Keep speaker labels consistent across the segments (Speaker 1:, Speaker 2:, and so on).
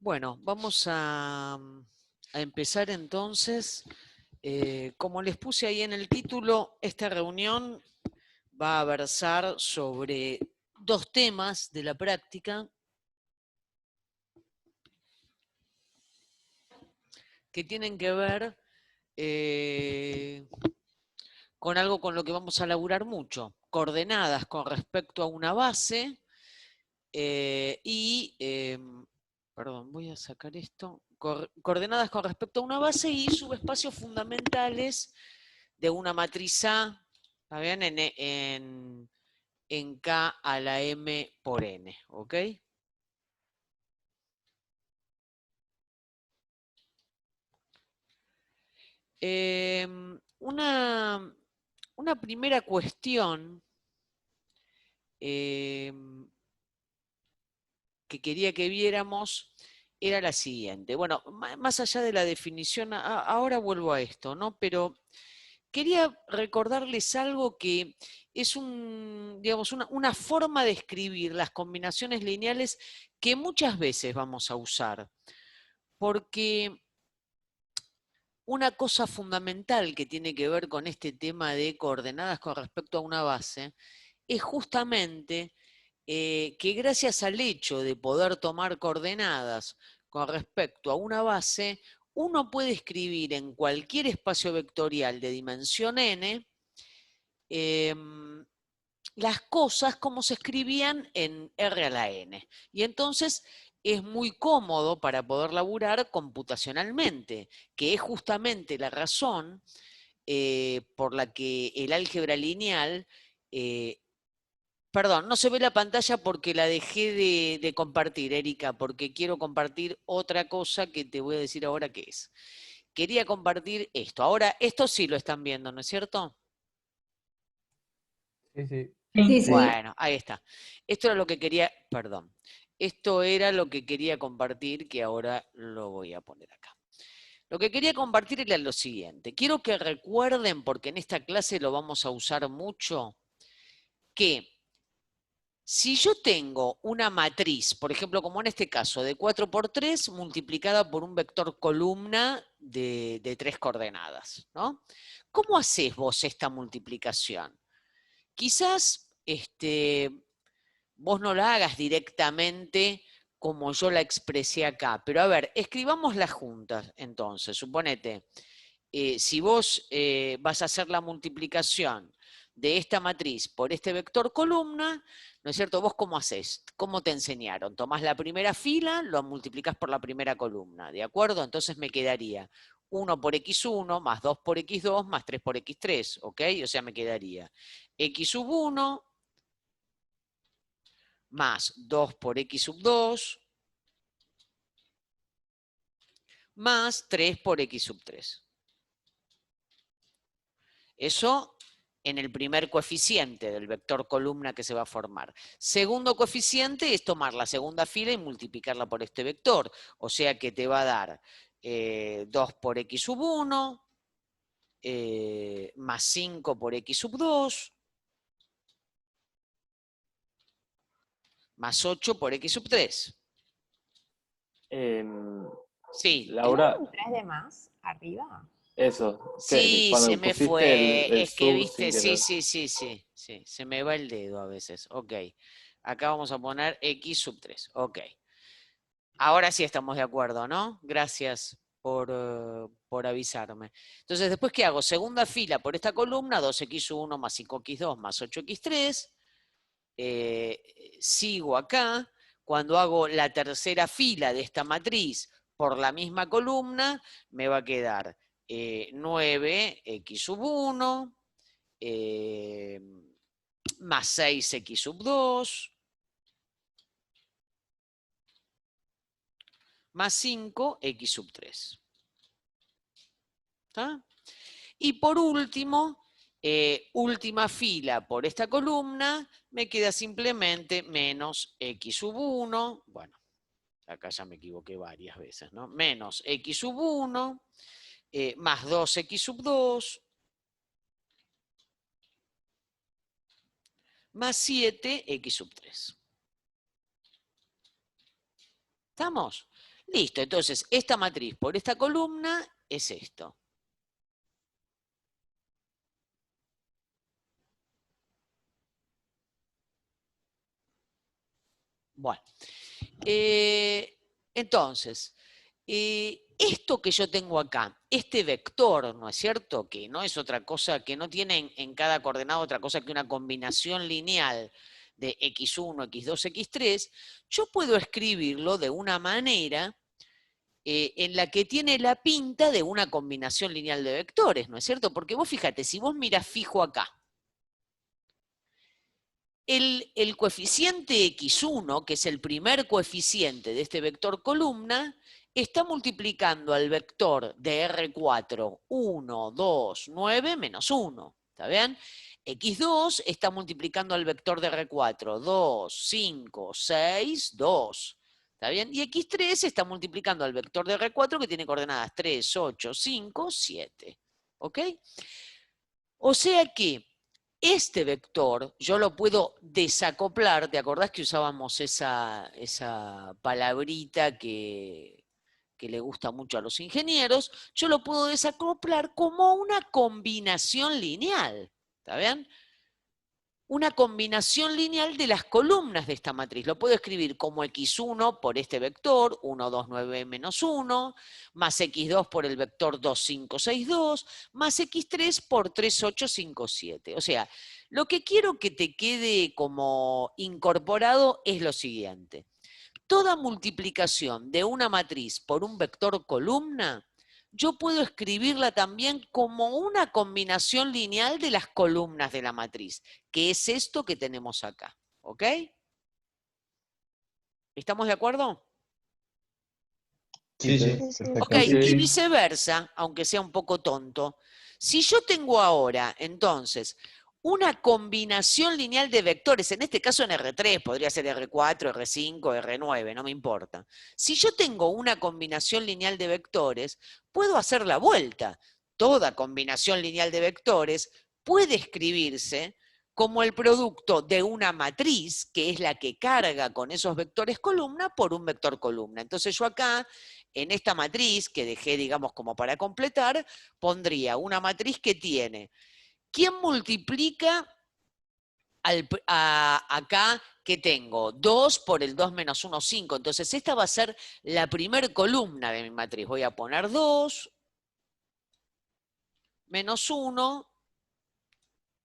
Speaker 1: Bueno, vamos a empezar entonces. Como les puse ahí en el título, esta reunión va a versar sobre dos temas de la práctica que tienen que ver con algo con lo que vamos a laburar mucho, coordenadas con respecto a una base perdón, voy a sacar esto, coordenadas con respecto a una base y subespacios fundamentales de una matriz A, ¿está bien? En K a la M por N, ¿ok? Una primera cuestión que quería que viéramos era la siguiente. Bueno, más allá de la definición, ahora vuelvo a esto, ¿no? Pero quería recordarles algo que es digamos, una forma de escribir las combinaciones lineales que muchas veces vamos a usar. Porque una cosa fundamental que tiene que ver con este tema de coordenadas con respecto a una base es justamente que gracias al hecho de poder tomar coordenadas con respecto a una base, uno puede escribir en cualquier espacio vectorial de dimensión n las cosas como se escribían en R a la n. Y entonces es muy cómodo para poder laburar computacionalmente, que es justamente la razón por la que el álgebra lineal, perdón, no se ve la pantalla porque la dejé de compartir, Erika, porque quiero compartir otra cosa que te voy a decir ahora qué es. Quería compartir esto. Ahora, esto sí lo están viendo, ¿no es cierto?
Speaker 2: Sí, sí.
Speaker 3: Sí, sí.
Speaker 1: Bueno, ahí está. Esto era lo que quería, perdón. Esto era lo que quería compartir, que ahora lo voy a poner acá. Lo que quería compartir era lo siguiente. Quiero que recuerden, porque en esta clase lo vamos a usar mucho, que si yo tengo una matriz, por ejemplo, como en este caso, de 4 por 3 multiplicada por un vector columna de 3 coordenadas, ¿no? ¿Cómo haces vos esta multiplicación? Quizás vos no la hagas directamente como yo la expresé acá, pero a ver, escribámoslas juntas entonces. Suponete, si vos vas a hacer la multiplicación de esta matriz por este vector columna, ¿no es cierto? ¿Vos cómo haces? ¿Cómo te enseñaron? Tomás la primera fila, lo multiplicás por la primera columna, ¿de acuerdo? Entonces me quedaría 1 por x1 más 2 por x2 más 3 por x3, ¿ok? O sea, me quedaría x sub 1 más 2 por x sub 2 más 3 por x sub 3. Eso en el primer coeficiente del vector columna que se va a formar. Segundo coeficiente es tomar la segunda fila y multiplicarla por este vector. O sea que te va a dar 2 por x sub 1 más 5 por x sub 2 más 8 por x sub 3. Sí,
Speaker 3: ¿No hay
Speaker 2: Laura,
Speaker 3: un 3 de más arriba?
Speaker 2: eso, que
Speaker 1: sí, se
Speaker 2: cuando
Speaker 1: me
Speaker 2: pusiste
Speaker 1: fue.
Speaker 2: el
Speaker 1: Es que,
Speaker 2: sub
Speaker 1: viste,
Speaker 2: sin
Speaker 1: sí,
Speaker 2: querer.
Speaker 1: sí, sí, sí, sí. Se me va el dedo a veces. Ok. Acá vamos a poner x sub 3. Ok. Ahora sí estamos de acuerdo, ¿no? Gracias por avisarme. Entonces, ¿después qué hago? Segunda fila por esta columna, 2x1 más 5x2 más 8x3. Sigo acá. Cuando hago la tercera fila de esta matriz por la misma columna, me va a quedar 9x sub 1 más 6x sub 2 más 5x sub 3. ¿Está? Y por último, última fila por esta columna, me queda simplemente menos x sub 1, bueno, acá ya me equivoqué varias veces, ¿no? Menos x sub 1, más 2x sub 2, más 7x sub 3. ¿Estamos? Listo, entonces esta matriz por esta columna es esto. Bueno, entonces, esto que yo tengo acá, este vector, ¿no es cierto? Que no es otra cosa, que no tiene en cada coordenada otra cosa que una combinación lineal de x1, x2, x3, yo puedo escribirlo de una manera en la que tiene la pinta de una combinación lineal de vectores, ¿no es cierto? Porque vos fíjate, si vos mirás fijo acá, el coeficiente x1, que es el primer coeficiente de este vector columna, está multiplicando al vector de R4, 1, 2, 9, menos 1. ¿Está bien? X2 está multiplicando al vector de R4, 2, 5, 6, 2. ¿Está bien? Y X3 está multiplicando al vector de R4 que tiene coordenadas 3, 8, 5, 7. ¿Ok? O sea que este vector yo lo puedo desacoplar. ¿Te acordás que usábamos esa palabrita que le gusta mucho a los ingenieros? Yo lo puedo desacoplar como una combinación lineal. ¿Está bien? Una combinación lineal de las columnas de esta matriz. Lo puedo escribir como x1 por este vector, 1, 2, 9, menos 1, más x2 por el vector 2, 5, 6, 2, más x3 por 3, 8, 5, 7. O sea, lo que quiero que te quede como incorporado es lo siguiente. Toda multiplicación de una matriz por un vector columna, yo puedo escribirla también como una combinación lineal de las columnas de la matriz, que es esto que tenemos acá. ¿Ok? ¿Estamos de acuerdo?
Speaker 2: Sí, sí,
Speaker 3: Sí, sí.
Speaker 1: Ok,
Speaker 2: perfecto.
Speaker 1: y viceversa, aunque sea un poco tonto. Si yo tengo ahora, entonces, una combinación lineal de vectores, en este caso en R3, podría ser R4, R5, R9, no me importa. Si yo tengo una combinación lineal de vectores, puedo hacer la vuelta. Toda combinación lineal de vectores puede escribirse como el producto de una matriz, que es la que carga con esos vectores columna, por un vector columna. Entonces yo acá, en esta matriz, que dejé, digamos, como para completar, pondría una matriz que tiene, ¿quién multiplica acá que tengo? 2 por el 2 menos 1, 5. Entonces esta va a ser la primer columna de mi matriz. Voy a poner 2 menos 1,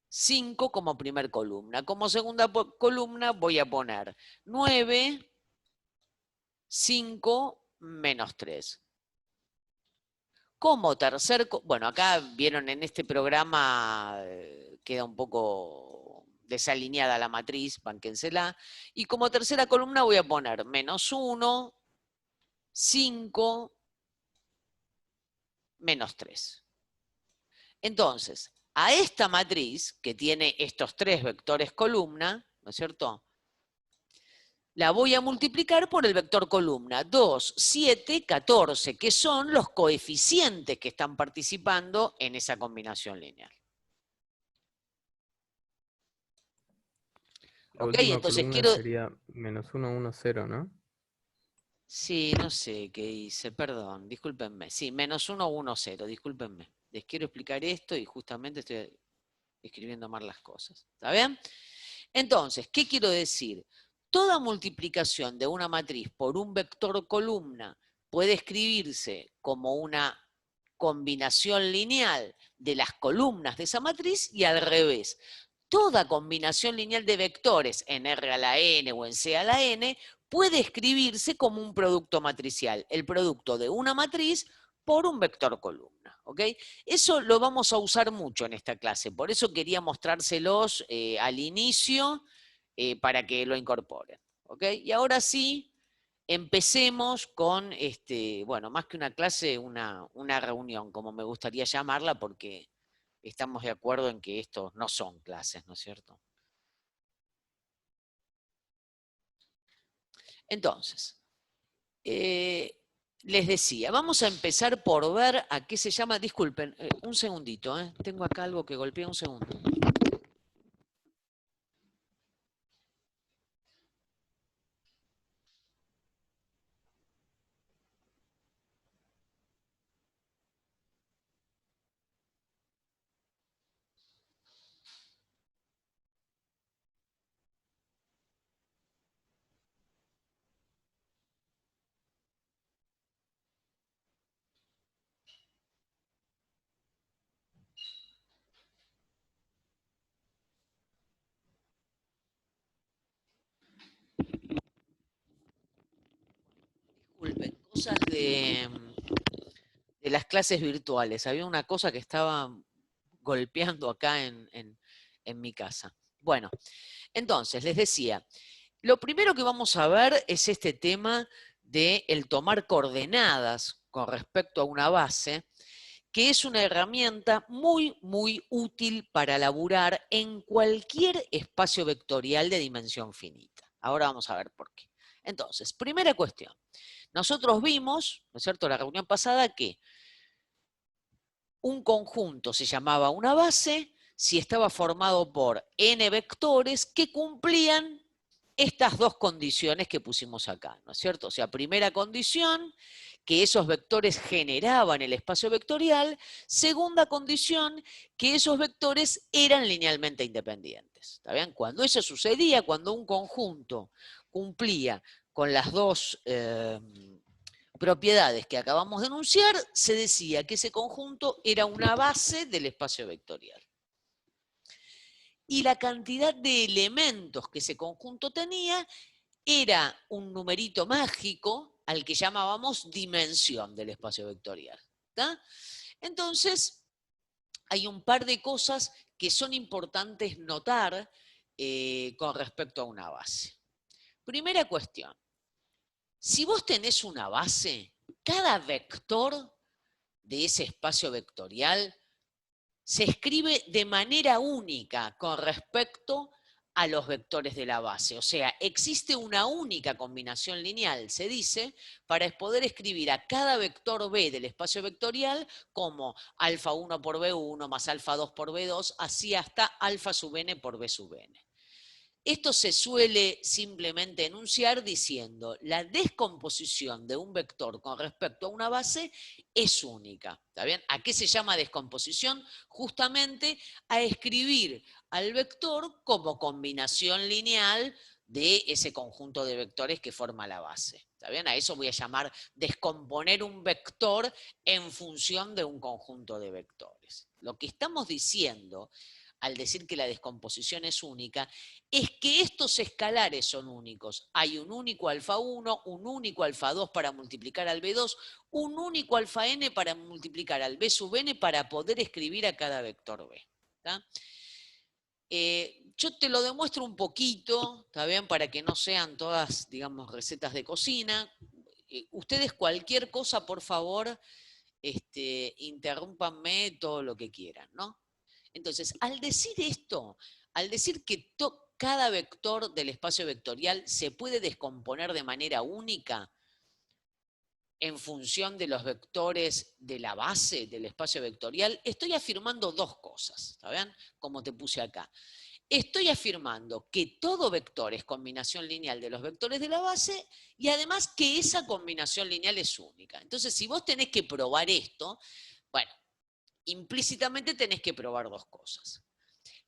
Speaker 1: 5 como primer columna. Como segunda columna voy a poner 9, 5 menos 3. Como tercer, bueno, acá vieron en este programa, queda un poco desalineada la matriz, bánquensela. Y como tercera columna voy a poner menos 1, 5, menos 3. Entonces, a esta matriz, que tiene estos tres vectores columna, ¿no es cierto? La voy a multiplicar por el vector columna, 2, 7, 14, que son los coeficientes que están participando en esa combinación lineal.
Speaker 4: La
Speaker 1: ¿Ok?
Speaker 4: última
Speaker 1: Entonces
Speaker 4: columna
Speaker 1: quiero...
Speaker 4: sería -1, 1, 0, ¿no?
Speaker 1: Sí, no sé qué hice, perdón, discúlpenme. Sí, menos 1, 1, 0, discúlpenme. Les quiero explicar esto y justamente estoy escribiendo mal las cosas. ¿Está bien? Entonces, ¿qué quiero decir? Toda multiplicación de una matriz por un vector columna puede escribirse como una combinación lineal de las columnas de esa matriz y al revés. Toda combinación lineal de vectores en R a la n o en C a la n puede escribirse como un producto matricial, el producto de una matriz por un vector columna. ¿Ok? Eso lo vamos a usar mucho en esta clase, por eso quería mostrárselos al inicio para que lo incorporen. ¿Ok? Y ahora sí, empecemos con, bueno, más que una clase, una reunión, como me gustaría llamarla, porque estamos de acuerdo en que estos no son clases, ¿no es cierto? Entonces, les decía, vamos a empezar por ver a qué se llama, disculpen, un segundito, tengo acá algo que golpea, un segundo. cosas de las clases virtuales. Había una cosa que estaba golpeando acá en mi casa. Bueno, entonces, les decía, lo primero que vamos a ver es este tema de el tomar coordenadas con respecto a una base, que es una herramienta muy, muy útil para laburar en cualquier espacio vectorial de dimensión finita. Ahora vamos a ver por qué. Entonces, primera cuestión. Nosotros vimos, ¿no es cierto?, la reunión pasada, que un conjunto se llamaba una base si estaba formado por n vectores que cumplían estas dos condiciones que pusimos acá, ¿no es cierto? O sea, primera condición, que esos vectores generaban el espacio vectorial. Segunda condición, que esos vectores eran linealmente independientes. ¿Está bien? Cuando eso sucedía, cuando un conjunto cumplía con las dos propiedades que acabamos de enunciar, se decía que ese conjunto era una base del espacio vectorial. Y la cantidad de elementos que ese conjunto tenía era un numerito mágico al que llamábamos dimensión del espacio vectorial. ¿Tá? Entonces, hay un par de cosas que son importantes notar con respecto a una base. Primera cuestión. Si vos tenés una base, cada vector de ese espacio vectorial se escribe de manera única con respecto a los vectores de la base. O sea, existe una única combinación lineal, se dice, para poder escribir a cada vector B del espacio vectorial como alfa 1 por B1 más alfa 2 por B2, así hasta alfa sub n por B sub n. Esto se suele simplemente enunciar diciendo la descomposición de un vector con respecto a una base es única. ¿Está bien? ¿A qué se llama descomposición? Justamente a escribir al vector como combinación lineal de ese conjunto de vectores que forma la base. ¿Está bien? A eso voy a llamar descomponer un vector en función de un conjunto de vectores. Lo que estamos diciendo al decir que la descomposición es única, es que estos escalares son únicos. Hay un único alfa 1, un único alfa 2 para multiplicar al B2, un único alfa n para multiplicar al B sub n para poder escribir a cada vector B. Yo te lo demuestro un poquito, ¿está bien? Para que no sean todas, digamos, recetas de cocina. Ustedes cualquier cosa, por favor, interrúmpanme todo lo que quieran, ¿no? Entonces, al decir esto, al decir que cada vector del espacio vectorial se puede descomponer de manera única en función de los vectores de la base del espacio vectorial, estoy afirmando dos cosas, ¿está bien? Como te puse acá. Estoy afirmando que todo vector es combinación lineal de los vectores de la base y además que esa combinación lineal es única. Entonces, si vos tenés que probar esto, bueno, implícitamente tenés que probar dos cosas.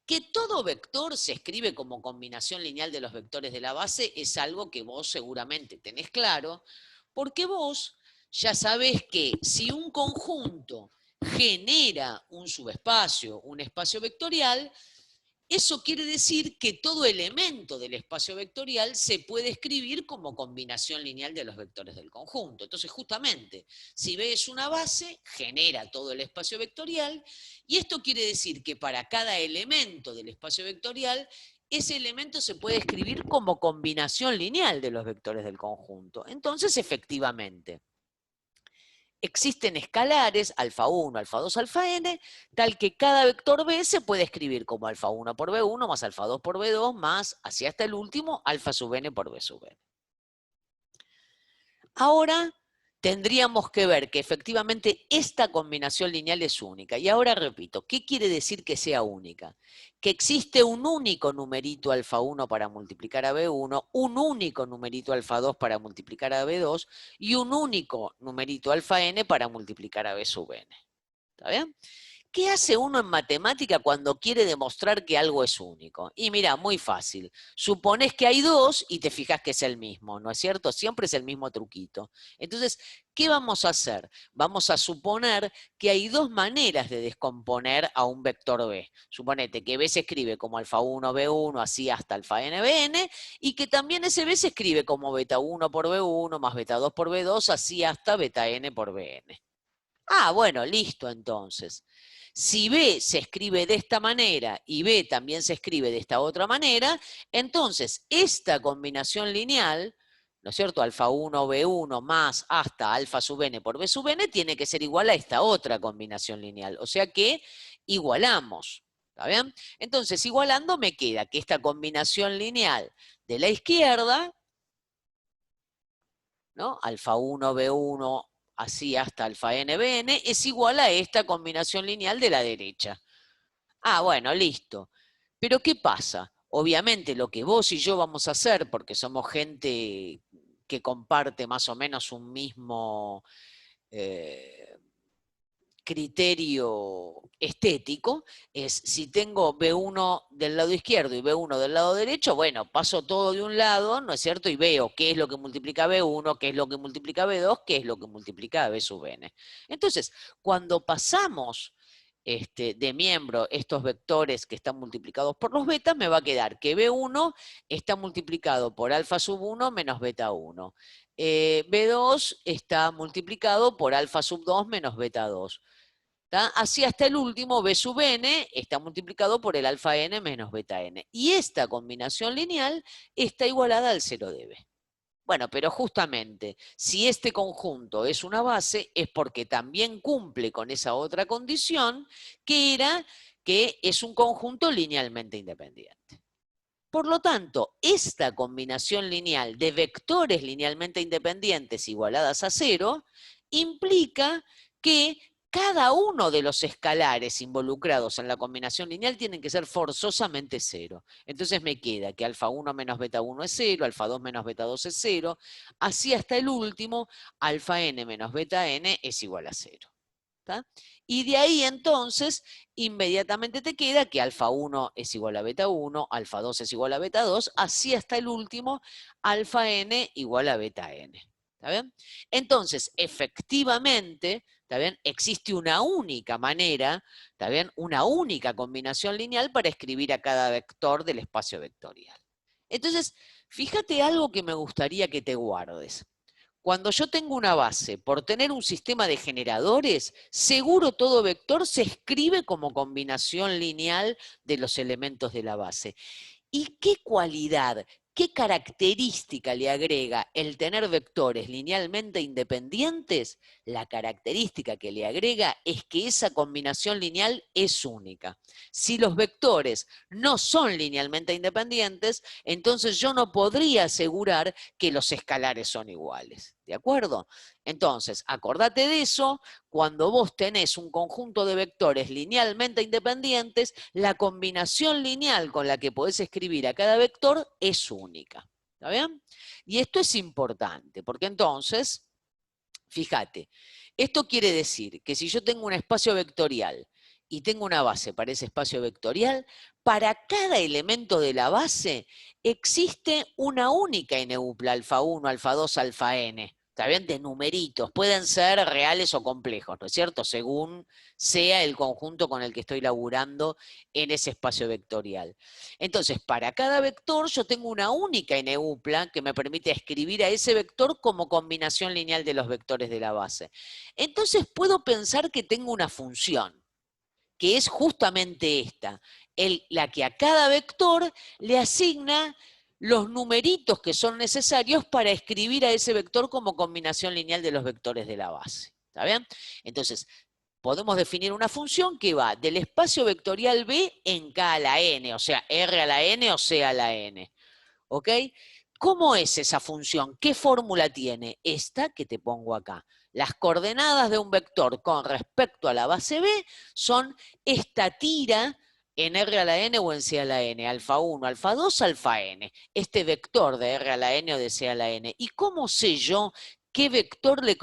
Speaker 1: Que todo vector se escribe como combinación lineal de los vectores de la base es algo que vos seguramente tenés claro, porque vos ya sabés que si un conjunto genera un subespacio, un espacio vectorial, eso quiere decir que todo elemento del espacio vectorial se puede escribir como combinación lineal de los vectores del conjunto. Entonces, justamente, si B es una base, genera todo el espacio vectorial, y esto quiere decir que para cada elemento del espacio vectorial, ese elemento se puede escribir como combinación lineal de los vectores del conjunto. Entonces, efectivamente, existen escalares, alfa 1, alfa 2, alfa n, tal que cada vector B se puede escribir como alfa 1 por B1 más alfa 2 por B2 más, hacia hasta el último, alfa sub n por B sub n. Ahora tendríamos que ver que efectivamente esta combinación lineal es única. Y ahora repito, ¿qué quiere decir que sea única? Que existe un único numerito alfa 1 para multiplicar a B1, un único numerito alfa 2 para multiplicar a B2 y un único numerito alfa n para multiplicar a B sub n. ¿Está bien? ¿qué hace uno en matemática cuando quiere demostrar que algo es único? Y mira, muy fácil. Suponés que hay dos y te fijas que es el mismo, ¿no es cierto? Siempre es el mismo truquito. Entonces, ¿qué vamos a hacer? Vamos a suponer que hay dos maneras de descomponer a un vector B. Suponete que B se escribe como alfa 1, B1, así hasta alfa n, Bn, y que también ese B se escribe como beta 1 por B1 más beta 2 por B2, así hasta beta n por Bn. Ah, bueno, listo entonces. Si B se escribe de esta manera y B también se escribe de esta otra manera, entonces esta combinación lineal, ¿no es cierto? Alfa 1, B1 más hasta alfa sub n por B sub n tiene que ser igual a esta otra combinación lineal. O sea que igualamos. ¿Está bien? Entonces, igualando me queda que esta combinación lineal de la izquierda, ¿no? Alfa 1, B1, así hasta alfa n, Bn, es igual a esta combinación lineal de la derecha. Ah, bueno, listo. Pero ¿qué pasa? Obviamente lo que vos y yo vamos a hacer, porque somos gente que comparte más o menos un mismo criterio estético, es si tengo B1 del lado izquierdo y B1 del lado derecho, bueno, paso todo de un lado, ¿no es cierto? Y veo qué es lo que multiplica B1, qué es lo que multiplica B2, qué es lo que multiplica B sub n. Entonces, cuando pasamos de miembro estos vectores que están multiplicados por los betas, me va a quedar que B1 está multiplicado por alfa sub 1 menos beta 1. B2 está multiplicado por alfa sub 2 menos beta 2. Así hasta el último, B sub n está multiplicado por el alfa n menos beta n. Y esta combinación lineal está igualada al 0 de B. Bueno, pero justamente, si este conjunto es una base, es porque también cumple con esa otra condición, que era que es un conjunto linealmente independiente. Por lo tanto, esta combinación lineal de vectores linealmente independientes igualadas a 0 implica que cada uno de los escalares involucrados en la combinación lineal tienen que ser forzosamente 0. Entonces me queda que alfa 1 menos beta 1 es 0, alfa 2 menos beta 2 es 0, así hasta el último, alfa n menos beta n es igual a 0. ¿Tá? Y de ahí entonces, inmediatamente te queda que alfa 1 es igual a beta 1, alfa 2 es igual a beta 2, así hasta el último, alfa n igual a beta n. ¿Está bien? Entonces, efectivamente, ¿está bien? Existe una única manera, ¿está bien? Una única combinación lineal para escribir a cada vector del espacio vectorial. Entonces, fíjate algo que me gustaría que te guardes. Cuando yo tengo una base, por tener un sistema de generadores, seguro todo vector se escribe como combinación lineal de los elementos de la base. ¿Y qué cualidad, qué característica le agrega el tener vectores linealmente independientes? La característica que le agrega es que esa combinación lineal es única. Si los vectores no son linealmente independientes, entonces yo no podría asegurar que los escalares son iguales. ¿De acuerdo? Entonces, acordate de eso, cuando vos tenés un conjunto de vectores linealmente independientes, la combinación lineal con la que podés escribir a cada vector es única. ¿Está bien? Y esto es importante, porque entonces, fíjate, esto quiere decir que si yo tengo un espacio vectorial y tengo una base para ese espacio vectorial, para cada elemento de la base existe una única NUPLA, alfa 1, alfa 2, alfa n. ¿Está bien? De numeritos. Pueden ser reales o complejos, ¿no es cierto? Según sea el conjunto con el que estoy laburando en ese espacio vectorial. Entonces, para cada vector yo tengo una única NUPLA que me permite escribir a ese vector como combinación lineal de los vectores de la base. Entonces, puedo pensar que tengo una función, que es justamente esta, la que a cada vector le asigna los numeritos que son necesarios para escribir a ese vector como combinación lineal de los vectores de la base. ¿Está bien? Entonces, podemos definir una función que va del espacio vectorial B en K a la N, o sea, R a la N o C a la N. ¿Ok? ¿Cómo es esa función? ¿Qué fórmula tiene? Esta que te pongo acá. Las coordenadas de un vector con respecto a la base B son esta tira en R a la N o en C a la N, alfa 1, alfa 2, alfa N. Este vector de R a la N o de C a la N. ¿Y cómo sé yo qué vector le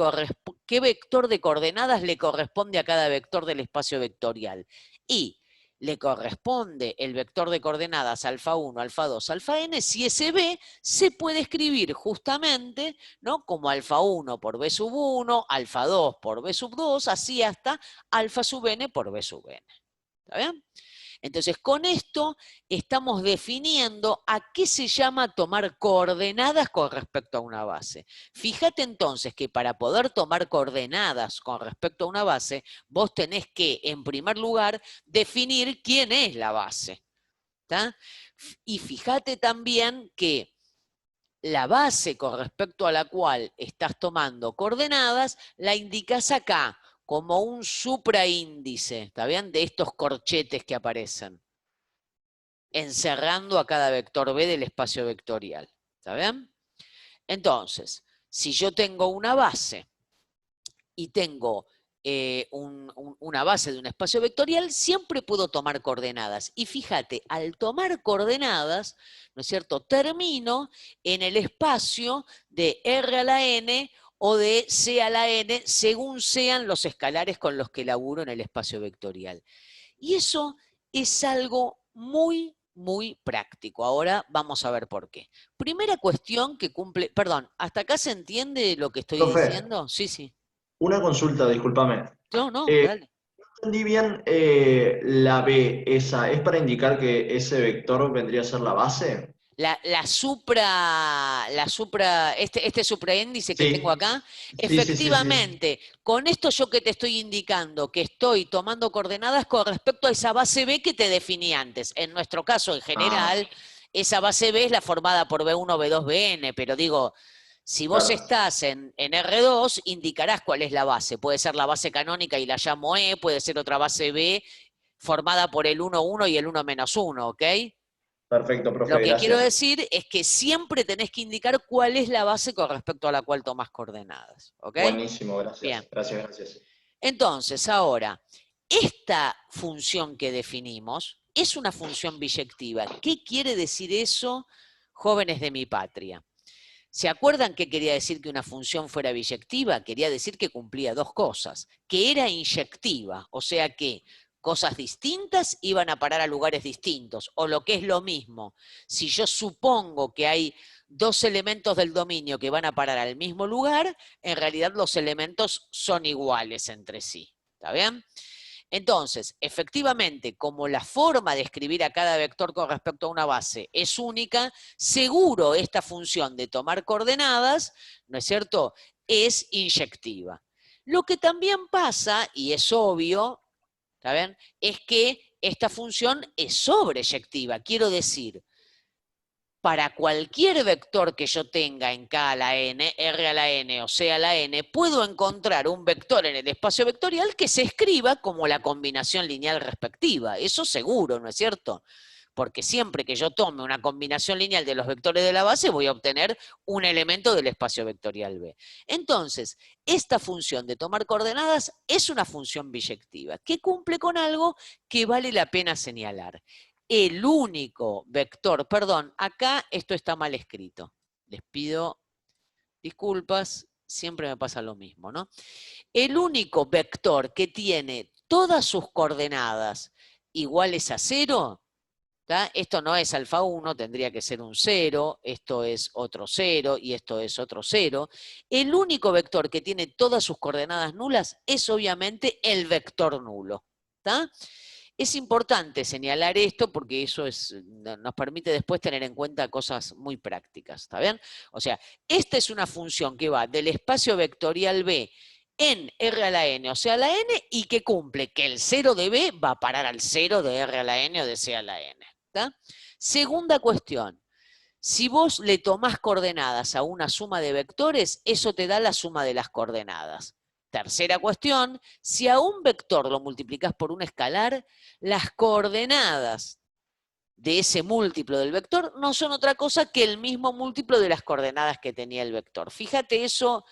Speaker 1: qué vector de coordenadas le corresponde a cada vector del espacio vectorial. Y le corresponde el vector de coordenadas alfa 1, alfa 2, alfa n, si ese b se puede escribir justamente, ¿no?, como alfa 1 por b sub 1, alfa 2 por b sub 2, así hasta alfa sub n por b sub n. ¿Está bien? Entonces, con esto estamos definiendo a qué se llama tomar coordenadas con respecto a una base. Fíjate entonces que para poder tomar coordenadas con respecto a una base, vos tenés que, en primer lugar, definir quién es la base. ¿Tá? Y fíjate también que la base con respecto a la cual estás tomando coordenadas, la indicás acá, como un supraíndice, ¿está bien? De estos corchetes que aparecen, encerrando a cada vector B del espacio vectorial, ¿está bien? Entonces, si yo tengo una base y tengo una base de un espacio vectorial, siempre puedo tomar coordenadas. Y fíjate, al tomar coordenadas, ¿no es cierto?, termino en el espacio de R a la N o de C a la N, según sean los escalares con los que laburo en el espacio vectorial. Y eso es algo muy, muy práctico. Ahora vamos a ver por qué. Primera cuestión que cumple... Perdón, ¿hasta acá se entiende lo que estoy
Speaker 2: Profe,
Speaker 1: diciendo? Sí, sí.
Speaker 2: una consulta, discúlpame.
Speaker 1: No, no,
Speaker 2: Eh,
Speaker 1: dale.
Speaker 2: Entendí bien, la B, esa, ¿es para indicar que ese vector vendría a ser la base?
Speaker 1: Este supraíndice que tengo
Speaker 2: Sí,
Speaker 1: acá,
Speaker 2: sí.
Speaker 1: efectivamente, con esto yo que te estoy indicando que estoy tomando coordenadas con respecto a esa base B que te definí antes. En nuestro caso, en
Speaker 2: Ah,
Speaker 1: general, esa base B es la formada por B1, B2, Bn, pero digo, si vos
Speaker 2: claro,
Speaker 1: estás en R2, indicarás cuál es la base. Puede ser la base canónica y la llamo E, puede ser otra base B formada por el 1, 1 y el 1 menos 1, ¿ok?
Speaker 2: perfecto,
Speaker 1: Lo
Speaker 2: profe,
Speaker 1: que quiero
Speaker 2: gracias.
Speaker 1: decir es que siempre tenés que indicar cuál es la base con respecto a la cual tomás coordenadas. ¿Ok?
Speaker 2: Buenísimo,
Speaker 1: Bien.
Speaker 2: gracias.
Speaker 1: Entonces, ahora, esta función que definimos es una función biyectiva. ¿Qué quiere decir eso, jóvenes de mi patria? ¿Se acuerdan qué quería decir que una función fuera biyectiva? Quería decir que cumplía dos cosas, que era inyectiva, o sea que cosas distintas iban a parar a lugares distintos, o lo que es lo mismo, si yo supongo que hay dos elementos del dominio que van a parar al mismo lugar, en realidad los elementos son iguales entre sí. ¿Está bien? Entonces, efectivamente, como la forma de escribir a cada vector con respecto a una base es única, seguro esta función de tomar coordenadas, ¿no es cierto?, es inyectiva. Lo que también pasa, y es obvio, ¿está bien?, es que esta función es sobreyectiva. Quiero decir, para cualquier vector que yo tenga en K a la N, R a la N o C a la N, puedo encontrar un vector en el espacio vectorial que se escriba como la combinación lineal respectiva. Eso seguro, ¿no es cierto? Porque siempre que yo tome una combinación lineal de los vectores de la base, voy a obtener un elemento del espacio vectorial B. Entonces, esta función de tomar coordenadas es una función biyectiva, que cumple con algo que vale la pena señalar. El único vector, perdón, acá esto está mal escrito. Les pido disculpas, siempre me pasa lo mismo, ¿no? El único vector que tiene todas sus coordenadas iguales a 0, ¿tá? Esto no es alfa 1, tendría que ser un 0, esto es otro 0 y esto es otro 0. El único vector que tiene todas sus coordenadas nulas es obviamente el vector nulo, ¿tá? Es importante señalar esto porque eso nos permite después tener en cuenta cosas muy prácticas, ¿está bien? O sea, esta es una función que va del espacio vectorial B en R a la N o C a la N y que cumple que el 0 de B va a parar al 0 de R a la N o de C a la N. ¿Tá? Segunda cuestión, si vos le tomás coordenadas a una suma de vectores, eso te da la suma de las coordenadas. Tercera cuestión, si a un vector lo multiplicás por un escalar, las coordenadas de ese múltiplo del vector no son otra cosa que el mismo múltiplo de las coordenadas que tenía el vector. Fíjate, eso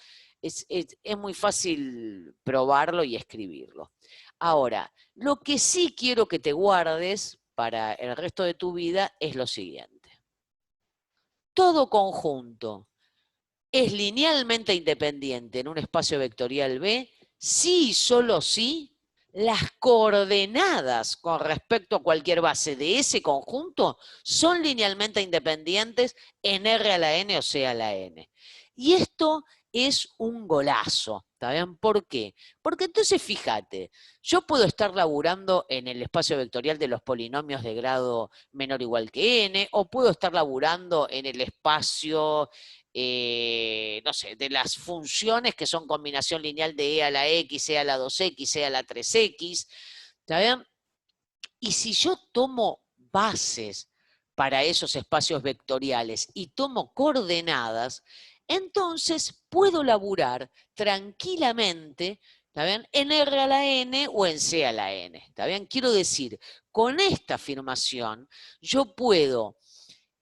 Speaker 1: es muy fácil probarlo y escribirlo. Ahora, lo que sí quiero que te guardes para el resto de tu vida es lo siguiente. Todo conjunto es linealmente independiente en un espacio vectorial B si y solo si las coordenadas con respecto a cualquier base de ese conjunto son linealmente independientes en R a la n o C a la n. Y esto es un golazo, ¿está bien? ¿Por qué? Porque entonces fíjate, yo puedo estar laburando en el espacio vectorial de los polinomios de grado menor o igual que n, o puedo estar laburando en el espacio no sé, de las funciones que son combinación lineal de e a la x, e a la 2x, e a la 3x, ¿está bien? Y si yo tomo bases para esos espacios vectoriales y tomo coordenadas, entonces puedo laburar tranquilamente, ¿está bien?, en R a la N o en C a la N, ¿está bien? Quiero decir, con esta afirmación yo puedo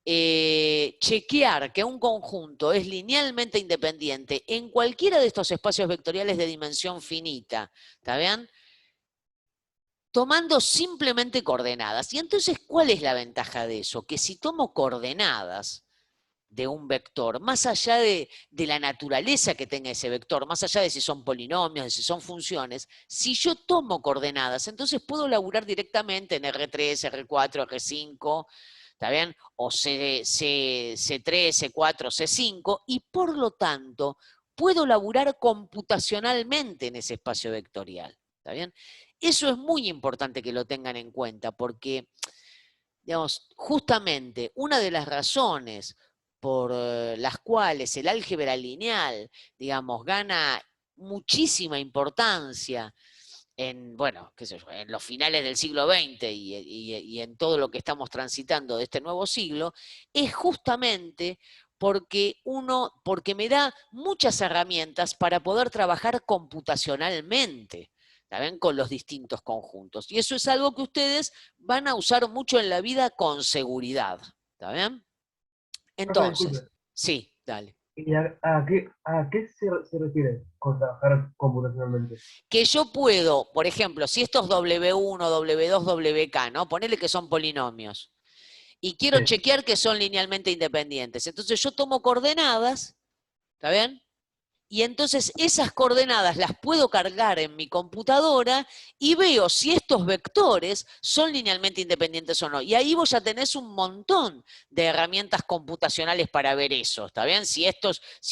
Speaker 1: chequear que un conjunto es linealmente independiente en cualquiera de estos espacios vectoriales de dimensión finita, ¿está bien?, tomando simplemente coordenadas. Y entonces, ¿cuál es la ventaja de eso? Que si tomo coordenadas de un vector, más allá de la naturaleza que tenga ese vector, más allá de si son polinomios, de si son funciones, si yo tomo coordenadas, entonces puedo laburar directamente en R3, R4, R5, ¿está bien? O C3, C4, C5, y por lo tanto puedo laburar computacionalmente en ese espacio vectorial, ¿está bien? Eso es muy importante que lo tengan en cuenta, porque, digamos, justamente una de las razones por las cuales el álgebra lineal, digamos, gana muchísima importancia en, bueno, qué sé yo, en los finales del siglo XX y en todo lo que estamos transitando de este nuevo siglo, es justamente porque me da muchas herramientas para poder trabajar computacionalmente, ¿saben?, con los distintos conjuntos. Y eso es algo que ustedes van a usar mucho en la vida con seguridad, ¿está bien?
Speaker 5: Profe,
Speaker 1: Entonces,
Speaker 5: disculpe.
Speaker 1: sí, dale.
Speaker 5: ¿Y a qué se refiere con trabajar computacionalmente?
Speaker 1: Que yo puedo, por ejemplo, si estos W1, W2, WK, ¿no? Ponele que son polinomios. Y quiero
Speaker 5: Sí.
Speaker 1: chequear que son linealmente independientes. Entonces yo tomo coordenadas, ¿está bien? Y entonces esas coordenadas las puedo cargar en mi computadora y veo si estos vectores son linealmente independientes o no. Y ahí vos ya tenés un montón de herramientas computacionales para ver eso, ¿está bien? Si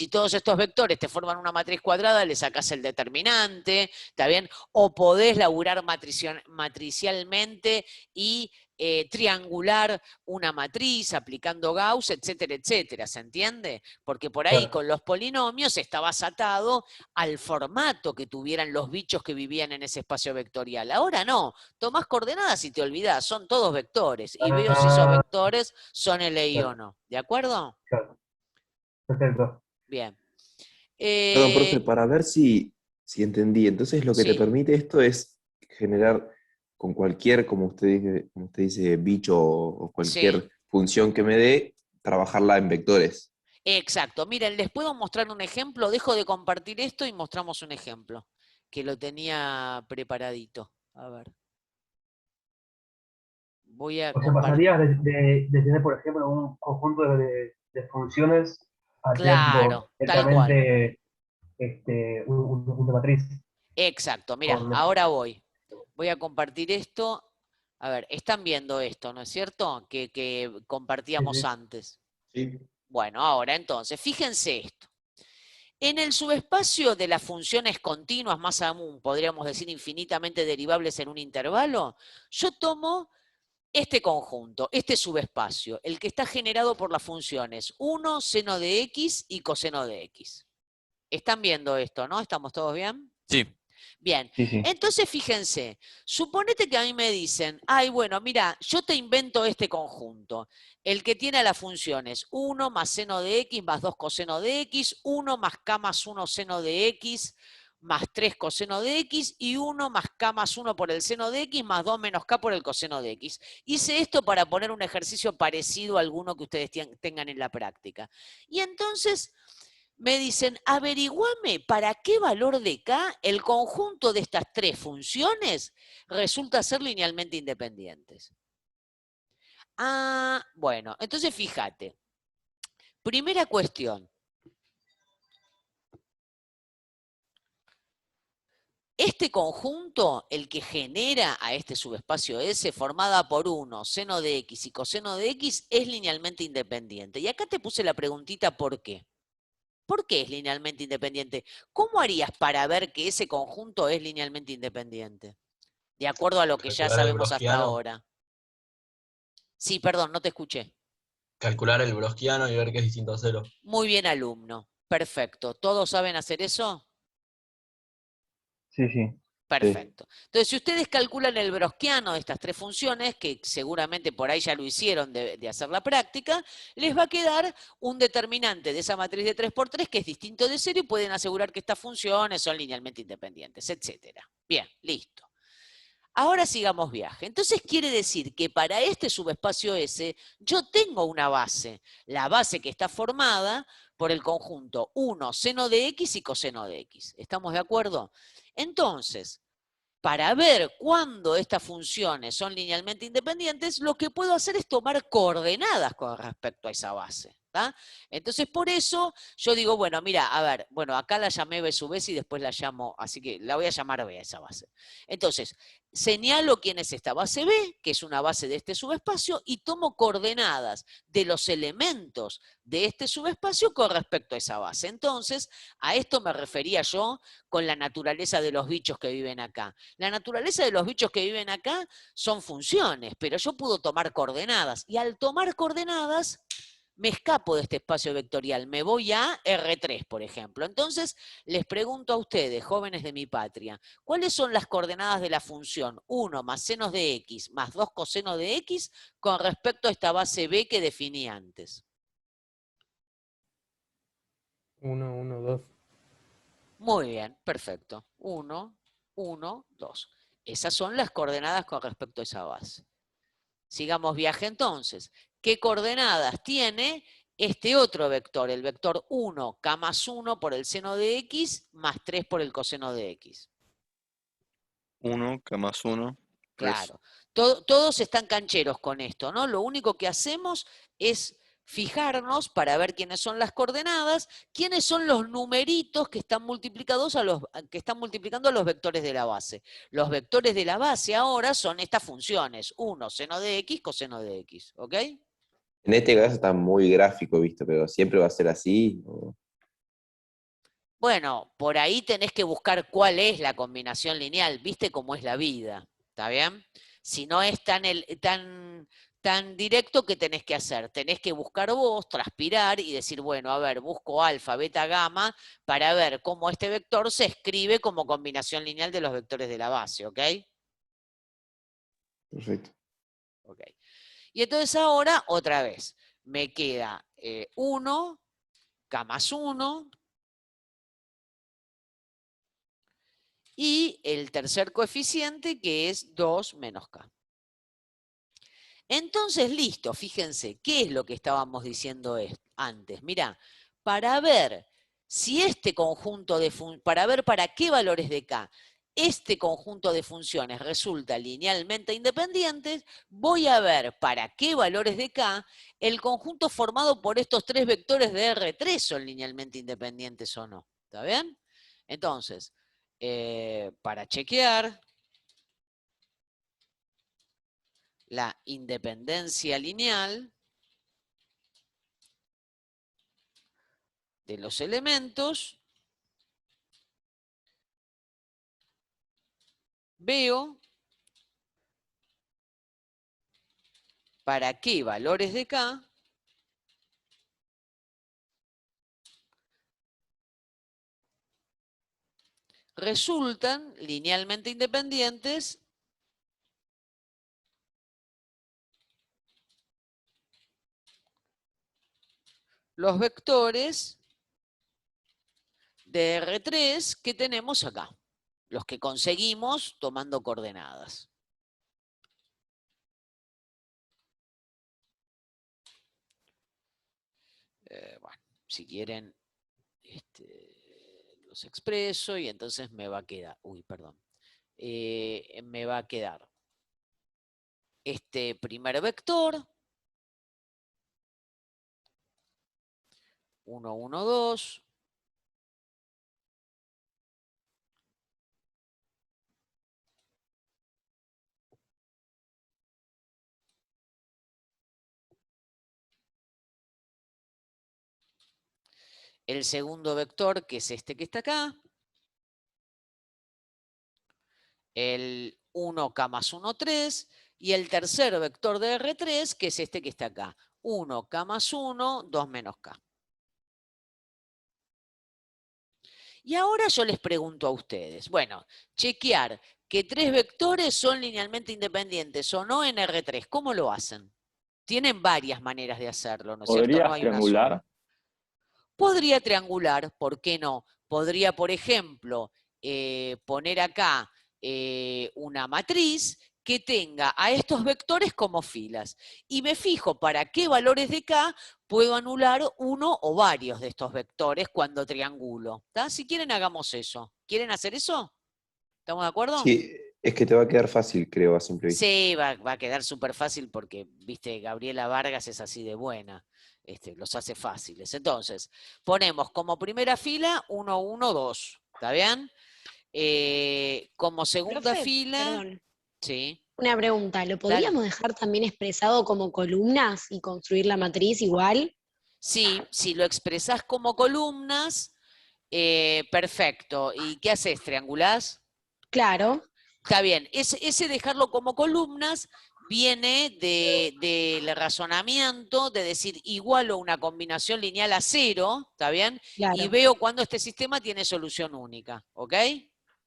Speaker 1: todos estos vectores te forman una matriz cuadrada, le sacás el determinante, ¿está bien? O podés laburar matricialmente y triangular una matriz aplicando Gauss, etcétera, etcétera, ¿se entiende? Porque por ahí
Speaker 5: Claro.
Speaker 1: con los polinomios estabas atado al formato que tuvieran los bichos que vivían en ese espacio vectorial. Ahora no, tomás coordenadas y te olvidás, son todos vectores, y veo si esos
Speaker 5: Ah,
Speaker 1: vectores son LI o
Speaker 5: claro,
Speaker 1: no. ¿De acuerdo?
Speaker 5: claro. Perfecto.
Speaker 1: Bien.
Speaker 6: Perdón, profe, para ver si entendí. Entonces lo que te
Speaker 1: Sí,
Speaker 6: permite esto es generar con cualquier, como usted dice, bicho o
Speaker 1: sí.
Speaker 6: cualquier función que me dé, trabajarla en vectores.
Speaker 1: Exacto. Miren, les puedo mostrar un ejemplo. Dejo de compartir esto y mostramos un ejemplo, que lo tenía preparadito. A ver. Voy a
Speaker 5: O sea,
Speaker 1: compartir.
Speaker 5: pasarías de tener, por ejemplo, un conjunto de funciones a tener, tipo,
Speaker 1: Claro, tal cual.
Speaker 5: directamente una matriz
Speaker 1: Exacto. Mira,
Speaker 5: con...
Speaker 1: ahora voy. Voy a compartir esto. A ver, están viendo esto, ¿no es cierto? Que
Speaker 5: Sí,
Speaker 1: compartíamos
Speaker 5: sí.
Speaker 1: antes.
Speaker 2: Sí.
Speaker 1: Bueno, ahora entonces, fíjense esto. En el subespacio de las funciones continuas, más aún, podríamos decir infinitamente derivables en un intervalo, yo tomo este conjunto, este subespacio, el que está generado por las funciones 1, seno de x y coseno de x. ¿Están viendo esto, no? ¿Estamos todos bien?
Speaker 7: Sí.
Speaker 1: Bien,
Speaker 8: Sí, sí.
Speaker 1: entonces fíjense, suponete que a mí me dicen, ay, bueno, mira, yo te invento este conjunto, el que tiene las funciones 1 más seno de x más 2 coseno de x, 1 más k más 1 seno de x más 3 coseno de x y 1 más k más 1 por el seno de x más 2 menos k por el coseno de x. Hice esto para poner un ejercicio parecido a alguno que ustedes tengan en la práctica. Y entonces me dicen, averiguame para qué valor de k el conjunto de estas tres funciones resulta ser linealmente independientes. Ah, bueno, entonces fíjate. Primera cuestión. este conjunto, el que genera a este subespacio S, formada por 1, seno de X y coseno de X, es linealmente independiente. Y acá te puse la preguntita ¿por qué? ¿Por qué es linealmente independiente? ¿Cómo harías para ver que ese conjunto es linealmente independiente? De acuerdo a lo que ya
Speaker 7: Calcular el
Speaker 1: sabemos hasta
Speaker 7: browskiano.
Speaker 1: ahora. Sí, perdón, no te escuché.
Speaker 7: Calcular el browskiano y ver que es distinto a 0.
Speaker 1: Muy bien, alumno. Perfecto. ¿Todos saben hacer eso?
Speaker 5: Sí, sí.
Speaker 1: Perfecto. Entonces, si ustedes calculan el browskiano de estas tres funciones, que seguramente por ahí ya lo hicieron de hacer la práctica, les va a quedar un determinante de esa matriz de 3 por 3 que es distinto de 0 y pueden asegurar que estas funciones son linealmente independientes, etc. Bien, listo. Ahora sigamos viaje. Entonces quiere decir que para este subespacio S yo tengo una base, la base que está formada por el conjunto 1 seno de X y coseno de X. ¿Estamos de acuerdo? Entonces, para ver cuándo estas funciones son linealmente independientes, lo que puedo hacer es tomar coordenadas con respecto a esa base. ¿tá? Entonces, por eso yo digo, bueno, mira, a ver, bueno, acá la llamé B sub S y después la llamo, así que la voy a llamar B a esa base. Entonces, señalo quién es esta base B, que es una base de este subespacio, y tomo coordenadas de los elementos de este subespacio con respecto a esa base. Entonces, a esto me refería yo con la naturaleza de los bichos que viven acá. La naturaleza de los bichos que viven acá son funciones, pero yo puedo tomar coordenadas, y al tomar coordenadas me escapo de este espacio vectorial, me voy a R3, por ejemplo. Entonces, les pregunto a ustedes, jóvenes de mi patria, ¿cuáles son las coordenadas de la función 1 más senos de X más 2 cosenos de X con respecto a esta base B que definí antes?
Speaker 4: 1, 1, 2.
Speaker 1: Muy bien, perfecto. 1, 1, 2. Esas son las coordenadas con respecto a esa base. Sigamos viaje entonces. ¿Qué coordenadas tiene este otro vector? El vector 1, k más 1 por el seno de X más 3 por el coseno de X.
Speaker 8: 1, K más 1, 3.
Speaker 1: Claro. Todos están cancheros con esto, ¿no? Lo único que hacemos es fijarnos para ver quiénes son las coordenadas, quiénes son los numeritos que están multiplicados que están multiplicando a los vectores de la base. Los vectores de la base ahora son estas funciones, 1 seno de X, coseno de X, ¿ok?
Speaker 6: En este caso está muy gráfico, visto, pero siempre va a ser así.
Speaker 1: Bueno, por ahí tenés que buscar cuál es la combinación lineal, viste cómo es la vida, ¿está bien? Si no es tan directo, ¿qué tenés que hacer? Tenés que buscar vos, transpirar y decir, bueno, a ver, busco alfa, beta, gamma, para ver cómo este vector se escribe como combinación lineal de los vectores de la base, ¿ok?
Speaker 6: Perfecto.
Speaker 1: Ok. Y entonces ahora, otra vez, me queda 1, k más 1, y el tercer coeficiente que es 2 menos k. Entonces, listo, fíjense, ¿qué es lo que estábamos diciendo antes? Mirá, para ver si este conjunto de para ver para qué valores de k este conjunto de funciones resulta linealmente independientes, voy a ver para qué valores de k el conjunto formado por estos tres vectores de R3 son linealmente independientes o no. ¿Está bien? Entonces, para chequear la independencia lineal de los elementos, veo para qué valores de k resultan linealmente independientes los vectores de R3 que tenemos acá, los que conseguimos tomando coordenadas. Bueno, si quieren, los expreso y entonces me va a quedar, me va a quedar este primer vector, 1, 1, 2, el segundo vector, que es este que está acá, el 1K más 1, 3, y el tercer vector de R3, que es este que está acá, 1K más 1, 2 menos K. Y ahora yo les pregunto a ustedes, bueno, chequear que 3 vectores son linealmente independientes o no en R3, ¿cómo lo hacen? Tienen varias maneras de hacerlo, ¿no es cierto? No
Speaker 9: ¿Podrías
Speaker 1: hay una
Speaker 9: triangular?
Speaker 1: sola. Podría triangular, ¿por qué no? Podría, por ejemplo, poner acá una matriz que tenga a estos vectores como filas. Y me fijo para qué valores de K puedo anular uno o varios de estos vectores cuando triangulo. ¿Tá? Si quieren, hagamos eso. ¿Quieren hacer eso? ¿Estamos de acuerdo?
Speaker 6: Sí, es que te va a quedar fácil, creo, a simple vista.
Speaker 1: Sí, va a quedar súper fácil porque, viste, Gabriela Vargas es así de buena. Los hace fáciles. Entonces, ponemos como primera fila 1, 1, 2. ¿Está bien? Como segunda
Speaker 3: Profe,
Speaker 1: fila.
Speaker 3: perdón,
Speaker 1: Sí.
Speaker 3: una pregunta. ¿Lo
Speaker 1: Dale.
Speaker 3: podríamos dejar también expresado como columnas y construir la matriz igual?
Speaker 1: Sí, si lo expresás como columnas, perfecto. ¿Y qué haces? ¿Triangulás?
Speaker 3: Claro,
Speaker 1: Está bien. Ese dejarlo como columnas viene del razonamiento de decir igualo una combinación lineal a 0, ¿está bien? Y
Speaker 3: claro.
Speaker 1: veo cuando este sistema tiene solución única, ¿ok?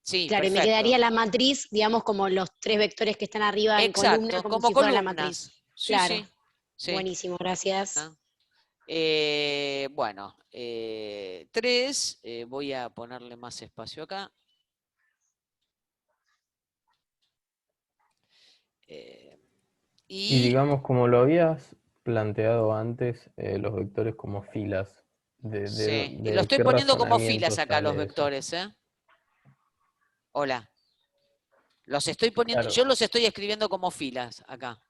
Speaker 1: Sí,
Speaker 3: Claro, y me
Speaker 1: perfecto.
Speaker 3: quedaría la matriz, digamos, como los 3 vectores que están arriba en columna,
Speaker 1: Exacto,
Speaker 3: como
Speaker 1: como
Speaker 3: si fuera la matriz.
Speaker 1: columnas. Sí,
Speaker 3: Claro,
Speaker 1: sí. Sí.
Speaker 3: buenísimo, gracias.
Speaker 1: ¿Ah? Bueno, 3, voy a ponerle más espacio acá.
Speaker 4: Y digamos, como lo habías planteado antes, los vectores como filas.
Speaker 1: Sí, y lo
Speaker 4: ¿De
Speaker 1: estoy
Speaker 4: qué
Speaker 1: poniendo como
Speaker 4: razonamiento
Speaker 1: filas acá los
Speaker 4: sale eso?
Speaker 1: vectores, ¿eh? Hola. Los estoy poniendo,
Speaker 4: Claro,
Speaker 1: yo los estoy escribiendo como filas acá.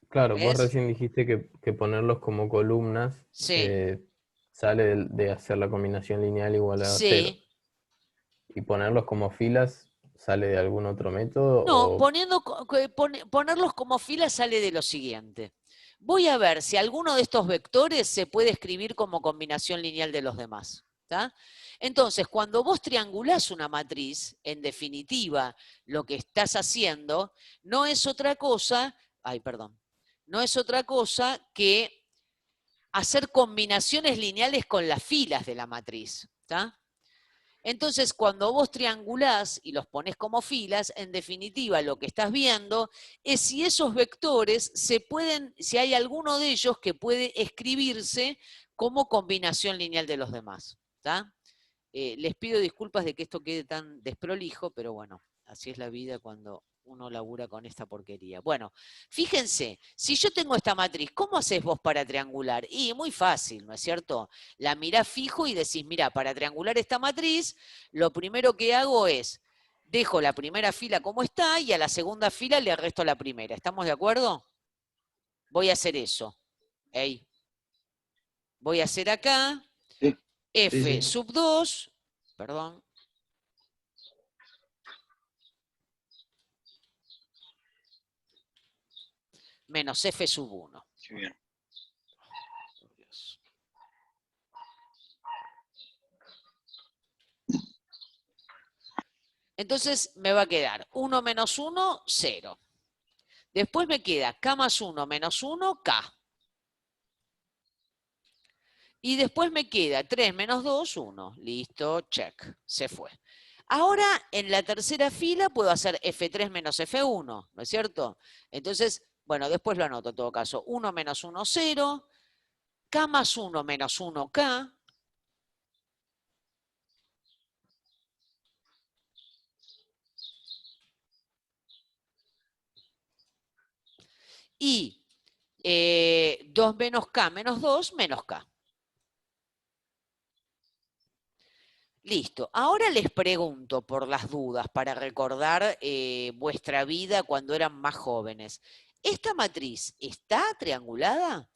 Speaker 4: claro, vos
Speaker 1: ¿Ves?
Speaker 4: recién dijiste que ponerlos como columnas
Speaker 1: Sí,
Speaker 4: sale de hacer la combinación lineal igual a 0.
Speaker 1: sí.
Speaker 4: ¿Y ponerlos como filas sale de algún otro método?
Speaker 1: No,
Speaker 4: O
Speaker 1: ponerlos como filas sale de lo siguiente. Voy a ver si alguno de estos vectores se puede escribir como combinación lineal de los demás. ¿Tá? Entonces, cuando vos triangulás una matriz, en definitiva, lo que estás haciendo no es otra cosa, no es otra cosa que hacer combinaciones lineales con las filas de la matriz. ¿Tá? Entonces, cuando vos triangulás y los pones como filas, en definitiva lo que estás viendo es si esos vectores si hay alguno de ellos que puede escribirse como combinación lineal de los demás. ¿Tá? Les pido disculpas de que esto quede tan desprolijo, pero bueno, así es la vida cuando uno labura con esta porquería. Bueno, fíjense, si yo tengo esta matriz, ¿cómo haces vos para triangular? Y muy fácil, ¿no es cierto? La mirás fijo y decís, mira, para triangular esta matriz, lo primero que hago es, dejo la primera fila como está y a la segunda fila le resto la primera. ¿Estamos de acuerdo? Voy a hacer eso. Ey. Voy a hacer acá
Speaker 2: Sí,
Speaker 1: F
Speaker 2: sí.
Speaker 1: sub 2, perdón, menos F sub 1.
Speaker 8: Qué bien.
Speaker 1: Entonces me va a quedar 1 menos 1, 0. Después me queda K más 1 menos 1, K. Y después me queda 3 menos 2, 1. Listo, check. Se fue. Ahora, en la tercera fila puedo hacer F3 menos F1, ¿no es cierto? Entonces, bueno, después lo anoto en todo caso. 1 menos 1, 0. K más 1 menos 1, K. Y 2 menos K menos 2 menos K. Listo. Ahora les pregunto por las dudas para recordar vuestra vida cuando eran más jóvenes. ¿Esta matriz está triangulada?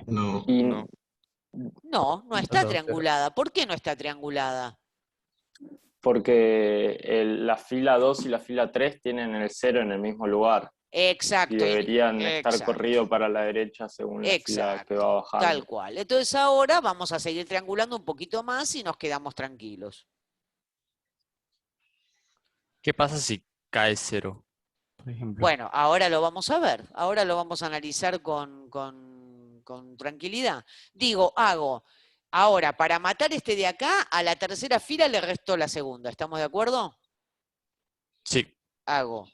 Speaker 2: No.
Speaker 9: Y
Speaker 8: No.
Speaker 1: No, no está triangulada. ¿Por qué no está triangulada?
Speaker 9: porque la fila 2 y la fila 3 tienen el 0 en el mismo lugar. y
Speaker 1: Exacto,
Speaker 9: deberían estar
Speaker 1: exacto,
Speaker 9: corridos para la derecha según la fila que va
Speaker 1: exacto, tal
Speaker 9: bajando.
Speaker 1: cual. Entonces ahora vamos a seguir triangulando un poquito más y nos quedamos tranquilos.
Speaker 10: ¿Qué pasa si cae 0, por ejemplo?
Speaker 1: Bueno, ahora lo vamos a ver, ahora lo vamos a analizar con tranquilidad. Digo, hago, ahora para matar este de acá, a la tercera fila le resto la segunda, ¿estamos de acuerdo?
Speaker 10: Sí.
Speaker 1: Hago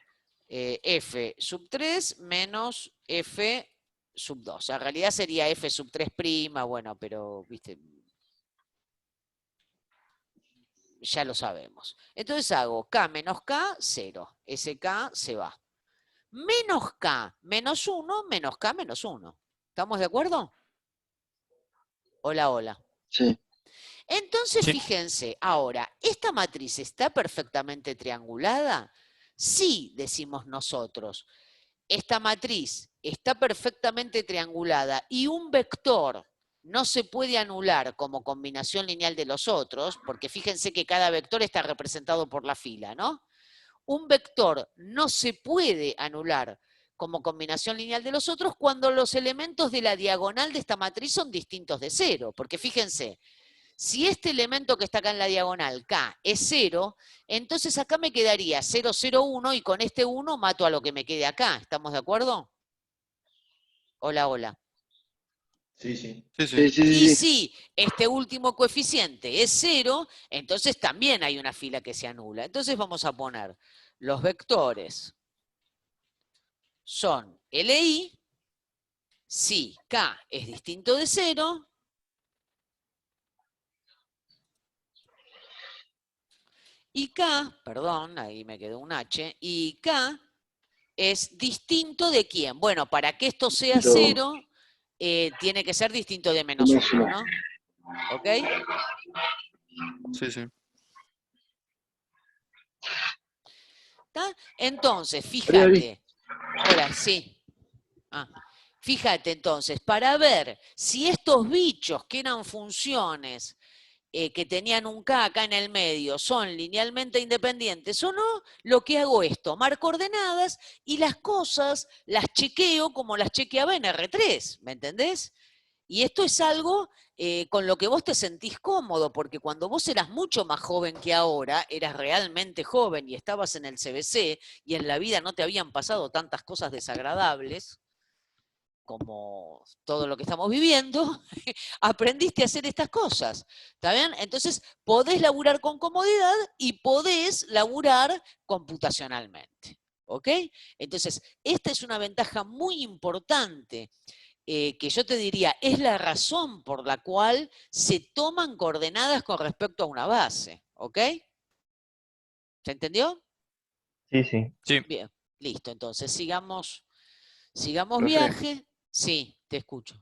Speaker 1: f sub 3 menos f sub 2. En realidad sería f sub 3 prima, bueno, pero, viste, ya lo sabemos. Entonces hago k menos k, 0. Sk se va. Menos k menos 1, menos k menos 1. ¿Estamos de acuerdo? Hola, hola.
Speaker 8: Sí.
Speaker 1: Entonces,
Speaker 10: Sí.
Speaker 1: fíjense, ahora, ¿esta matriz está perfectamente triangulada? Sí, decimos nosotros. Esta matriz está perfectamente triangulada y un vector no se puede anular como combinación lineal de los otros, porque fíjense que cada vector está representado por la fila, ¿no? Un vector no se puede anular como combinación lineal de los otros cuando los elementos de la diagonal de esta matriz son distintos de 0, porque fíjense, si este elemento que está acá en la diagonal, K, es 0, entonces acá me quedaría 0, 0, 1 y con este 1 mato a lo que me quede acá. ¿Estamos de acuerdo? Hola, hola.
Speaker 2: Sí, sí.
Speaker 8: Sí, sí.
Speaker 1: Y si este último coeficiente es 0, entonces también hay una fila que se anula. Entonces vamos a poner los vectores son LI, si K es distinto de 0, y K, perdón, ahí me quedó un H, y K es distinto de quién. Bueno, para que esto sea 0, tiene que ser distinto de menos 1, ¿no? ¿Ok?
Speaker 8: Sí, sí.
Speaker 1: ¿Está? Entonces, fíjate. Hola, sí. Fíjate entonces, para ver si estos bichos que eran funciones que tenían un K acá en el medio son linealmente independientes o no, lo que hago es tomar coordenadas y las cosas las chequeo como las chequeaba en R3, ¿me entendés? Y esto es algo con lo que vos te sentís cómodo, porque cuando vos eras mucho más joven que ahora, eras realmente joven y estabas en el CBC y en la vida no te habían pasado tantas cosas desagradables como todo lo que estamos viviendo, aprendiste a hacer estas cosas, ¿está bien? Entonces, podés laburar con comodidad y podés laburar computacionalmente, ¿ok? Entonces, esta es una ventaja muy importante que yo te diría, es la razón por la cual se toman coordenadas con respecto a una base, ¿ok? ¿Se entendió?
Speaker 5: Sí, sí.
Speaker 10: Sí.
Speaker 1: Bien, listo, entonces sigamos
Speaker 11: Profe,
Speaker 1: viaje. Sí, te escucho.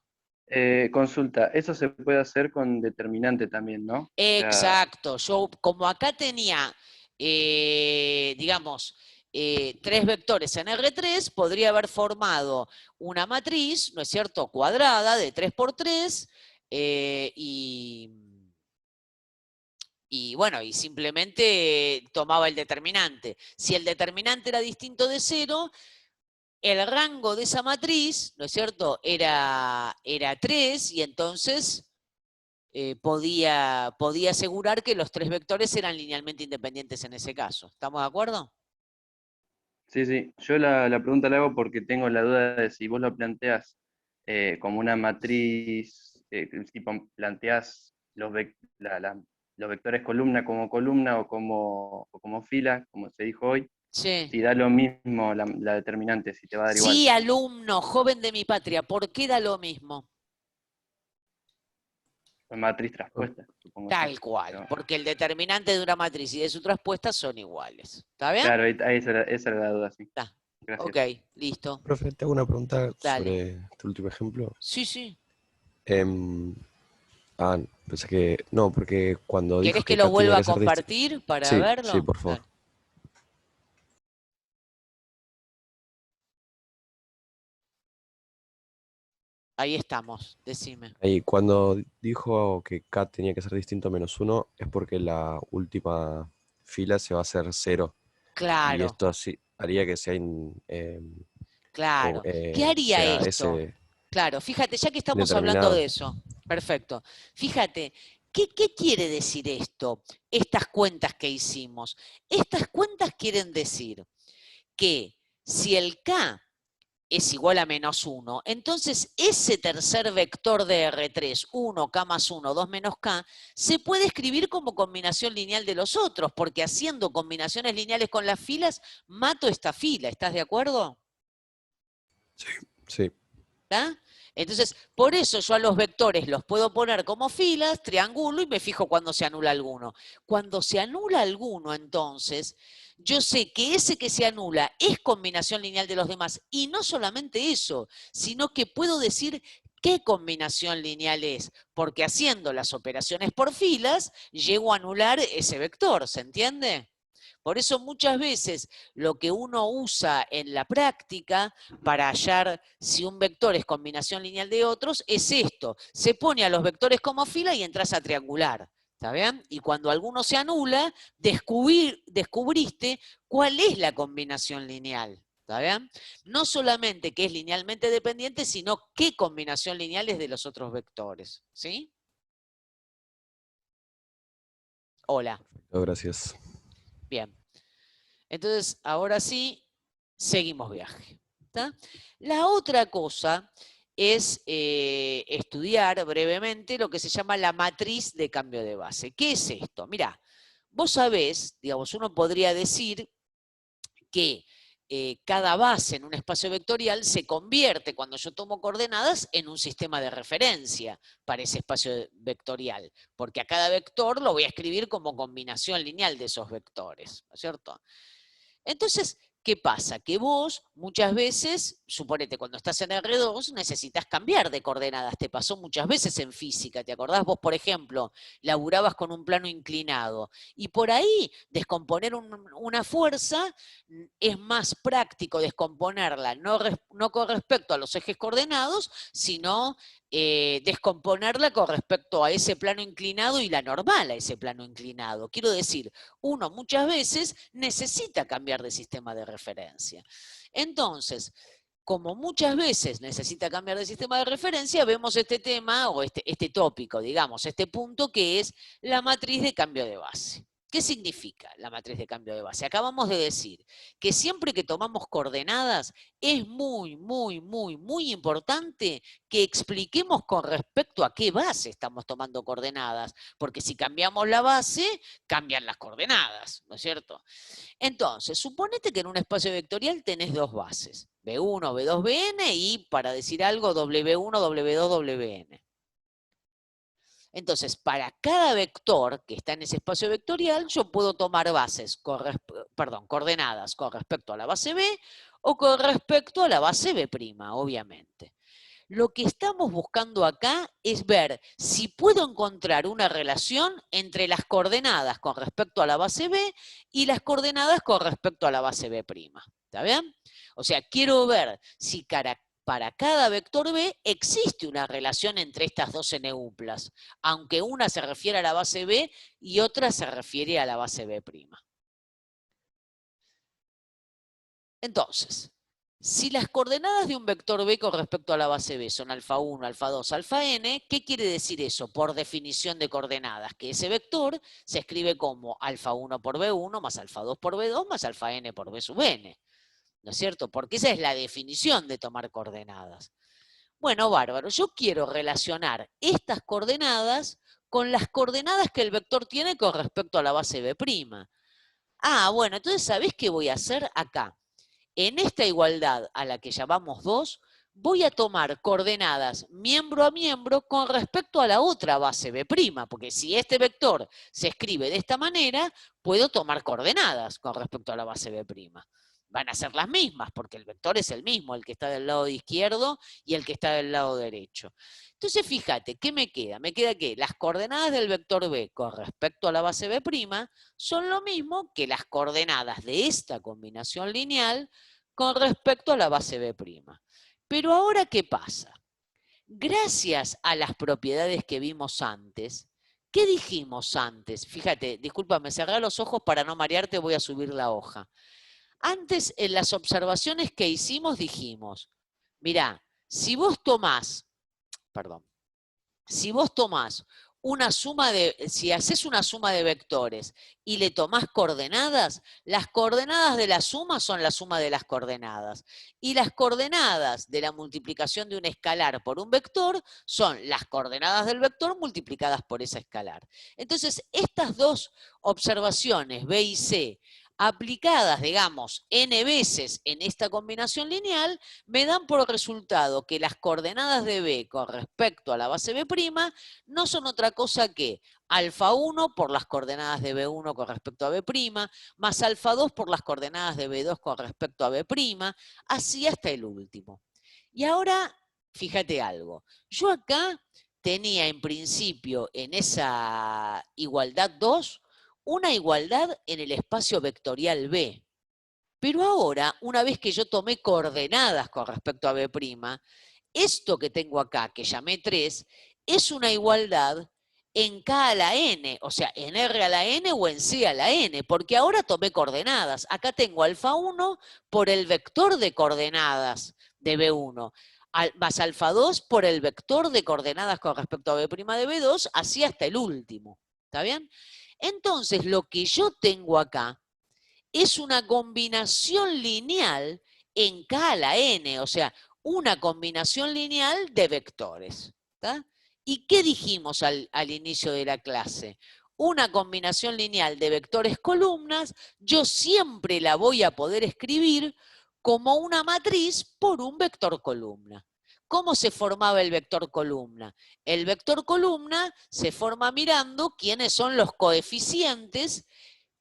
Speaker 11: consulta, eso se puede hacer con determinante también, ¿no? O sea,
Speaker 1: Exacto, yo como acá tenía, digamos, 3 vectores en R3, podría haber formado una matriz, ¿no es cierto?, cuadrada de 3 por 3, y bueno, y simplemente tomaba el determinante. Si el determinante era distinto de 0, el rango de esa matriz, ¿no es cierto?, era 3 y entonces podía asegurar que los 3 vectores eran linealmente independientes en ese caso. ¿Estamos de acuerdo?
Speaker 11: sí, sí. Yo la pregunta la hago porque tengo la duda de si vos lo planteás como una matriz, tipo planteás los vectores columna o como fila, como se dijo hoy,
Speaker 1: Sí.
Speaker 11: si da lo mismo la determinante, si te va a dar igual.
Speaker 1: Sí, alumno, joven de mi patria, ¿por qué da lo mismo?
Speaker 11: Matriz traspuesta, supongo yo.
Speaker 1: Tal cual,
Speaker 11: Pero,
Speaker 1: porque el determinante de una matriz y de su traspuesta son iguales. ¿Está bien?
Speaker 11: claro, ahí esa era la duda, sí.
Speaker 1: Está.
Speaker 11: Gracias.
Speaker 1: Ok, listo.
Speaker 12: Profe, te hago una pregunta
Speaker 1: Dale.
Speaker 12: sobre este último ejemplo.
Speaker 1: Sí, sí.
Speaker 12: Pensé que... No, porque cuando dijo
Speaker 1: ¿Querés que
Speaker 12: que
Speaker 1: lo
Speaker 12: K tenía
Speaker 1: vuelva a
Speaker 12: que ser
Speaker 1: compartir para
Speaker 12: Sí,
Speaker 1: verlo?
Speaker 12: sí, por favor.
Speaker 1: Dale. Ahí estamos, decime.
Speaker 12: Ahí, cuando dijo que K tenía que ser distinto a -1, es porque la última fila se va a hacer 0. Y
Speaker 1: Claro.
Speaker 12: esto así haría que sea
Speaker 1: Claro. ¿Qué haría
Speaker 12: sea
Speaker 1: esto?
Speaker 12: ese
Speaker 1: Claro, fíjate, ya que estamos hablando
Speaker 12: determinado.
Speaker 1: de eso, perfecto. Fíjate, ¿qué quiere decir esto? Estas cuentas que hicimos. Estas cuentas quieren decir que si el K es igual a -1, entonces ese tercer vector de R3, 1, K más 1, 2 menos K, se puede escribir como combinación lineal de los otros, porque haciendo combinaciones lineales con las filas, mato esta fila. ¿Estás de acuerdo?
Speaker 12: Sí.
Speaker 1: ¿Tá? Entonces, por eso yo a los vectores los puedo poner como filas, triangulo y me fijo cuando se anula alguno. Cuando se anula alguno, entonces, yo sé que ese que se anula es combinación lineal de los demás. Y no solamente eso, sino que puedo decir qué combinación lineal es, porque haciendo las operaciones por filas, llego a anular ese vector, ¿se entiende? Por eso muchas veces lo que uno usa en la práctica para hallar si un vector es combinación lineal de otros es esto. Se pone a los vectores como fila y entras a triangular. ¿Está bien? Y cuando alguno se anula, descubriste cuál es la combinación lineal. ¿Está bien? No solamente que es linealmente dependiente, sino qué combinación lineal es de los otros vectores. ¿Sí? Hola.
Speaker 12: Gracias.
Speaker 1: Bien. Entonces, ahora sí, seguimos viaje. ¿Tá? La otra cosa es estudiar brevemente lo que se llama la matriz de cambio de base. ¿Qué es esto? Mirá, vos sabés, digamos, uno podría decir que cada base en un espacio vectorial se convierte, cuando yo tomo coordenadas, en un sistema de referencia para ese espacio vectorial, porque a cada vector lo voy a escribir como combinación lineal de esos vectores, ¿no es cierto? Entonces, ¿qué pasa? Que vos muchas veces, suponete cuando estás en R2, necesitas cambiar de coordenadas. Te pasó muchas veces en física. ¿Te acordás? Vos, por ejemplo, laburabas con un plano inclinado. Y por ahí, descomponer una fuerza es más práctico descomponerla, no con respecto a los ejes coordenados, sino descomponerla con respecto a ese plano inclinado y la normal a ese plano inclinado. Quiero decir, uno muchas veces necesita cambiar de sistema de referencia. Entonces, como muchas veces necesita cambiar de sistema de referencia, vemos este tema, o este tópico, digamos, este punto que es la matriz de cambio de base. ¿Qué significa la matriz de cambio de base? Acabamos de decir que siempre que tomamos coordenadas es muy, muy, muy, muy importante que expliquemos con respecto a qué base estamos tomando coordenadas, porque si cambiamos la base, cambian las coordenadas, ¿no es cierto? Entonces, suponete que en un espacio vectorial tenés dos bases, B1, B2, Bn y, para decir algo, W1, W2, Wn. Entonces, para cada vector que está en ese espacio vectorial, yo puedo tomar coordenadas con respecto a la base B o con respecto a la base B', obviamente. Lo que estamos buscando acá es ver si puedo encontrar una relación entre las coordenadas con respecto a la base B y las coordenadas con respecto a la base B'. ¿Está bien? O sea, quiero ver si para cada vector B existe una relación entre estas dos n-uplas, aunque una se refiere a la base B y otra se refiere a la base B'. Entonces, si las coordenadas de un vector B con respecto a la base B son alfa1, alfa2, alfa n, ¿qué quiere decir eso? Por definición de coordenadas, que ese vector se escribe como alfa1 por B1 más alfa2 por B2 más alfa n por B sub n. ¿No es cierto? Porque esa es la definición de tomar coordenadas. Bueno, bárbaro, yo quiero relacionar estas coordenadas con las coordenadas que el vector tiene con respecto a la base B'. Ah, bueno, entonces, ¿sabés qué voy a hacer acá? En esta igualdad a la que llamamos 2, voy a tomar coordenadas miembro a miembro con respecto a la otra base B', porque si este vector se escribe de esta manera, puedo tomar coordenadas con respecto a la base B'. Van a ser las mismas, porque el vector es el mismo, el que está del lado izquierdo y el que está del lado derecho. Entonces, fíjate, ¿qué me queda? Me queda que las coordenadas del vector B con respecto a la base B' son lo mismo que las coordenadas de esta combinación lineal con respecto a la base B'. Pero ahora, ¿qué pasa? Gracias a las propiedades que vimos antes, ¿qué dijimos antes? Fíjate, discúlpame, cerrá los ojos para no marearte, voy a subir la hoja. Antes, en las observaciones que hicimos, dijimos, mirá, si vos tomás una suma si haces una suma de vectores y le tomás coordenadas, las coordenadas de la suma son la suma de las coordenadas. Y las coordenadas de la multiplicación de un escalar por un vector son las coordenadas del vector multiplicadas por esa escalar. Entonces, estas dos observaciones, B y C, aplicadas, digamos, n veces en esta combinación lineal, me dan por resultado que las coordenadas de B con respecto a la base B' no son otra cosa que alfa 1 por las coordenadas de B1 con respecto a B', más alfa 2 por las coordenadas de B2 con respecto a B', así hasta el último. Y ahora, fíjate algo, yo acá tenía en principio en esa igualdad 2, una igualdad en el espacio vectorial B. Pero ahora, una vez que yo tomé coordenadas con respecto a B', esto que tengo acá, que llamé 3, es una igualdad en K a la N, o sea, en R a la N o en C a la N, porque ahora tomé coordenadas. Acá tengo alfa 1 por el vector de coordenadas de B1, más alfa 2 por el vector de coordenadas con respecto a B' de B2, así hasta el último. ¿Está bien? Entonces, lo que yo tengo acá es una combinación lineal en K a la N, o sea, una combinación lineal de vectores. ¿Está? ¿Y qué dijimos al inicio de la clase? Una combinación lineal de vectores columnas, yo siempre la voy a poder escribir como una matriz por un vector columna. ¿Cómo se formaba el vector columna? El vector columna se forma mirando quiénes son los coeficientes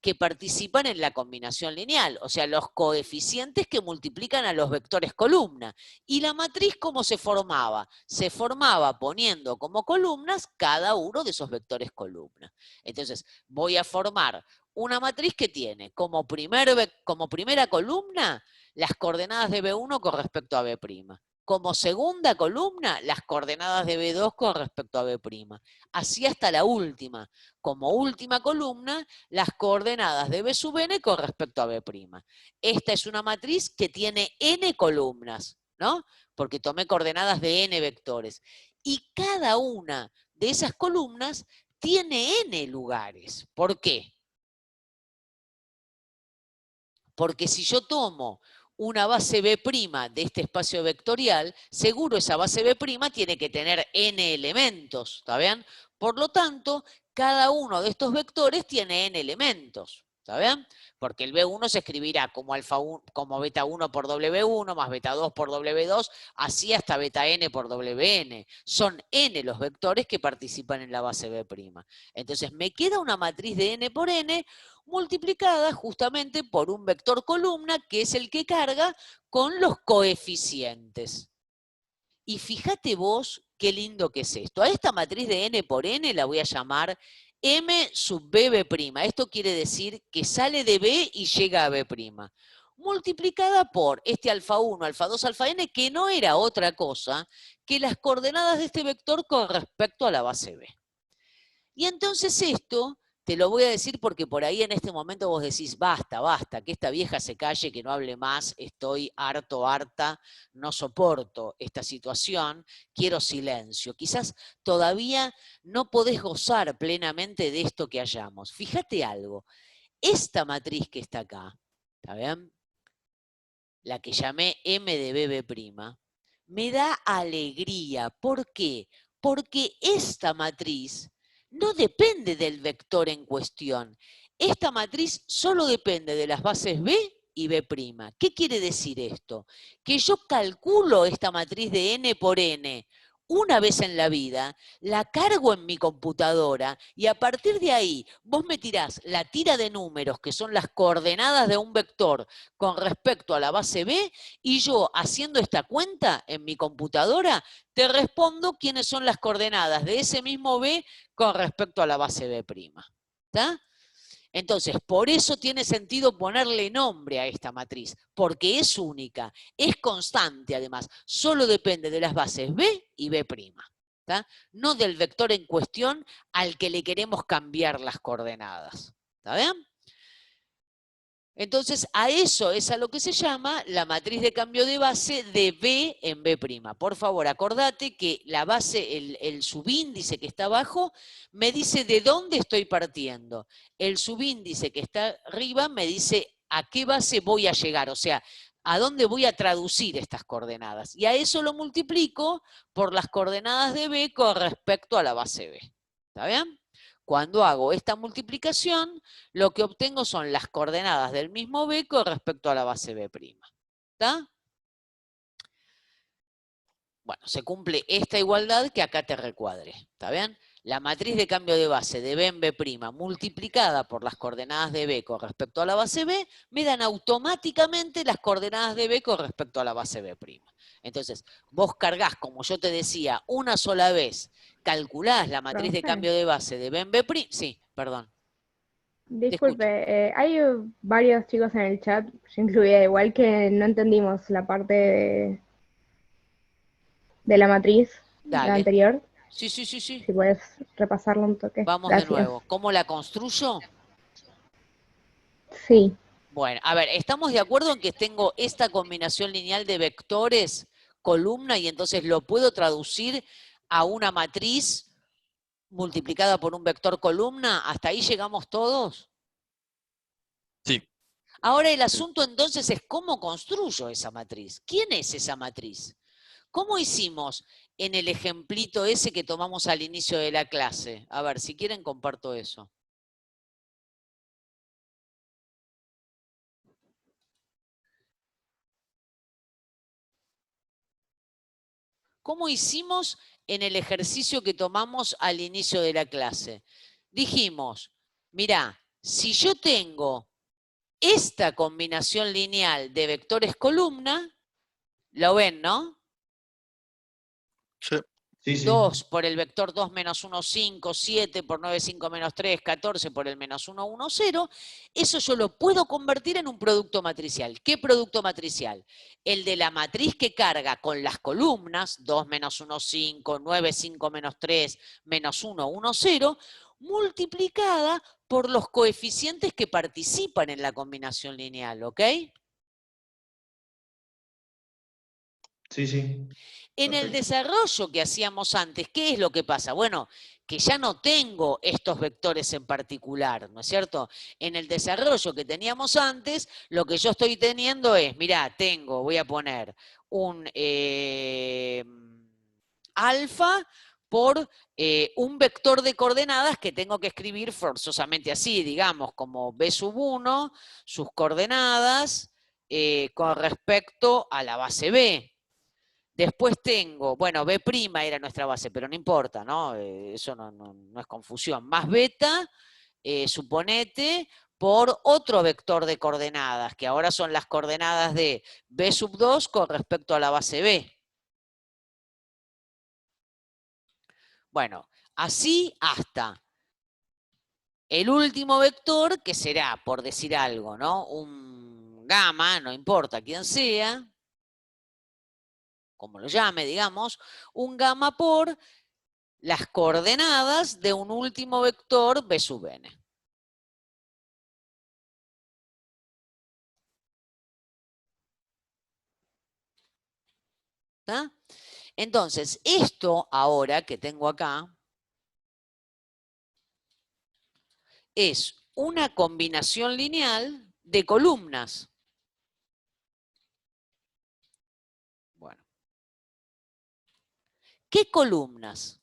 Speaker 1: que participan en la combinación lineal, o sea, los coeficientes que multiplican a los vectores columna. ¿Y la matriz cómo se formaba? Se formaba poniendo como columnas cada uno de esos vectores columna. Entonces, voy a formar una matriz que tiene como primera columna las coordenadas de B1 con respecto a B'. Como segunda columna, las coordenadas de B2 con respecto a B'. Así hasta la última. Como última columna, las coordenadas de B sub n con respecto a B'. Esta es una matriz que tiene n columnas, ¿no? Porque tomé coordenadas de n vectores. Y cada una de esas columnas tiene n lugares. ¿Por qué? Porque si yo tomo una base B' de este espacio vectorial, seguro esa base B' tiene que tener n elementos, ¿está bien? Por lo tanto, cada uno de estos vectores tiene n elementos, ¿está bien? Porque el B1 se escribirá como, como beta 1 por W1 más beta 2 por W2, así hasta beta n por Wn. Son n los vectores que participan en la base B'. Entonces me queda una matriz de n por n multiplicada justamente por un vector columna que es el que carga con los coeficientes. Y fíjate vos qué lindo que es esto. A esta matriz de n por n la voy a llamar m sub b'. Esto quiere decir que sale de B y llega a B'. Multiplicada por este alfa 1, alfa 2, alfa n, que no era otra cosa que las coordenadas de este vector con respecto a la base B. Y entonces esto te lo voy a decir porque por ahí en este momento vos decís, basta, basta, que esta vieja se calle, que no hable más, estoy harto, harta, no soporto esta situación, quiero silencio. Quizás todavía no podés gozar plenamente de esto que hallamos. Fíjate algo, esta matriz que está acá, ¿está bien? La que llamé M de B', me da alegría. ¿Por qué? Porque esta matriz no depende del vector en cuestión. Esta matriz solo depende de las bases B y B'. ¿Qué quiere decir esto? Que yo calculo esta matriz de n por n una vez en la vida, la cargo en mi computadora y a partir de ahí vos me tirás la tira de números que son las coordenadas de un vector con respecto a la base B y yo haciendo esta cuenta en mi computadora te respondo quiénes son las coordenadas de ese mismo B con respecto a la base B'. ¿Está? Entonces, por eso tiene sentido ponerle nombre a esta matriz, porque es única, es constante además, solo depende de las bases B y B', ¿tá? No del vector en cuestión al que le queremos cambiar las coordenadas. ¿Está bien? Entonces, a eso es a lo que se llama la matriz de cambio de base de B en B'. Por favor, acordate que la base, el subíndice que está abajo, me dice de dónde estoy partiendo. El subíndice que está arriba me dice a qué base voy a llegar, o sea, a dónde voy a traducir estas coordenadas. Y a eso lo multiplico por las coordenadas de B con respecto a la base B. ¿Está bien? Cuando hago esta multiplicación, lo que obtengo son las coordenadas del mismo B con respecto a la base B'. ¿Está? Bueno, se cumple esta igualdad que acá te recuadre. ¿Está bien? La matriz de cambio de base de B en B' multiplicada por las coordenadas de B con respecto a la base B, me dan automáticamente las coordenadas de B con respecto a la base B'. Entonces, vos cargás, como yo te decía, una sola vez, calculás la matriz de
Speaker 13: Profe.
Speaker 1: cambio de base de B en B'. Sí, perdón.
Speaker 13: Disculpe, hay varios chicos en el chat, yo incluida igual, que no entendimos la parte de la matriz, la
Speaker 1: Dale.
Speaker 13: anterior.
Speaker 1: Sí.
Speaker 13: Si puedes repasarlo un toque.
Speaker 1: Vamos
Speaker 13: Gracias.
Speaker 1: de nuevo. ¿Cómo la construyo?
Speaker 13: Sí.
Speaker 1: Bueno, a ver, ¿estamos de acuerdo en que tengo esta combinación lineal de vectores, columna, y entonces lo puedo traducir a una matriz multiplicada por un vector columna? ¿Hasta ahí llegamos todos?
Speaker 10: Sí.
Speaker 1: Ahora el asunto entonces es cómo construyo esa matriz. ¿Quién es esa matriz? ¿Cómo hicimos en el ejemplito ese que tomamos al inicio de la clase? A ver, si quieren comparto eso. ¿Cómo hicimos en el ejercicio que tomamos al inicio de la clase? Dijimos, mirá, si yo tengo esta combinación lineal de vectores columna, ¿lo ven, no?
Speaker 8: Sí.
Speaker 2: Sí.
Speaker 1: 2 por el vector 2 menos 1, 5, 7 por 9, 5 menos 3, 14 por el menos 1, 1, 0. Eso yo lo puedo convertir en un producto matricial. ¿Qué producto matricial? El de la matriz que carga con las columnas, 2 menos 1, 5, 9, 5 menos 3, menos 1, 1, 0, multiplicada por los coeficientes que participan en la combinación lineal, ¿ok?
Speaker 2: Sí.
Speaker 1: En el desarrollo que hacíamos antes, ¿qué es lo que pasa? Bueno, que ya no tengo estos vectores en particular, ¿no es cierto? En el desarrollo que teníamos antes, lo que yo estoy teniendo es, mirá, voy a poner un alfa por un vector de coordenadas que tengo que escribir forzosamente así, digamos, como B sub 1, sus coordenadas con respecto a la base B. Después tengo, bueno, B' era nuestra base, pero no importa, ¿no? Eso no es confusión. Más beta, suponete, por otro vector de coordenadas, que ahora son las coordenadas de B sub 2 con respecto a la base B. Bueno, así hasta el último vector, que será, por decir algo, ¿no? Un gamma, no importa quién sea, como lo llame, digamos, un gamma por las coordenadas de un último vector B sub n. ¿Está? Entonces, esto ahora que tengo acá es una combinación lineal de columnas. Bueno. ¿Qué columnas?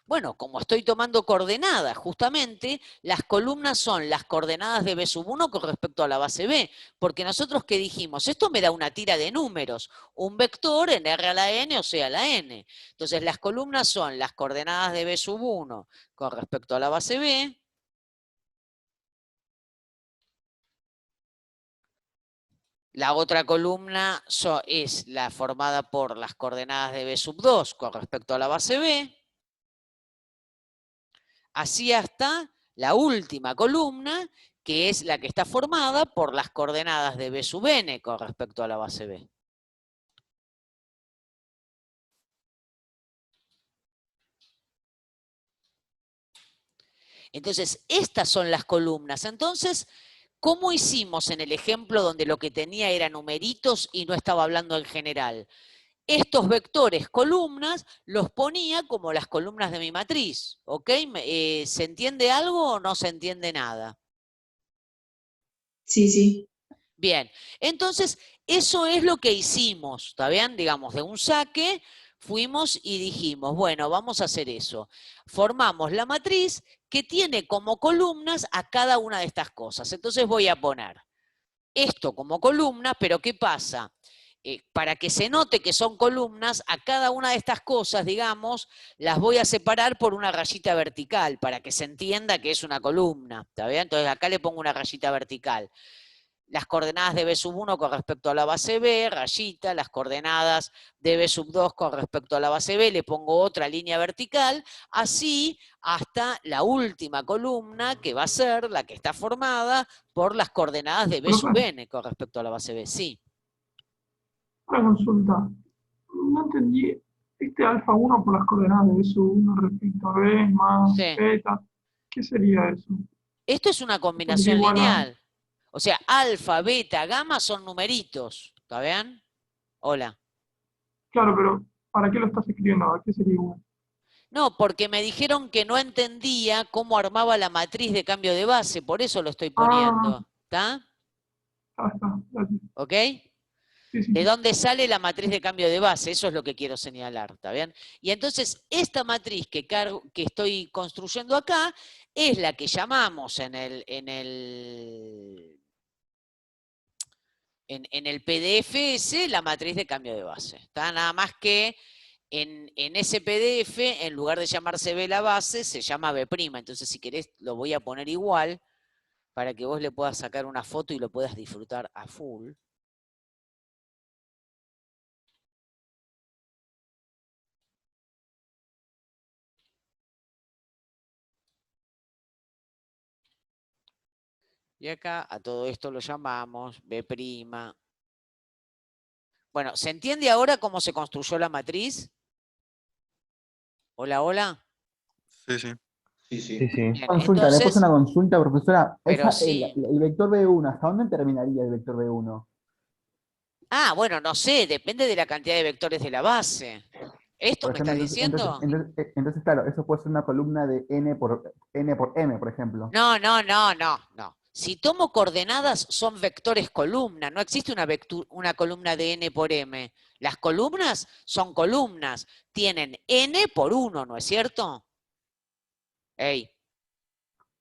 Speaker 1: Bueno, como estoy tomando coordenadas, justamente, las columnas son las coordenadas de B sub 1 con respecto a la base B, porque nosotros ¿qué dijimos? Esto me da una tira de números, un vector en R a la n, o sea, a la n. Entonces, las columnas son las coordenadas de B sub 1 con respecto a la base B, la otra columna es la formada por las coordenadas de B sub 2 con respecto a la base B, así hasta la última columna, que es la que está formada por las coordenadas de B sub n con respecto a la base B. Entonces, estas son las columnas. Entonces, ¿cómo hicimos en el ejemplo donde lo que tenía eran numeritos y no estaba hablando en general? Estos vectores columnas los ponía como las columnas de mi matriz, ¿ok? ¿Se entiende algo o no se entiende nada?
Speaker 14: Sí, sí.
Speaker 1: Bien, entonces eso es lo que hicimos, ¿está bien? Digamos, de un saque fuimos y dijimos, bueno, vamos a hacer eso. Formamos la matriz que tiene como columnas a cada una de estas cosas. Entonces voy a poner esto como columna, pero ¿qué pasa? Para que se note que son columnas, a cada una de estas cosas, digamos, las voy a separar por una rayita vertical, para que se entienda que es una columna, ¿está bien? Entonces acá le pongo una rayita vertical. Las coordenadas de B sub 1 con respecto a la base B, rayita, las coordenadas de B sub 2 con respecto a la base B, le pongo otra línea vertical, así hasta la última columna, que va a ser la que está formada por las coordenadas de B sub n con respecto a la base B. Sí.
Speaker 15: Una consulta. No entendí este alfa 1 por las coordenadas de B sub 1 respecto a B más beta. ¿Qué sería eso?
Speaker 1: Esto es una combinación lineal. O sea, alfa, beta, gamma son numeritos. ¿Está bien? Hola.
Speaker 15: Claro, pero ¿para qué lo estás escribiendo? ¿A qué sería igual?
Speaker 1: No, porque me dijeron que no entendía cómo armaba la matriz de cambio de base, por eso lo estoy poniendo. ¿Está?
Speaker 15: Está, gracias.
Speaker 1: ¿Ok?
Speaker 15: Sí, sí.
Speaker 1: ¿De dónde sale la matriz de cambio de base? Eso es lo que quiero señalar, ¿está bien? Y entonces, esta matriz que estoy construyendo acá es la que llamamos en el PDFS la matriz de cambio de base. ¿Está? Nada más que en ese PDF, en lugar de llamarse B la base, se llama B'. Entonces, si querés, lo voy a poner igual para que vos le puedas sacar una foto y lo puedas disfrutar a full. Y acá a todo esto lo llamamos B'. Bueno, ¿se entiende ahora cómo se construyó la matriz? Hola, hola.
Speaker 8: Sí, sí.
Speaker 2: Sí, sí.
Speaker 1: Bien,
Speaker 16: Consulta, le puse
Speaker 1: entonces,
Speaker 16: una consulta, profesora.
Speaker 1: pero
Speaker 16: Esa,
Speaker 1: sí.
Speaker 16: el vector B1, ¿hasta dónde terminaría el vector B1?
Speaker 1: Ah, bueno, no sé, depende de la cantidad de vectores de la base. ¿Esto
Speaker 16: Por
Speaker 1: me
Speaker 16: ejemplo,
Speaker 1: estás diciendo?
Speaker 16: entonces, claro, eso puede ser una columna de n por m, por ejemplo.
Speaker 1: No. Si tomo coordenadas, son vectores columna. No existe una columna de n por m. Las columnas son columnas. Tienen n por 1, ¿no es cierto? Ey.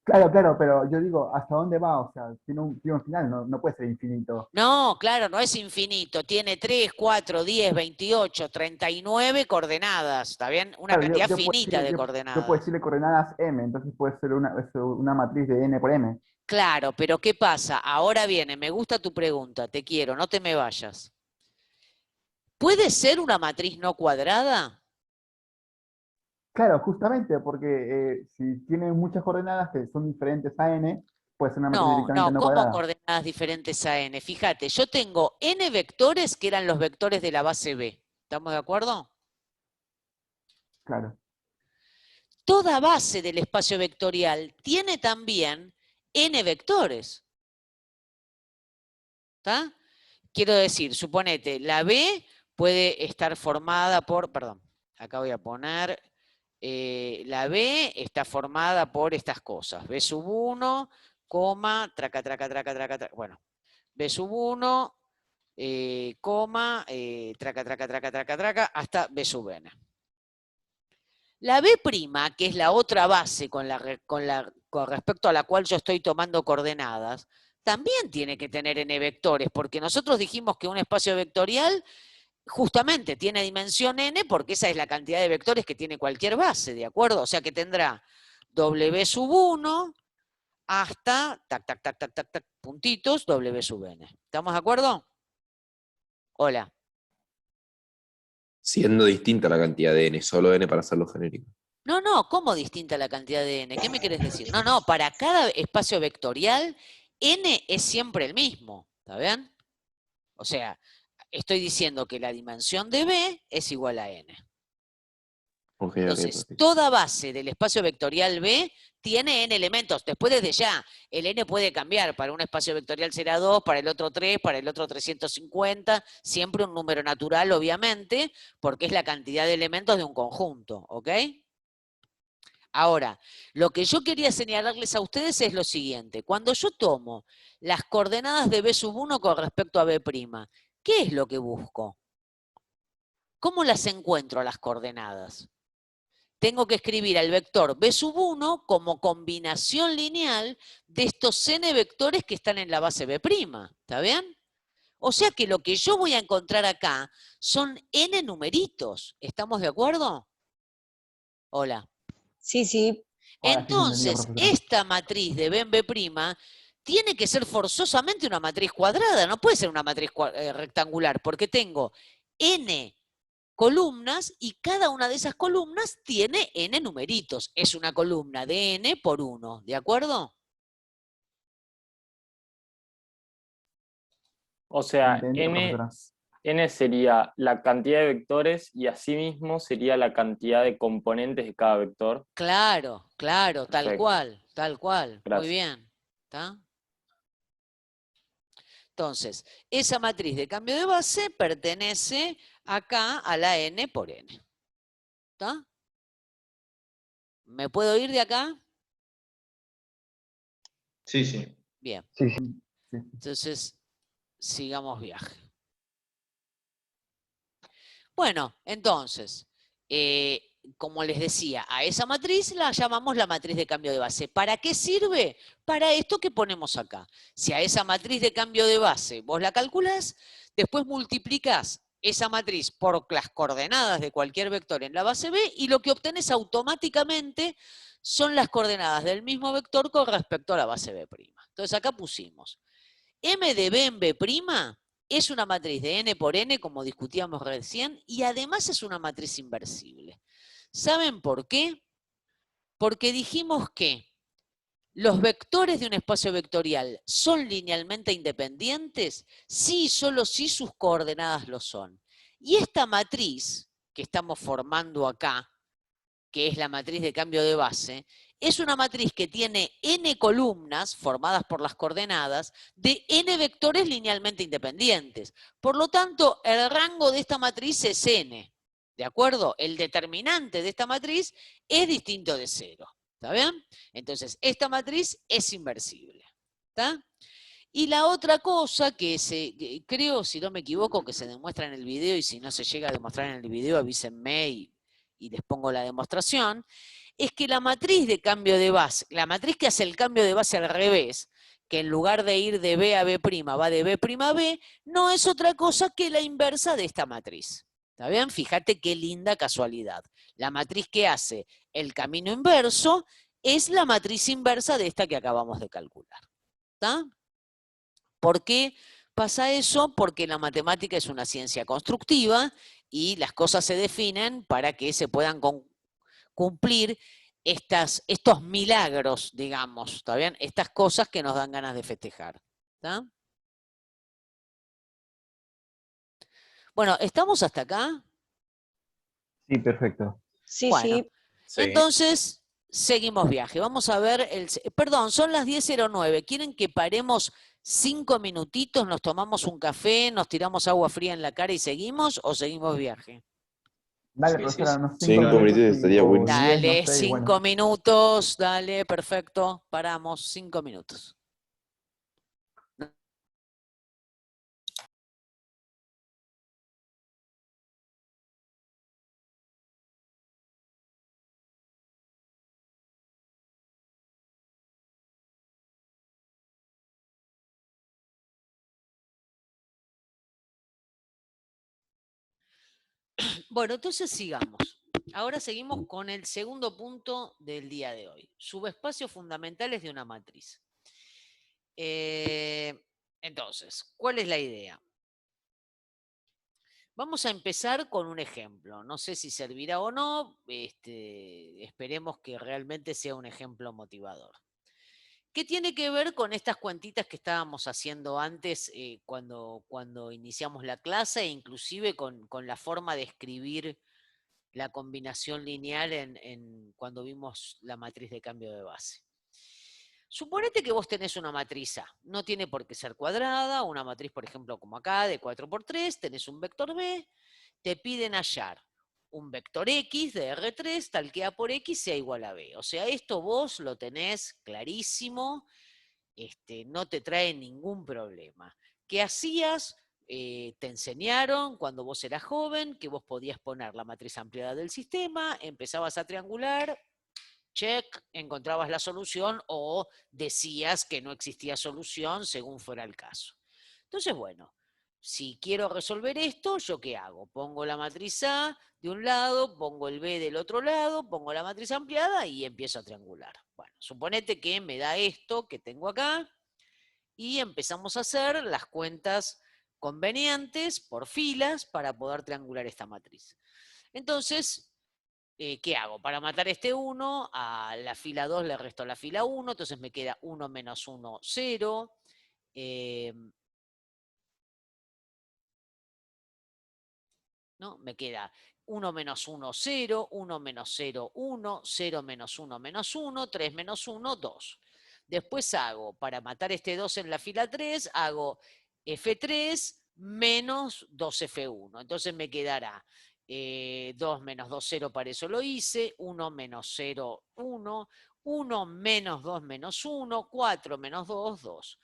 Speaker 16: Claro, pero yo digo, ¿hasta dónde va? O sea, tiene un final, no puede ser infinito.
Speaker 1: No, claro, no es infinito. Tiene 3, 4, 10, 28, 39 coordenadas. ¿Está bien? Una
Speaker 16: Claro,
Speaker 1: cantidad
Speaker 16: yo puedo
Speaker 1: finita de
Speaker 16: yo puedo
Speaker 1: coordenadas.
Speaker 16: decirle coordenadas m, entonces puede ser una matriz de n por m.
Speaker 1: Claro, pero ¿qué pasa? Ahora viene, me gusta tu pregunta, te quiero, no te me vayas. ¿Puede ser una matriz no cuadrada?
Speaker 16: Claro, justamente, porque si tiene muchas coordenadas que son diferentes a n, puede ser una matriz directamente no
Speaker 1: ¿cómo
Speaker 16: cuadrada.
Speaker 1: coordenadas diferentes a n? Fíjate, yo tengo n vectores que eran los vectores de la base B. ¿Estamos de acuerdo?
Speaker 16: Claro.
Speaker 1: Toda base del espacio vectorial tiene también n vectores. ¿Está? Quiero decir, suponete, la B puede estar formada por, perdón, acá voy a poner, la B está formada por estas cosas, B sub 1, traca, bueno, B sub 1, traca, hasta B sub n. La B', que es la otra base con respecto a la cual yo estoy tomando coordenadas, también tiene que tener n vectores, porque nosotros dijimos que un espacio vectorial justamente tiene dimensión n porque esa es la cantidad de vectores que tiene cualquier base, ¿de acuerdo? O sea que tendrá W sub 1 hasta, puntitos, W sub n. ¿Estamos de acuerdo? Hola.
Speaker 6: Siendo distinta la cantidad de n, solo n para hacerlo genérico.
Speaker 1: No, ¿cómo distinta la cantidad de n? ¿Qué me querés decir? No, para cada espacio vectorial, n es siempre el mismo, ¿está bien? O sea, estoy diciendo que la dimensión de B es igual a n.
Speaker 6: Ok,
Speaker 1: Entonces,
Speaker 6: perfecto.
Speaker 1: toda base del espacio vectorial B tiene n elementos. Después, desde ya, el n puede cambiar. Para un espacio vectorial será 2, para el otro 3, para el otro 350. Siempre un número natural, obviamente, porque es la cantidad de elementos de un conjunto. ¿Ok? Ahora, lo que yo quería señalarles a ustedes es lo siguiente. Cuando yo tomo las coordenadas de B sub 1 con respecto a B', ¿qué es lo que busco? ¿Cómo las encuentro a las coordenadas? Tengo que escribir al vector B sub 1 como combinación lineal de estos n vectores que están en la base B'. ¿Está bien? O sea que lo que yo voy a encontrar acá son n numeritos. ¿Estamos de acuerdo? Hola.
Speaker 3: Sí, sí.
Speaker 16: Ahora sí se entendió,
Speaker 1: Entonces,
Speaker 16: profesora.
Speaker 1: esta matriz de B en B' tiene que ser forzosamente una matriz cuadrada, no puede ser una matriz rectangular, porque tengo n columnas y cada una de esas columnas tiene n numeritos. Es una columna de n por 1, ¿de acuerdo?
Speaker 9: O sea,
Speaker 16: Entendido, profesora.
Speaker 9: n sería la cantidad de vectores y asimismo sería la cantidad de componentes de cada vector.
Speaker 1: Claro, claro, tal
Speaker 9: Perfecto.
Speaker 1: cual, tal cual. Muy
Speaker 9: Gracias.
Speaker 1: bien. ¿Está? Entonces, esa matriz de cambio de base pertenece acá a la n por n. ¿Está? ¿Me puedo ir de acá?
Speaker 2: Sí, sí.
Speaker 1: Bien.
Speaker 16: Sí, sí.
Speaker 1: Entonces, sigamos viaje. Bueno, entonces, como les decía, a esa matriz la llamamos la matriz de cambio de base. ¿Para qué sirve? Para esto que ponemos acá. Si a esa matriz de cambio de base vos la calculás, después multiplicás esa matriz por las coordenadas de cualquier vector en la base B y lo que obtenés automáticamente son las coordenadas del mismo vector con respecto a la base B'. Entonces acá pusimos M de B en B' es una matriz de n por n, como discutíamos recién, y además es una matriz inversible. ¿Saben por qué? Porque dijimos que los vectores de un espacio vectorial son linealmente independientes si y solo si sus coordenadas lo son. Y esta matriz que estamos formando acá, que es la matriz de cambio de base, es una matriz que tiene n columnas formadas por las coordenadas de n vectores linealmente independientes. Por lo tanto, el rango de esta matriz es n. ¿De acuerdo? El determinante de esta matriz es distinto de 0. ¿Está bien? Entonces, esta matriz es inversible. ¿Está? Y la otra cosa que creo, si no me equivoco, que se demuestra en el video, y si no se llega a demostrar en el video, avísenme y les pongo la demostración, es que la matriz de cambio de base, la matriz que hace el cambio de base al revés, que en lugar de ir de B a B' va de B' a B, no es otra cosa que la inversa de esta matriz. ¿Está bien? Fíjate qué linda casualidad. La matriz que hace el camino inverso es la matriz inversa de esta que acabamos de calcular. ¿Está? ¿Por qué pasa eso? Porque la matemática es una ciencia constructiva y las cosas se definen para que se puedan cumplir estos milagros, digamos, ¿está bien? Estas cosas que nos dan ganas de festejar. ¿Está? Bueno, ¿estamos hasta acá?
Speaker 16: Sí, perfecto.
Speaker 3: Sí,
Speaker 1: bueno,
Speaker 3: sí.
Speaker 1: entonces seguimos viaje. Vamos a ver, perdón, son las 10:09. ¿Quieren que paremos 5 minutitos, nos tomamos un café, nos tiramos agua fría en la cara y seguimos o seguimos viaje?
Speaker 16: Dale,
Speaker 2: Sí,
Speaker 16: profesora,
Speaker 2: sí.
Speaker 16: unos 5
Speaker 6: 5
Speaker 16: minutos
Speaker 6: minutos estaría
Speaker 16: o
Speaker 6: buenísimo.
Speaker 16: 10, no
Speaker 1: Dale,
Speaker 16: sé, y
Speaker 1: 5
Speaker 16: bueno.
Speaker 1: minutos, dale, perfecto, paramos 5 minutos. Bueno, entonces sigamos. Ahora seguimos con el segundo punto del día de hoy. Subespacios fundamentales de una matriz. Entonces, ¿cuál es la idea? Vamos a empezar con un ejemplo. No sé si servirá o no. Esperemos que realmente sea un ejemplo motivador. ¿Qué tiene que ver con estas cuentitas que estábamos haciendo antes cuando iniciamos la clase e inclusive con la forma de escribir la combinación lineal cuando vimos la matriz de cambio de base. Suponete que vos tenés una matriz A, no tiene por qué ser cuadrada, una matriz, por ejemplo, como acá, de 4×3, tenés un vector B, te piden hallar un vector X de R3 tal que A por X sea igual a B. O sea, esto vos lo tenés clarísimo, no te trae ningún problema. ¿Qué hacías? Te enseñaron cuando vos eras joven que vos podías poner la matriz ampliada del sistema, empezabas a triangular, check, encontrabas la solución o decías que no existía solución según fuera el caso. Entonces, bueno, si quiero resolver esto, ¿yo qué hago? Pongo la matriz A de un lado, pongo el B del otro lado, pongo la matriz ampliada y empiezo a triangular. Bueno, suponete que me da esto que tengo acá y empezamos a hacer las cuentas convenientes por filas para poder triangular esta matriz. Entonces, ¿qué hago? Para matar este 1, a la fila 2 le resto la fila 1, entonces me queda 1 menos 1, 0. ¿No? Me queda 1 menos 1, 0, 1 menos 0, 1, 0 menos 1, menos 1, 3 menos 1, 2. Después hago, para matar este 2 en la fila 3, hago F3 menos 2F1. Entonces me quedará 2 menos 2, 0, para eso lo hice, 1 menos 0, 1, 1 menos 2 menos 1, 4 menos 2, 2.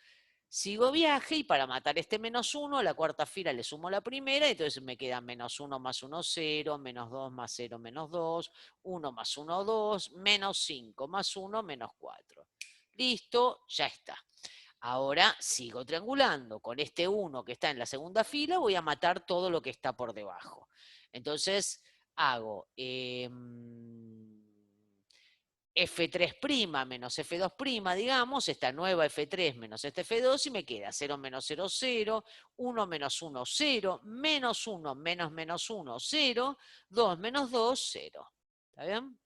Speaker 1: Sigo viaje y para matar este menos 1, a la cuarta fila le sumo la primera, entonces me queda menos 1 más 1, 0, menos 2 más 0, menos 2, 1 más 1, 2, menos 5 más 1, menos 4. Listo, ya está. Ahora sigo triangulando. Con este 1 que está en la segunda fila voy a matar todo lo que está por debajo. Entonces hago F3' menos F2', digamos, esta nueva F3 menos este F2 y me queda 0 menos 0, 0, 1 menos 1, 0, menos 1 menos menos 1, 0, 2 menos 2, 0. ¿Está bien?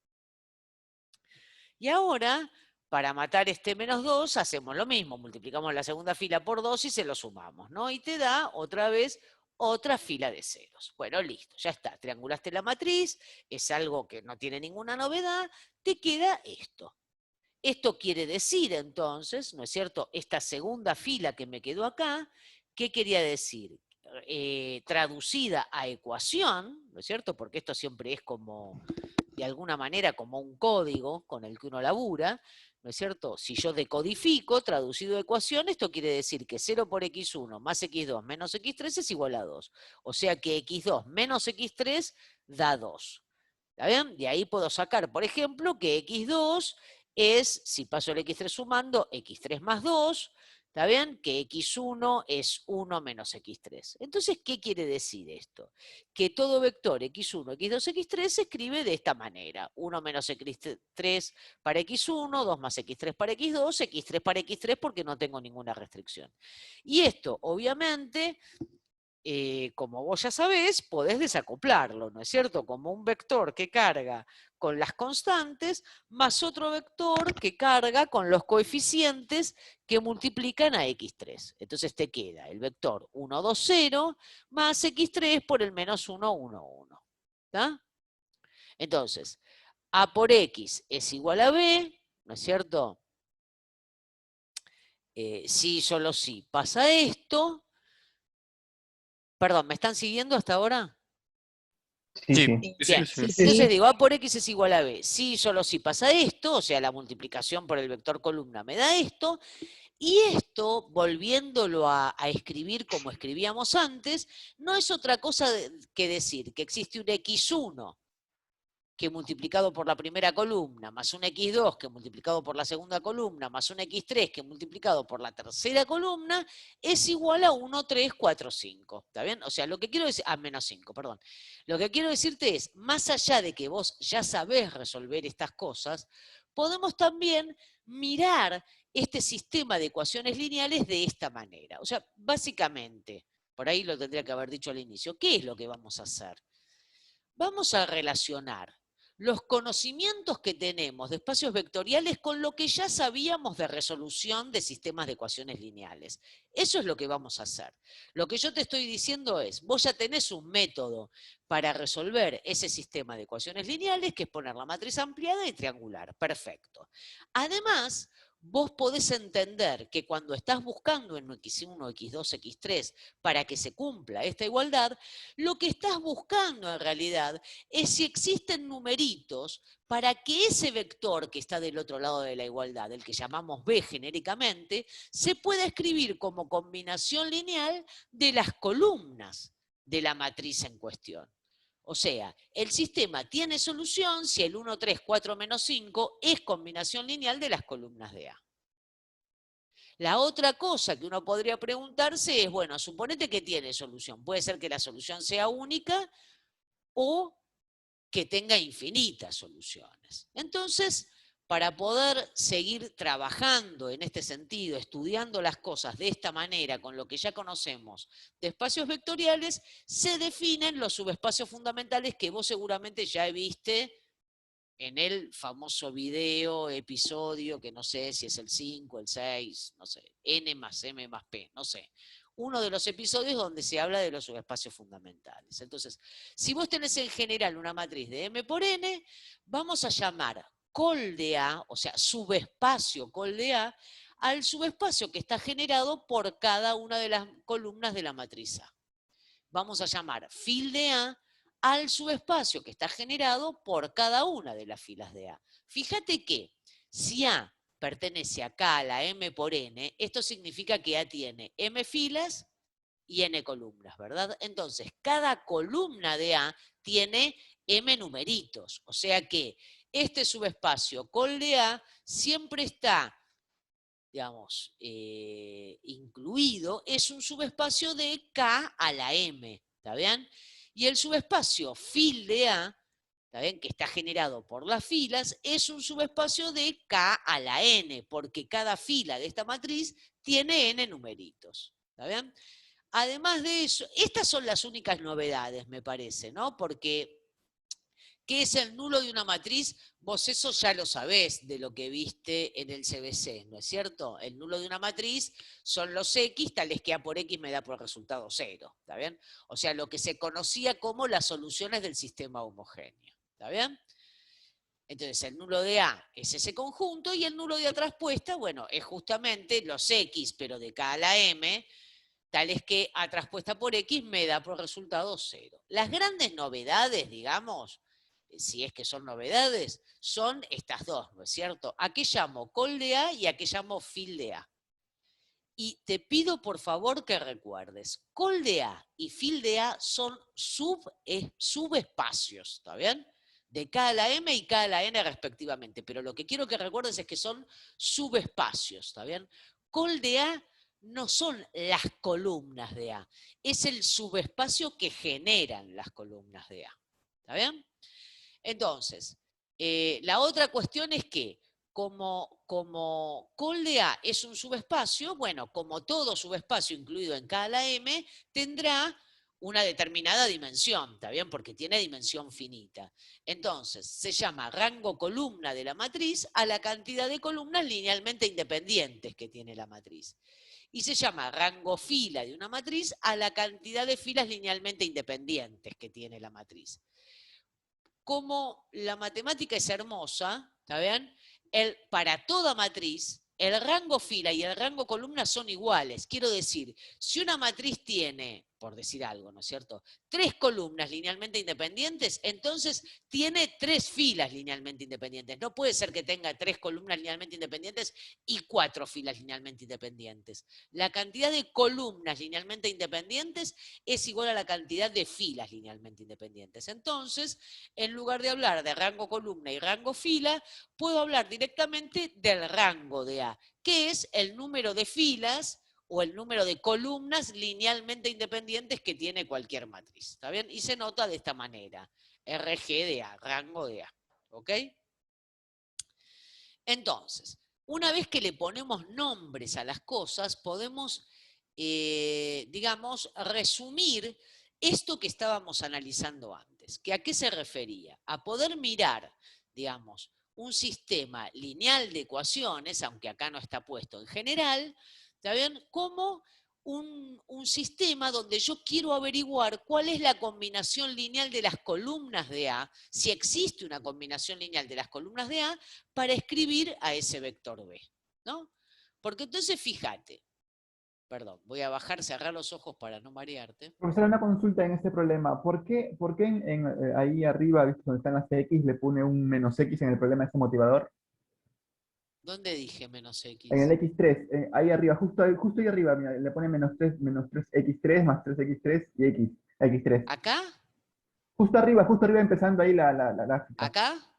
Speaker 1: Y ahora, para matar este menos 2, hacemos lo mismo, multiplicamos la segunda fila por 2 y se lo sumamos, ¿no? Y te da otra vez otra fila de ceros. Bueno, listo, ya está. Triangulaste la matriz, es algo que no tiene ninguna novedad, te queda esto. Esto quiere decir entonces, ¿no es cierto? Esta segunda fila que me quedó acá, ¿qué quería decir? Traducida a ecuación, ¿no es cierto? Porque esto siempre es como, de alguna manera, como un código con el que uno labura, ¿no es cierto? Si yo decodifico, traducido a ecuación, esto quiere decir que 0 por x1 más x2 menos x3 es igual a 2. O sea que x2 menos x3 da 2. ¿Está bien? De ahí puedo sacar, por ejemplo, que x2 es, si paso el x3 sumando, x3 más 2, ¿está bien? Que x1 es 1 menos x3. Entonces, ¿qué quiere decir esto? Que todo vector x1, x2, x3 se escribe de esta manera. 1 menos x3 para x1, 2 más x3 para x2, x3 para x3 porque no tengo ninguna restricción. Y esto, obviamente, como vos ya sabés, podés desacoplarlo, ¿no es cierto? Como un vector que carga con las constantes, más otro vector que carga con los coeficientes que multiplican a x3. Entonces te queda el vector 1, 2, 0, más x3 por el menos 1, 1, 1. ¿Está? Entonces, a por x es igual a b, ¿no es cierto? Si solo si pasa esto. Perdón, ¿me están siguiendo hasta ahora?
Speaker 8: Sí.
Speaker 1: Bien. Entonces digo, A por X es igual a B. Si solo si pasa esto, o sea, la multiplicación por el vector columna me da esto, y esto, volviéndolo a escribir como escribíamos antes, no es otra cosa que decir que existe un X1 que multiplicado por la primera columna, más un x2 que multiplicado por la segunda columna, más un x3 que multiplicado por la tercera columna, es igual a 1, 3, 4, 5. ¿Está bien? O sea, lo que quiero decir, menos 5, perdón. Lo que quiero decirte es, más allá de que vos ya sabés resolver estas cosas, podemos también mirar este sistema de ecuaciones lineales de esta manera. O sea, básicamente, por ahí lo tendría que haber dicho al inicio, ¿qué es lo que vamos a hacer? Vamos a relacionar los conocimientos que tenemos de espacios vectoriales con lo que ya sabíamos de resolución de sistemas de ecuaciones lineales. Eso es lo que vamos a hacer. Lo que yo te estoy diciendo es, vos ya tenés un método para resolver ese sistema de ecuaciones lineales, que es poner la matriz ampliada y triangular. Perfecto. Además, vos podés entender que cuando estás buscando en x1, x2, x3 para que se cumpla esta igualdad, lo que estás buscando en realidad es si existen numeritos para que ese vector que está del otro lado de la igualdad, el que llamamos B genéricamente, se pueda escribir como combinación lineal de las columnas de la matriz en cuestión. O sea, el sistema tiene solución si el 1, 3, 4, menos 5 es combinación lineal de las columnas de A. La otra cosa que uno podría preguntarse es, bueno, suponete que tiene solución. Puede ser que la solución sea única o que tenga infinitas soluciones. Entonces, para poder seguir trabajando en este sentido, estudiando las cosas de esta manera, con lo que ya conocemos de espacios vectoriales, se definen los subespacios fundamentales que vos seguramente ya viste en el famoso video, episodio, que no sé si es el 5, el 6, no sé, n más m más p, no sé. Uno de los episodios donde se habla de los subespacios fundamentales. Entonces, si vos tenés en general una matriz de m por n, vamos a llamar col de A, o sea, subespacio col de A, al subespacio que está generado por cada una de las columnas de la matriz A. Vamos a llamar fil de A al subespacio que está generado por cada una de las filas de A. Fíjate que si A pertenece acá a la m por n, esto significa que A tiene m filas y n columnas, ¿verdad? Entonces, cada columna de A tiene m numeritos, o sea que este subespacio col de A siempre está, digamos, incluido, es un subespacio de K a la M, ¿está bien? Y el subespacio fil de A, ¿está bien?, que está generado por las filas, es un subespacio de K a la N, porque cada fila de esta matriz tiene N numeritos, ¿está bien? Además de eso, estas son las únicas novedades, me parece, ¿no? Porque ¿qué es el nulo de una matriz? Vos eso ya lo sabés de lo que viste en el CBC, ¿no es cierto? El nulo de una matriz son los X, tales que A por X me da por resultado 0, ¿está bien? O sea, lo que se conocía como las soluciones del sistema homogéneo, ¿está bien? Entonces, el nulo de A es ese conjunto y el nulo de A traspuesta, bueno, es justamente los X, pero de K a la M, tales que A traspuesta por X me da por resultado 0. Las grandes novedades, digamos, si es que son novedades, son estas dos, ¿no es cierto? ¿A qué llamo col de A y a qué llamo fil de A? Y te pido por favor que recuerdes, col de A y fil de A son subespacios, ¿está bien? De K a la M y K a la N respectivamente, pero lo que quiero que recuerdes es que son subespacios, ¿está bien? Col de A no son las columnas de A, es el subespacio que generan las columnas de A, ¿está bien? Entonces, la otra cuestión es que como col de A es un subespacio, bueno, como todo subespacio incluido en K a la M, tendrá una determinada dimensión, ¿está bien? Porque tiene dimensión finita. Entonces, se llama rango columna de la matriz a la cantidad de columnas linealmente independientes que tiene la matriz. Y se llama rango fila de una matriz a la cantidad de filas linealmente independientes que tiene la matriz. Como la matemática es hermosa, ¿está bien? Para toda matriz, el rango fila y el rango columna son iguales. Quiero decir, si una matriz tiene, por decir algo, ¿no es cierto?, 3 columnas linealmente independientes, entonces tiene 3 filas linealmente independientes. No puede ser que tenga 3 columnas linealmente independientes y 4 filas linealmente independientes. La cantidad de columnas linealmente independientes es igual a la cantidad de filas linealmente independientes. Entonces, en lugar de hablar de rango columna y rango fila, puedo hablar directamente del rango de A, que es el número de filas o el número de columnas linealmente independientes que tiene cualquier matriz, ¿está bien? Y se nota de esta manera, RG de A, rango de A, ¿ok? Entonces, una vez que le ponemos nombres a las cosas, podemos, digamos, resumir esto que estábamos analizando antes. ¿Que a qué se refería? A poder mirar, digamos, un sistema lineal de ecuaciones, aunque acá no está puesto en general, ¿está bien? Como un sistema donde yo quiero averiguar cuál es la combinación lineal de las columnas de A, si existe una combinación lineal de las columnas de A, para escribir a ese vector B, ¿no? Porque entonces fíjate, perdón, voy a bajar, cerrar los ojos para no marearte.
Speaker 16: Profesor, una consulta en este problema. ¿Por qué ahí arriba, ¿viste, donde están las X, le pone un menos X en el problema de ese motivador?
Speaker 1: ¿Dónde dije menos X?
Speaker 16: En el X3, ahí arriba, justo ahí arriba, mira, le pone menos 3X3 más 3X3 y X3.
Speaker 1: ¿Acá?
Speaker 16: Justo arriba empezando ahí la gráfica.
Speaker 1: ¿Acá?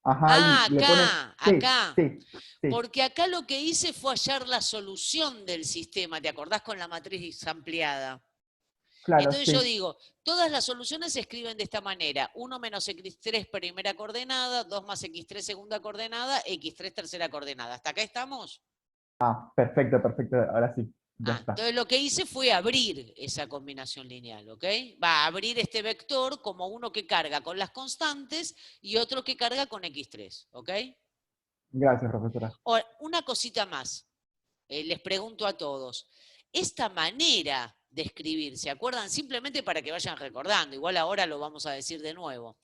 Speaker 16: Ajá,
Speaker 1: Ah,
Speaker 16: ahí le
Speaker 1: acá,
Speaker 16: pone...
Speaker 1: acá.
Speaker 16: Sí.
Speaker 1: Porque acá lo que hice fue hallar la solución del sistema, ¿te acordás con la matriz ampliada?
Speaker 16: Claro,
Speaker 1: Entonces
Speaker 16: sí.
Speaker 1: yo digo, todas las soluciones se escriben de esta manera: 1 menos x3 primera coordenada, 2 más x3 segunda coordenada, x3 tercera coordenada. ¿Hasta acá estamos?
Speaker 16: Ah, perfecto, ahora sí, ya está.
Speaker 1: Entonces lo que hice fue abrir esa combinación lineal, ¿ok? Va a abrir este vector como uno que carga con las constantes y otro que carga con x3, ¿ok?
Speaker 16: Gracias, profesora.
Speaker 1: Ahora, una cosita más, les pregunto a todos. Esta manera de escribir, ¿se acuerdan? Simplemente para que vayan recordando, igual ahora lo vamos a decir de nuevo.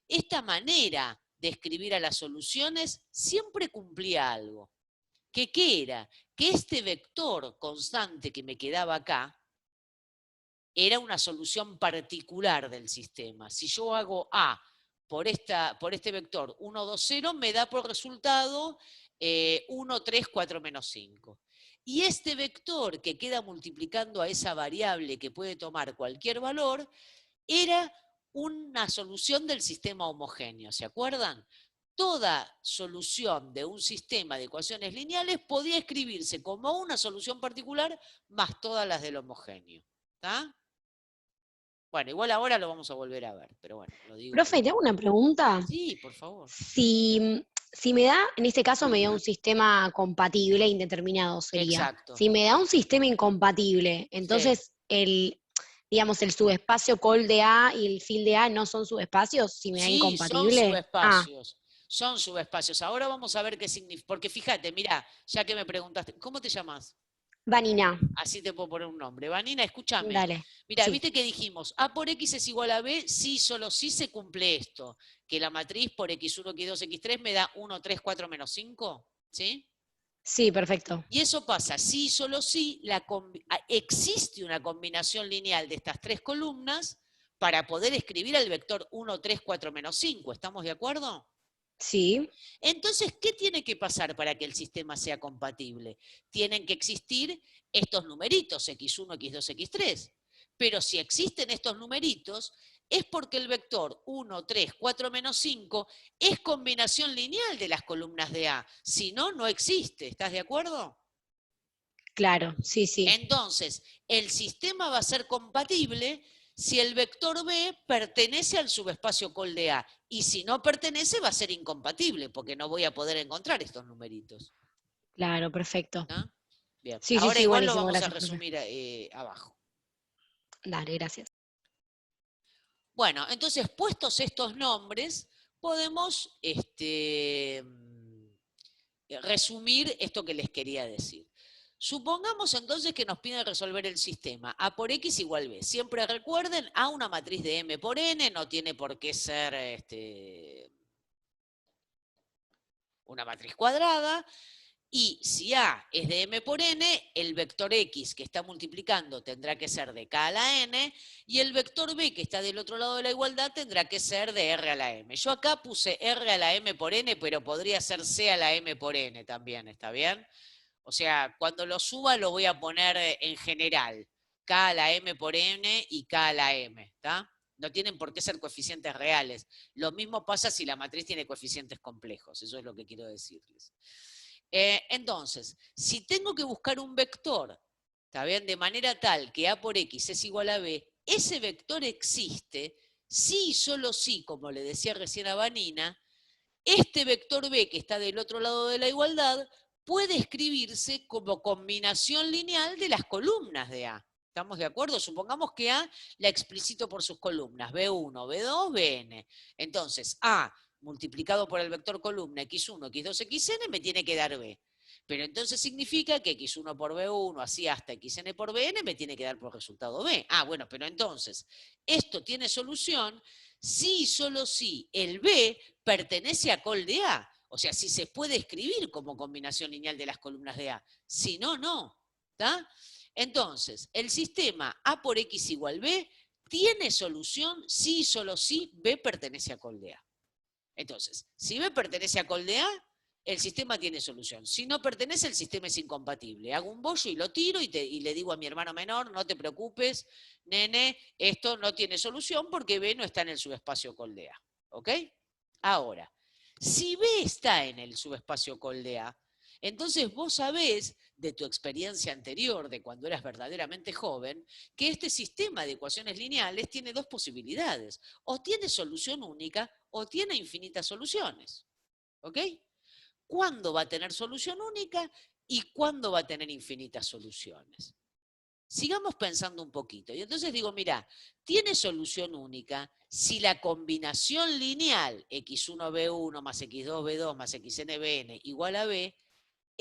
Speaker 1: Esta manera de escribir a las soluciones siempre cumplía algo. ¿Qué era? Que este vector constante que me quedaba acá era una solución particular del sistema. Si yo hago A por este vector 1, 2, 0, me da por resultado 1, 3, 4, menos 5. Y este vector que queda multiplicando a esa variable que puede tomar cualquier valor, era una solución del sistema homogéneo, ¿se acuerdan? Toda solución de un sistema de ecuaciones lineales podía escribirse como una solución particular más todas las del homogéneo. ¿Está? Bueno, igual ahora lo vamos a volver a ver, pero bueno, lo digo.
Speaker 3: Profe, ¿te hago una pregunta?
Speaker 1: Sí, por favor.
Speaker 3: Si me da, en este caso me da un sistema compatible, indeterminado sería.
Speaker 1: Exacto.
Speaker 3: Si me da un sistema incompatible, entonces digamos, el subespacio col de A y el fil de A no son subespacios, si me da incompatible.
Speaker 1: Son subespacios. Son subespacios. Ahora vamos a ver qué significa. Porque fíjate, mira, ya que me preguntaste, ¿cómo te llamas?
Speaker 3: Vanina.
Speaker 1: Así te puedo poner un nombre. Vanina, escúchame.
Speaker 3: Dale.
Speaker 1: Mira,
Speaker 3: Sí.
Speaker 1: viste que dijimos, A por X es igual a B, sí, solo sí se cumple esto. Que la matriz por X1, X2, X3 me da 1, 3, 4, menos 5. ¿Sí?
Speaker 3: Sí, perfecto.
Speaker 1: Y eso pasa, sí, solo sí, existe una combinación lineal de estas tres columnas para poder escribir el vector 1, 3, 4, menos 5. ¿Estamos de acuerdo?
Speaker 3: Sí.
Speaker 1: Entonces, ¿qué tiene que pasar para que el sistema sea compatible? Tienen que existir estos numeritos, x1, x2, x3. Pero si existen estos numeritos, es porque el vector 1, 3, 4, menos 5 es combinación lineal de las columnas de A. Si no, no existe. ¿Estás de acuerdo?
Speaker 3: Claro, sí, sí.
Speaker 1: Entonces, el sistema va a ser compatible si el vector B pertenece al subespacio col de A. Y si no pertenece, va a ser incompatible, porque no voy a poder encontrar estos numeritos.
Speaker 3: Claro, perfecto.
Speaker 1: ¿No? Bien.
Speaker 3: Sí,
Speaker 1: Ahora
Speaker 3: sí,
Speaker 1: igual lo
Speaker 3: buenísimo,
Speaker 1: vamos a
Speaker 3: gracias, profe.
Speaker 1: resumir abajo.
Speaker 3: Dale, gracias.
Speaker 1: Bueno, entonces, puestos estos nombres, podemos resumir esto que les quería decir. Supongamos entonces que nos piden resolver el sistema A por X igual B. Siempre recuerden, A una matriz de M por N, no tiene por qué ser una matriz cuadrada. Y si A es de M por N, el vector X que está multiplicando tendrá que ser de K a la N, y el vector B que está del otro lado de la igualdad tendrá que ser de R a la M. Yo acá puse R a la M por N, pero podría ser C a la M por N también, ¿está bien? O sea, cuando lo suba lo voy a poner en general. K a la M por N y K a la M, ¿está? No tienen por qué ser coeficientes reales. Lo mismo pasa si la matriz tiene coeficientes complejos. Eso es lo que quiero decirles. Entonces, si tengo que buscar un vector, ¿está bien? De manera tal que A por X es igual a B, ese vector existe, sí y solo sí, como le decía recién a Vanina, este vector B que está del otro lado de la igualdad puede escribirse como combinación lineal de las columnas de A. ¿Estamos de acuerdo? Supongamos que A la explicito por sus columnas, B1, B2, Bn. Entonces, A multiplicado por el vector columna x1, x2, xn me tiene que dar B. Pero entonces significa que x1 por b1, así hasta xn por bn, me tiene que dar por resultado b. Ah, bueno, pero entonces, esto tiene solución si y solo si el b pertenece a col de A. O sea, si se puede escribir como combinación lineal de las columnas de A. Si no, no. ¿Está? Entonces, el sistema A por X igual B tiene solución si y solo si B pertenece a col de A. Entonces, si B pertenece a col de A, el sistema tiene solución. Si no pertenece, el sistema es incompatible. Hago un bollo y lo tiro y le digo a mi hermano menor, no te preocupes, nene, esto no tiene solución porque B no está en el subespacio col de A. ¿Ok? Ahora, si B está en el subespacio col de A, entonces vos sabés de tu experiencia anterior, de cuando eras verdaderamente joven, que este sistema de ecuaciones lineales tiene dos posibilidades. O tiene solución única o tiene infinitas soluciones. ¿Ok? ¿Cuándo va a tener solución única y cuándo va a tener infinitas soluciones? Sigamos pensando un poquito. Y entonces digo, mira, tiene solución única si la combinación lineal x1b1 más x2b2 más xnbn igual a b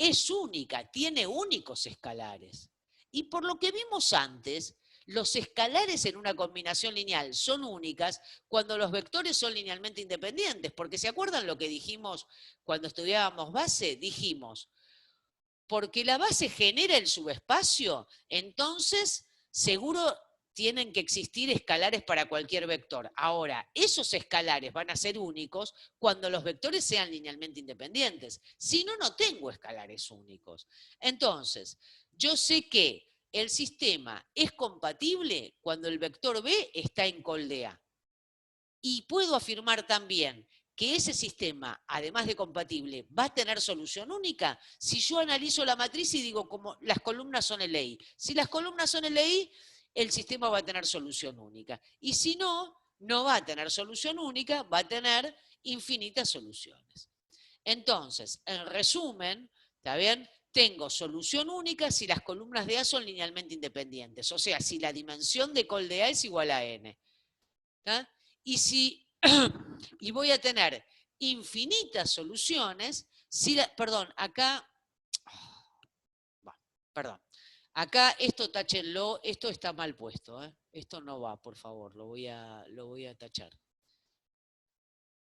Speaker 1: es única, tiene únicos escalares. Y por lo que vimos antes, los escalares en una combinación lineal son únicas cuando los vectores son linealmente independientes. Porque ¿se acuerdan lo que dijimos cuando estudiábamos base? Dijimos, porque la base genera el subespacio, entonces seguro tienen que existir escalares para cualquier vector. Ahora, esos escalares van a ser únicos cuando los vectores sean linealmente independientes. Si no, no tengo escalares únicos. Entonces, yo sé que el sistema es compatible cuando el vector B está en col de A. Y puedo afirmar también que ese sistema, además de compatible, va a tener solución única si yo analizo la matriz y digo, como las columnas son LI. Si las columnas son LI, el sistema va a tener solución única. Y si no, no va a tener solución única, va a tener infinitas soluciones. Entonces, en resumen, ¿está bien? Tengo solución única si las columnas de A son linealmente independientes. O sea, si la dimensión de col de A es igual a n. ¿Está? Y voy a tener infinitas soluciones si perdón, acá, perdón, acá esto táchenlo, esto está mal puesto, ¿eh? Esto no va, por favor, lo voy a tachar.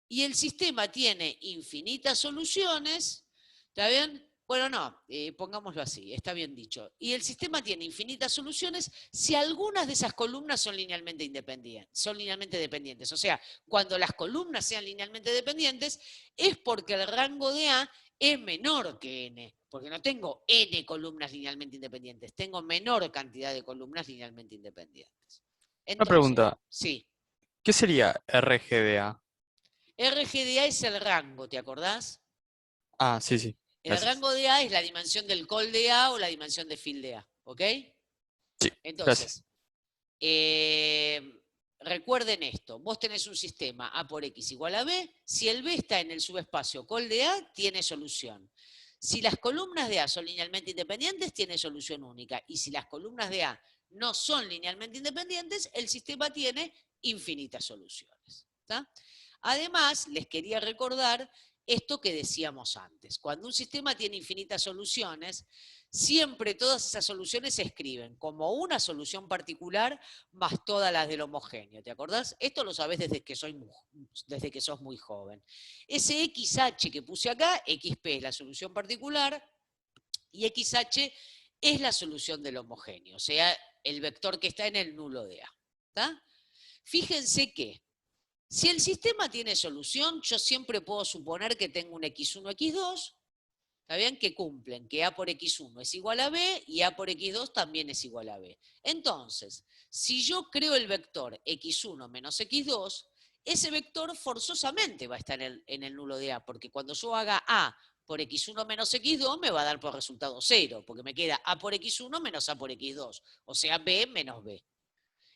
Speaker 1: Y el sistema tiene infinitas soluciones, ¿está bien? Bueno, no, pongámoslo así, está bien dicho. Y el sistema tiene infinitas soluciones si algunas de esas columnas son linealmente dependientes. O sea, cuando las columnas sean linealmente dependientes, es porque el rango de A es menor que n. Porque no tengo n columnas linealmente independientes, tengo menor cantidad de columnas linealmente independientes. Entonces,
Speaker 10: Una pregunta.
Speaker 1: Sí.
Speaker 10: ¿Qué sería RGDA?
Speaker 1: RGDA es el rango, ¿te acordás?
Speaker 10: Ah, sí, sí.
Speaker 1: El
Speaker 10: Gracias.
Speaker 1: rango de A es la dimensión del col de A o la dimensión de fil de A, ¿ok?
Speaker 10: Sí,
Speaker 1: entonces, recuerden esto, vos tenés un sistema A por X igual a B, si el B está en el subespacio col de A, tiene solución. Si las columnas de A son linealmente independientes, tiene solución única. Y si las columnas de A no son linealmente independientes, el sistema tiene infinitas soluciones. ¿Está? Además, les quería recordar esto que decíamos antes. Cuando un sistema tiene infinitas soluciones, siempre todas esas soluciones se escriben como una solución particular más todas las del homogéneo. ¿Te acordás? Esto lo sabés desde que sos muy joven. Ese XH que puse acá, XP es la solución particular y XH es la solución del homogéneo, o sea, el vector que está en el nulo de A. ¿Está? Fíjense que si el sistema tiene solución, yo siempre puedo suponer que tengo un x1, x2, ¿está bien? Que cumplen, que A por x1 es igual a B y A por x2 también es igual a B. Entonces, si yo creo el vector x1 menos x2, ese vector forzosamente va a estar en el nulo de A, porque cuando yo haga A por x1 menos x2 me va a dar por resultado 0, porque me queda A por x1 menos A por x2, o sea, B menos B.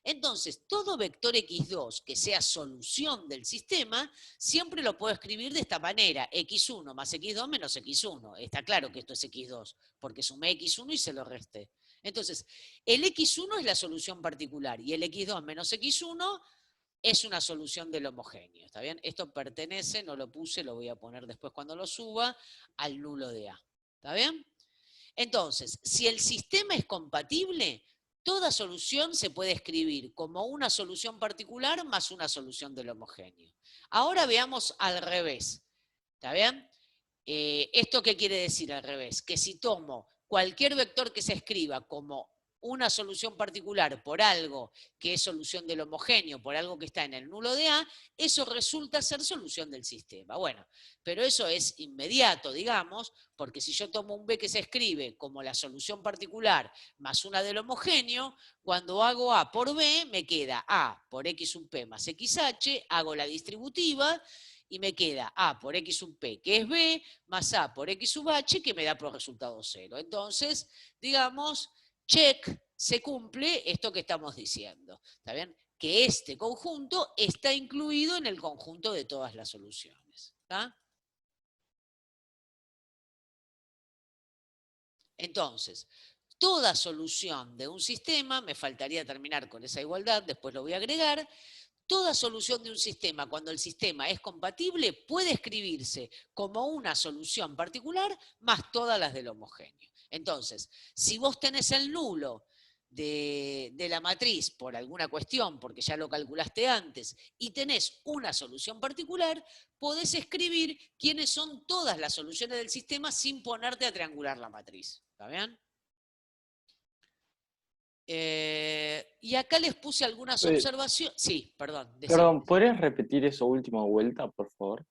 Speaker 1: Entonces, todo vector x2 que sea solución del sistema, siempre lo puedo escribir de esta manera, x1 más x2 menos x1. Está claro que esto es x2, porque sumé x1 y se lo resté. Entonces, el X1 es la solución particular y el X2 menos X1 es una solución del homogéneo, ¿está bien? Esto pertenece, no lo puse, lo voy a poner después cuando lo suba, al nulo de A, ¿está bien? Entonces, si el sistema es compatible, toda solución se puede escribir como una solución particular más una solución del homogéneo. Ahora veamos al revés, ¿está bien? ¿Esto qué quiere decir al revés? Que si tomo cualquier vector que se escriba como una solución particular por algo que es solución del homogéneo, por algo que está en el nulo de A, eso resulta ser solución del sistema. Bueno, pero eso es inmediato, digamos, porque si yo tomo un B que se escribe como la solución particular más una del homogéneo, cuando hago A por B, me queda A por X sub P más XH, hago la distributiva, y me queda A por X sub P, que es B, más A por X sub H, que me da por resultado 0. Entonces, digamos, check, se cumple esto que estamos diciendo. ¿Está bien? Que este conjunto está incluido en el conjunto de todas las soluciones. ¿Está? Entonces, toda solución de un sistema, me faltaría terminar con esa igualdad, después lo voy a agregar. Toda solución de un sistema, cuando el sistema es compatible, puede escribirse como una solución particular más todas las del homogéneo. Entonces, si vos tenés el nulo de la matriz por alguna cuestión, porque ya lo calculaste antes, y tenés una solución particular, podés escribir quiénes son todas las soluciones del sistema sin ponerte a triangular la matriz. ¿Está bien? Y acá les puse algunas observaciones. Sí, perdón.
Speaker 9: Perdón, ¿podrías repetir eso última vuelta, por favor?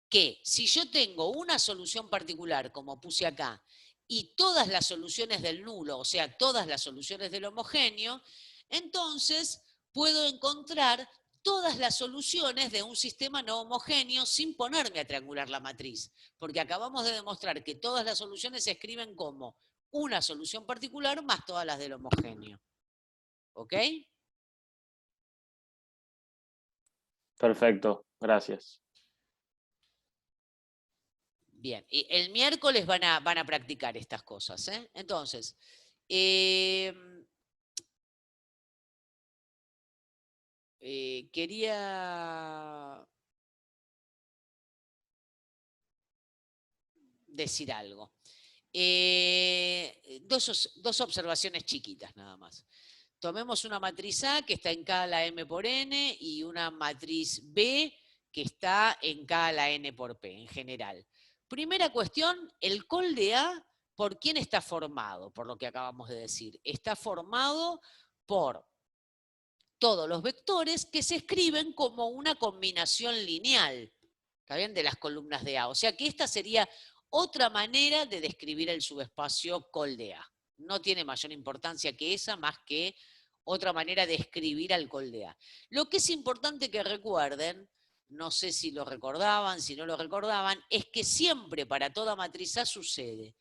Speaker 1: Que si yo tengo una solución particular, como puse acá, y todas las soluciones del nulo, o sea, todas las soluciones del homogéneo, entonces puedo encontrar todas las soluciones de un sistema no homogéneo sin ponerme a triangular la matriz. Porque acabamos de demostrar que todas las soluciones se escriben como una solución particular más todas las del homogéneo. ¿Ok?
Speaker 9: Perfecto, gracias.
Speaker 1: Bien, y el miércoles van a practicar estas cosas, ¿eh? Entonces, quería decir algo. Dos observaciones chiquitas nada más. Tomemos una matriz A que está en K a la M por N y una matriz B que está en K a la N por P en general. Primera cuestión, el col de A, ¿por quién está formado? Por lo que acabamos de decir. Está formado por todos los vectores que se escriben como una combinación lineal, ¿está bien? De las columnas de A. O sea que esta sería otra manera de describir el subespacio col de A. No tiene mayor importancia que esa, más que otra manera de escribir al col de A. Lo que es importante que recuerden, no sé si lo recordaban, si no lo recordaban, es que siempre para toda matriz A sucede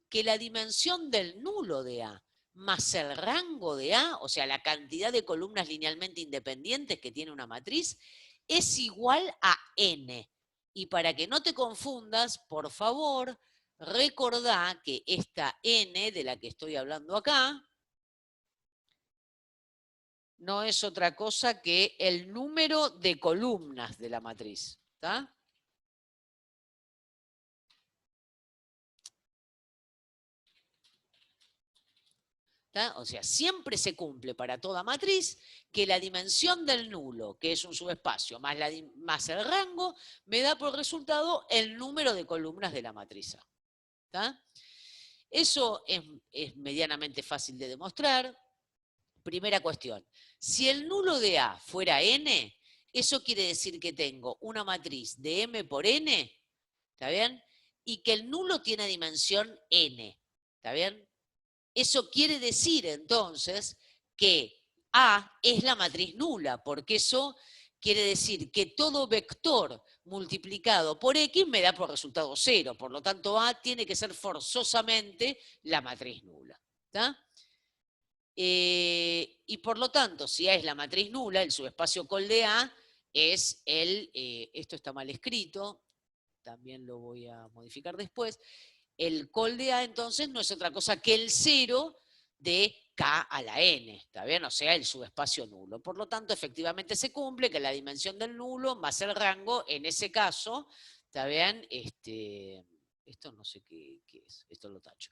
Speaker 1: que la dimensión del nulo de A más el rango de A, o sea, la cantidad de columnas linealmente independientes que tiene una matriz, es igual a n. Y para que no te confundas, por favor, recordá que esta n de la que estoy hablando acá no es otra cosa que el número de columnas de la matriz. ¿Está? O sea, siempre se cumple para toda matriz que la dimensión del nulo, que es un subespacio, más el rango, me da por resultado el número de columnas de la matriz A. ¿Está? Eso es medianamente fácil de demostrar. Primera cuestión, si el nulo de A fuera n, eso quiere decir que tengo una matriz de m por n, ¿está bien? Y que el nulo tiene dimensión n, ¿está bien? Eso quiere decir entonces que A es la matriz nula, porque eso quiere decir que todo vector multiplicado por X me da por resultado 0. Por lo tanto, A tiene que ser forzosamente la matriz nula. ¿Está? Y por lo tanto, si A es la matriz nula, el subespacio col de A es esto está mal escrito, también lo voy a modificar después. El col de A entonces no es otra cosa que el 0 de K a la N, ¿está bien? O sea, el subespacio nulo. Por lo tanto, efectivamente se cumple que la dimensión del nulo más el rango, en ese caso, ¿está bien? Esto no sé qué es, esto lo tacho.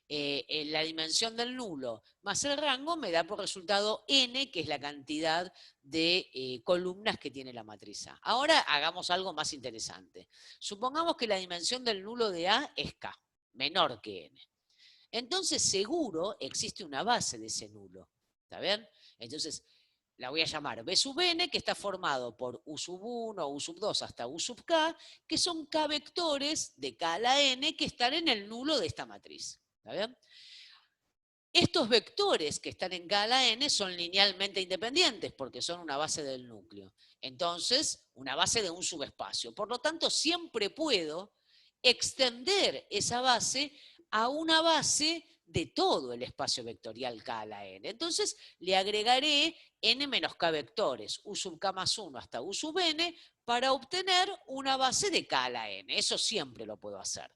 Speaker 1: La dimensión del nulo más el rango me da por resultado n, que es la cantidad de columnas que tiene la matriz A. Ahora hagamos algo más interesante. Supongamos que la dimensión del nulo de A es K, menor que n. Entonces seguro existe una base de ese nulo, ¿está bien? Entonces la voy a llamar B sub n, que está formado por U sub 1, U sub 2 hasta U sub k, que son k vectores de k a la n que están en el nulo de esta matriz. ¿Está bien? Estos vectores que están en k a la n son linealmente independientes porque son una base del núcleo. Entonces, una base de un subespacio. Por lo tanto, siempre puedo extender esa base a una base de todo el espacio vectorial k a la n. Entonces, le agregaré n menos k vectores, u sub k más 1 hasta u sub n, para obtener una base de k a la n. Eso siempre lo puedo hacer.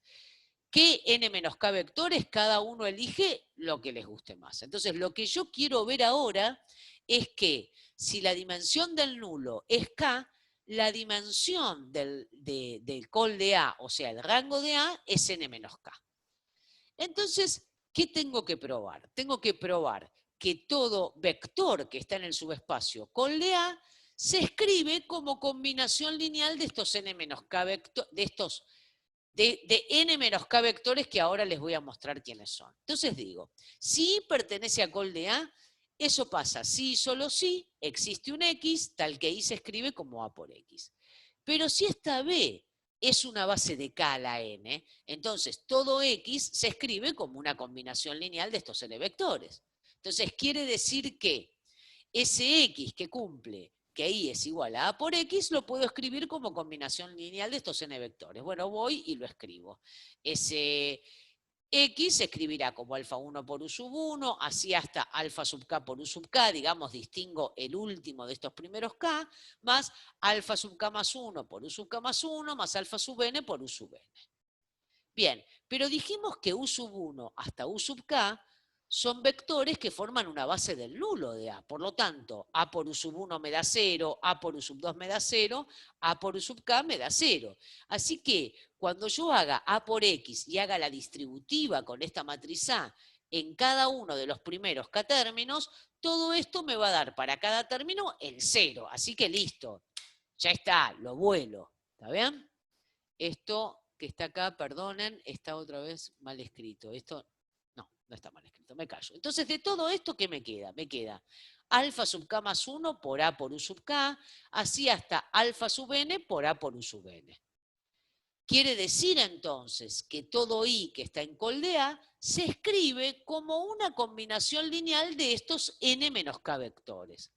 Speaker 1: ¿Qué n menos k vectores? Cada uno elige lo que les guste más. Entonces, lo que yo quiero ver ahora es que si la dimensión del nulo es k, la dimensión del col de A, o sea, el rango de A, es n menos k. Entonces, ¿qué tengo que probar? Tengo que probar que todo vector que está en el subespacio col de A se escribe como combinación lineal de estos n menos k vectores, de n menos k vectores que ahora les voy a mostrar quiénes son. Entonces digo, si I pertenece a col de A, eso pasa si y solo si existe un X, tal que I se escribe como A por X. Pero si esta B es una base de k a la n, entonces todo X se escribe como una combinación lineal de estos n vectores. Entonces quiere decir que ese X que cumple que I es igual a por X, lo puedo escribir como combinación lineal de estos n vectores. Bueno, voy y lo escribo. Ese X se escribirá como alfa 1 por U sub 1, así hasta alfa sub k por U sub k, digamos, distingo el último de estos primeros k, más alfa sub k más 1 por U sub k más 1, más alfa sub n por U sub n. Bien, pero dijimos que U sub 1 hasta U sub k son vectores que forman una base del nulo de A. Por lo tanto, A por U sub 1 me da 0, A por U sub 2 me da 0, A por U sub k me da 0. Así que cuando yo haga A por X y haga la distributiva con esta matriz A en cada uno de los primeros k términos, todo esto me va a dar para cada término el 0. Así que listo, ya está, lo vuelo. ¿Está bien? Esto que está acá, perdonen, está otra vez mal escrito. Esto no está mal escrito, me callo. Entonces, de todo esto, ¿qué me queda? Me queda alfa sub k más 1 por A por U sub k, así hasta alfa sub n por A por U sub n. Quiere decir entonces que todo I que está en col de A se escribe como una combinación lineal de estos n menos k vectores.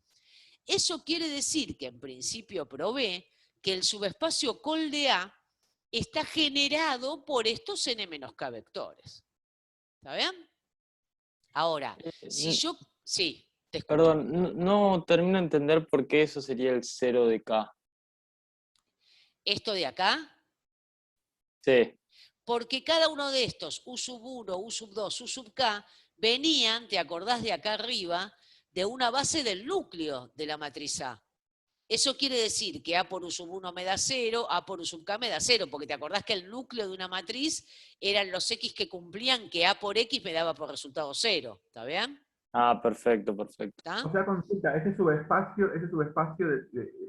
Speaker 1: Eso quiere decir que en principio probé que el subespacio col de A está generado por estos n menos k vectores. ¿Está bien? Ahora, si yo... Sí, te escucho.
Speaker 9: Perdón, no termino de entender por qué eso sería el 0 de K.
Speaker 1: ¿Esto de acá?
Speaker 9: Sí.
Speaker 1: Porque cada uno de estos, U sub 1, U sub 2, U sub k, venían, ¿te acordás de acá arriba? De una base del núcleo de la matriz A. Eso quiere decir que A por U sub 1 me da 0, A por U sub k me da 0, porque te acordás que el núcleo de una matriz eran los X que cumplían que A por X me daba por resultado 0. ¿Está bien?
Speaker 9: Ah, perfecto, perfecto.
Speaker 16: O sea, consulta, ese subespacio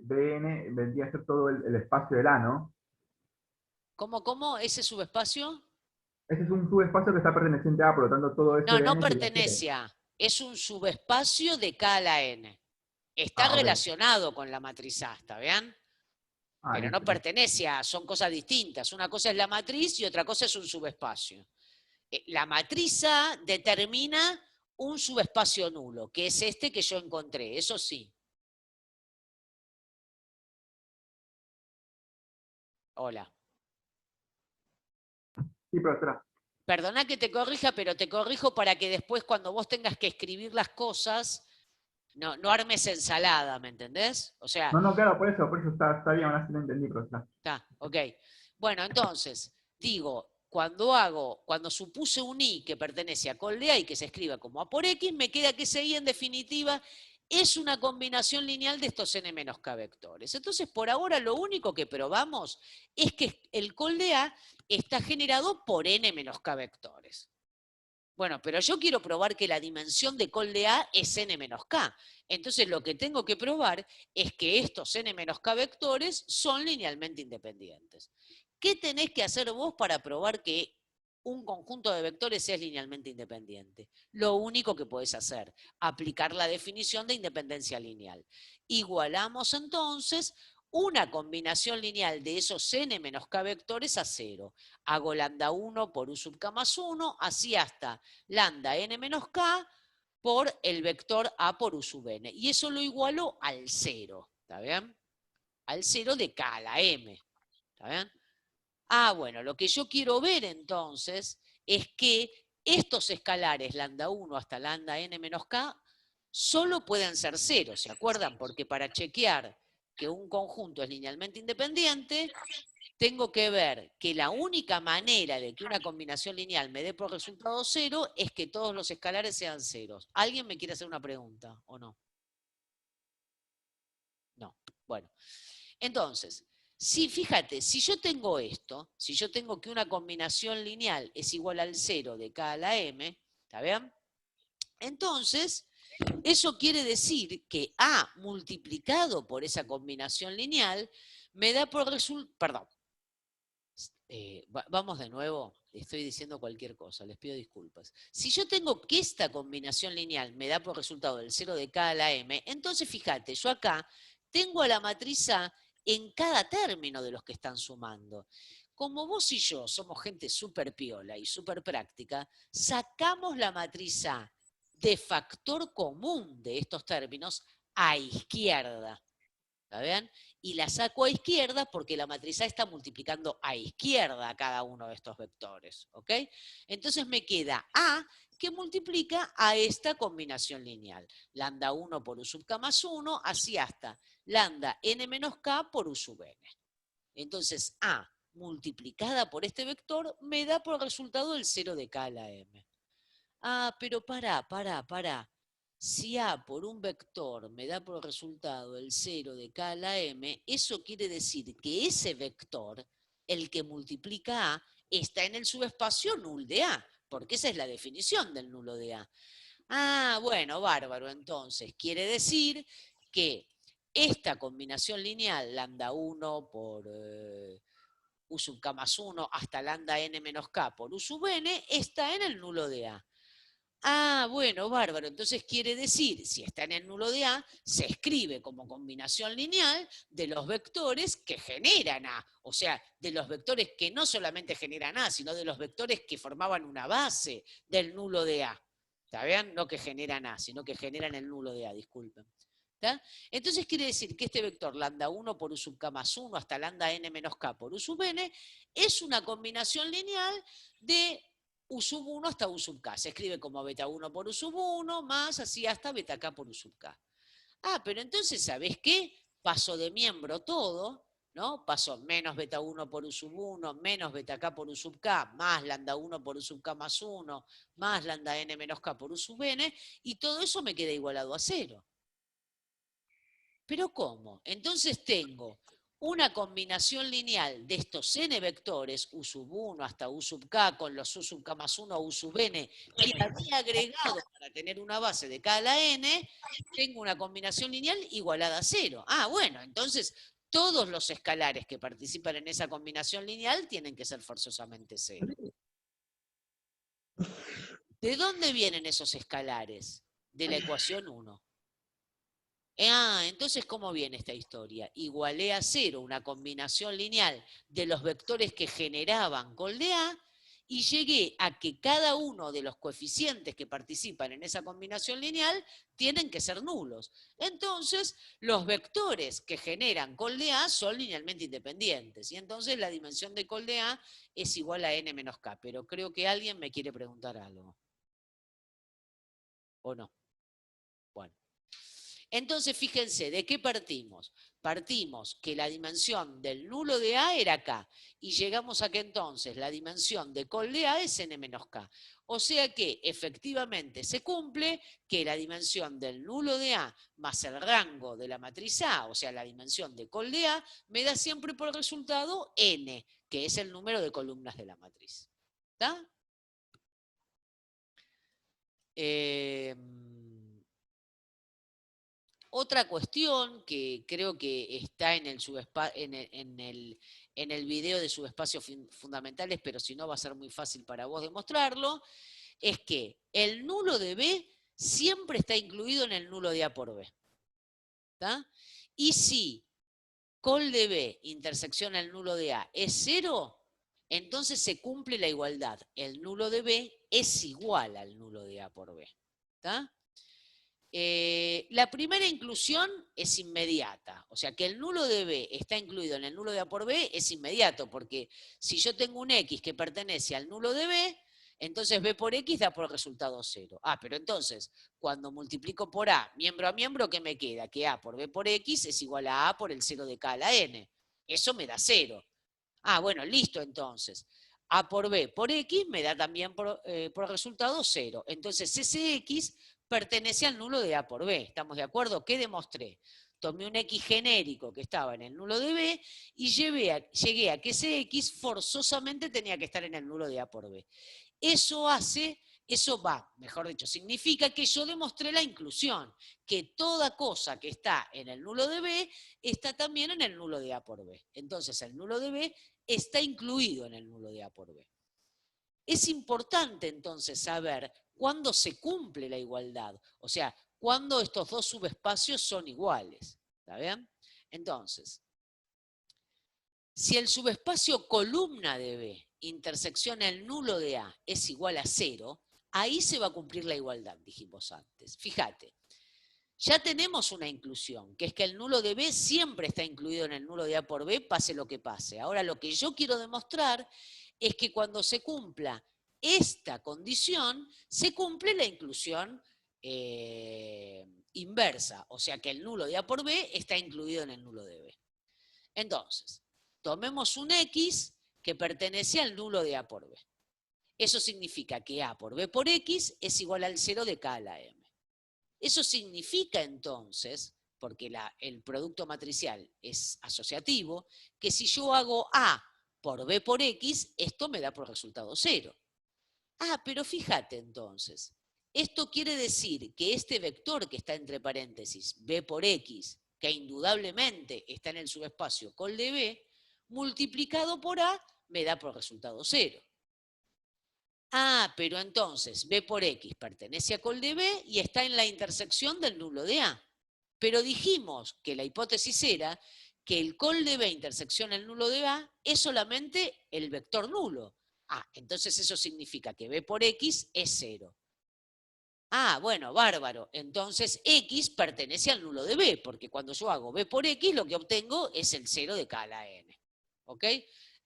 Speaker 16: de n vendría a ser todo el espacio del A, ¿no?
Speaker 1: ¿Cómo? ¿Ese subespacio?
Speaker 16: Ese es un subespacio que está perteneciente a A, por lo tanto todo eso
Speaker 1: No pertenece a. Es un subespacio de K a la N. Está relacionado con la matriz A, ¿está bien? Pero no pertenece a, son cosas distintas. Una cosa es la matriz y otra cosa es un subespacio. La matriz A determina un subespacio nulo, que es este que yo encontré, eso sí. Hola.
Speaker 16: Sí, profesora.
Speaker 1: Perdona que te corrija, pero te corrijo para que después cuando vos tengas que escribir las cosas, no armes ensalada, ¿me entendés? O sea...
Speaker 16: No, claro, por eso está bien, ahora sí lo entendí, profesora.
Speaker 1: Está, ok. Bueno, entonces, digo, cuando supuse un I que pertenece a col de A y que se escriba como A por X, me queda que ese I en definitiva es una combinación lineal de estos n menos k vectores. Entonces, por ahora lo único que probamos es que el col de A está generado por n menos k vectores. Bueno, pero yo quiero probar que la dimensión de col de A es n menos k. Entonces lo que tengo que probar es que estos n menos k vectores son linealmente independientes. ¿Qué tenés que hacer vos para probar que un conjunto de vectores es linealmente independiente? Lo único que podés hacer, aplicar la definición de independencia lineal. Igualamos entonces una combinación lineal de esos n menos k vectores a 0. Hago lambda 1 por u sub k más 1, así hasta lambda n menos k por el vector a por u sub n. Y eso lo igualo al 0, ¿está bien? Al 0 de k a la m, ¿está bien? Ah, bueno, lo que yo quiero ver entonces es que estos escalares lambda 1 hasta lambda n menos k solo pueden ser 0, ¿se acuerdan? Porque para chequear que un conjunto es linealmente independiente, tengo que ver que la única manera de que una combinación lineal me dé por resultado 0 es que todos los escalares sean ceros. ¿Alguien me quiere hacer una pregunta o no? No. Bueno, entonces, fíjate, si yo tengo esto, si yo tengo que una combinación lineal es igual al 0 de k a la m, ¿está bien? Entonces, eso quiere decir que A multiplicado por esa combinación lineal me da por resultado, perdón, vamos de nuevo, estoy diciendo cualquier cosa, les pido disculpas. Si yo tengo que esta combinación lineal me da por resultado el 0 de k a la m, entonces fíjate, yo acá tengo a la matriz A en cada término de los que están sumando. Como vos y yo somos gente súper piola y súper práctica, sacamos la matriz A de factor común de estos términos a izquierda. ¿Está bien? Y la saco a izquierda porque la matriz A está multiplicando a izquierda a cada uno de estos vectores. ¿Ok? Entonces me queda A que multiplica a esta combinación lineal. Lambda 1 por u sub k más 1, así hasta lambda n menos k por u sub n. Entonces A multiplicada por este vector me da por resultado el 0 de k a la m. Ah, pero pará. Si A por un vector me da por resultado el 0 de k a la m, eso quiere decir que ese vector, el que multiplica A, está en el subespacio null de A, porque esa es la definición del nulo de A. Ah, bueno, bárbaro, entonces quiere decir que esta combinación lineal, lambda 1 por u sub k más 1 hasta lambda n menos k por u sub n, está en el nulo de A. Ah, bueno, bárbaro. Entonces quiere decir, si está en el nulo de A, se escribe como combinación lineal de los vectores que generan A. O sea, de los vectores que no solamente generan A, sino de los vectores que formaban una base del nulo de A. ¿Está bien? No que generan A, sino que generan el nulo de A, disculpen. ¿Está? Entonces quiere decir que este vector lambda 1 por u sub k más 1 hasta lambda n menos k por u sub n es una combinación lineal de u sub 1 hasta u sub k. Se escribe como beta 1 por u sub 1 más así hasta beta k por u sub k. Ah, pero entonces, ¿sabés qué? Paso de miembro todo, ¿no? Paso menos beta 1 por u sub 1, menos beta k por u sub k, más lambda 1 por u sub k más 1, más lambda n menos k por u sub n, y todo eso me queda igualado a 0. ¿Pero cómo? Entonces tengo una combinación lineal de estos n vectores, u sub 1 hasta u sub k, con los u sub k más 1 a u sub n, que había agregado para tener una base de k a la n, tengo una combinación lineal igualada a 0. Ah, bueno, entonces todos los escalares que participan en esa combinación lineal tienen que ser forzosamente 0. ¿De dónde vienen esos escalares? De la ecuación 1. Entonces, ¿cómo viene esta historia? Igualé a 0 una combinación lineal de los vectores que generaban col de A y llegué a que cada uno de los coeficientes que participan en esa combinación lineal tienen que ser nulos. Entonces, los vectores que generan col de A son linealmente independientes. Y entonces la dimensión de col de A es igual a n menos k. Pero creo que alguien me quiere preguntar algo. ¿O no? Bueno. Entonces, fíjense, ¿de qué partimos? partimos que la dimensión del nulo de A era K, y llegamos a que entonces la dimensión de col de A es n menos K. O sea que efectivamente se cumple que la dimensión del nulo de A más el rango de la matriz A, o sea la dimensión de col de A, me da siempre por resultado n, que es el número de columnas de la matriz. ¿Está? Otra cuestión que creo que está en el video de subespacios fundamentales, pero si no va a ser muy fácil para vos demostrarlo, es que el nulo de B siempre está incluido en el nulo de A por B. ¿Está? Y si col de B intersección el nulo de A es 0, entonces se cumple la igualdad. El nulo de B es igual al nulo de A por B. ¿Está? La primera inclusión es inmediata, o sea que el nulo de B está incluido en el nulo de A por B es inmediato, porque si yo tengo un X que pertenece al nulo de B, entonces B por X da por resultado 0. Ah, pero entonces, cuando multiplico por A, miembro, ¿qué me queda? Que A por B por X es igual a A por el 0 de K a la N. Eso me da 0. Ah, bueno, listo entonces. A por B por X me da también por resultado 0. Entonces ese X pertenece al nulo de A por B. ¿Estamos de acuerdo? ¿Qué demostré? Tomé un X genérico que estaba en el nulo de B y llegué a que ese X forzosamente tenía que estar en el nulo de A por B. Mejor dicho, significa que yo demostré la inclusión, que toda cosa que está en el nulo de B está también en el nulo de A por B. Entonces el nulo de B está incluido en el nulo de A por B. Es importante entonces saber cuándo se cumple la igualdad, o sea, cuándo estos dos subespacios son iguales. ¿Está bien? Entonces, si el subespacio columna de B intersección el nulo de A es igual a 0, ahí se va a cumplir la igualdad, dijimos antes. Fíjate, ya tenemos una inclusión, que es que el nulo de B siempre está incluido en el nulo de A por B, pase lo que pase. Ahora lo que yo quiero demostrar es que cuando se cumpla esta condición, se cumple la inclusión inversa, o sea que el nulo de A por B está incluido en el nulo de B. Entonces, tomemos un X que pertenece al nulo de A por B. Eso significa que A por B por X es igual al 0 de K a la M. Eso significa entonces, porque el producto matricial es asociativo, que si yo hago A por B por X, esto me da por resultado 0. Ah, pero fíjate entonces, esto quiere decir que este vector que está entre paréntesis, B por X, que indudablemente está en el subespacio col de B, multiplicado por A, me da por resultado 0. Ah, pero entonces B por X pertenece a col de B y está en la intersección del nulo de A. Pero dijimos que la hipótesis era que el col de B intersección el nulo de A es solamente el vector nulo. Ah, entonces eso significa que B por X es 0. Ah, bueno, bárbaro. Entonces X pertenece al nulo de B, porque cuando yo hago B por X lo que obtengo es el 0 de K a la N. ¿Ok?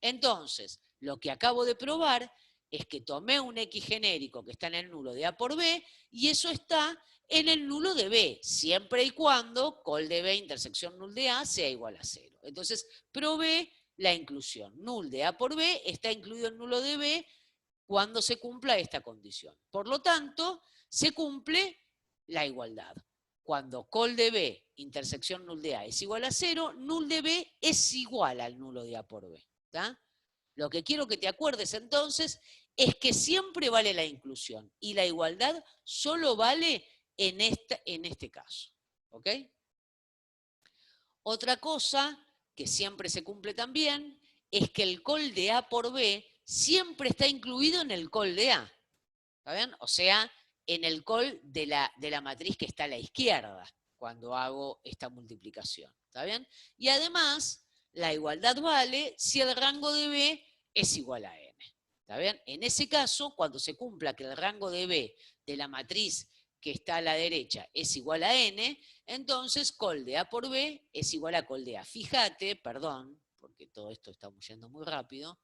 Speaker 1: Entonces, lo que acabo de probar es que tomé un X genérico que está en el nulo de A por B y eso está en el nulo de B, siempre y cuando col de B intersección null de A sea igual a 0. Entonces, probé la inclusión. Null de A por B está incluido en nulo de B cuando se cumpla esta condición. Por lo tanto, se cumple la igualdad. Cuando col de B intersección null de A es igual a 0, null de B es igual al nulo de A por B. ¿Está? Lo que quiero que te acuerdes entonces es que siempre vale la inclusión y la igualdad solo vale en este caso. ¿Ok? Otra cosa que siempre se cumple también es que el col de A por B siempre está incluido en el col de A. ¿Está bien? O sea, en el col de la matriz que está a la izquierda cuando hago esta multiplicación. ¿Está bien? Y además, la igualdad vale si el rango de B es igual a n. ¿Está bien? En ese caso, cuando se cumpla que el rango de B de la matriz que está a la derecha es igual a n, entonces col de A por B es igual a col de A. Fíjate, perdón, porque todo esto está yendo muy rápido,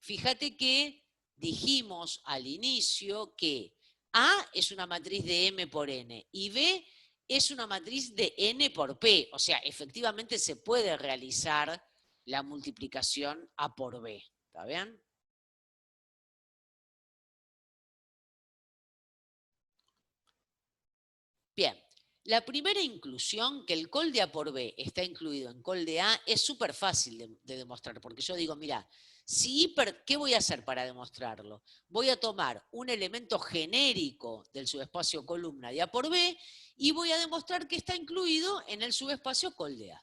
Speaker 1: fíjate que dijimos al inicio que A es una matriz de M por N y B es una matriz de n por p, o sea, efectivamente se puede realizar la multiplicación A por B, ¿está bien? Bien, la primera inclusión, que el col de A por B está incluido en col de A, es súper fácil de demostrar, porque yo digo, mira, si ¿qué voy a hacer para demostrarlo? Voy a tomar un elemento genérico del subespacio columna de A por B y voy a demostrar que está incluido en el subespacio col de A.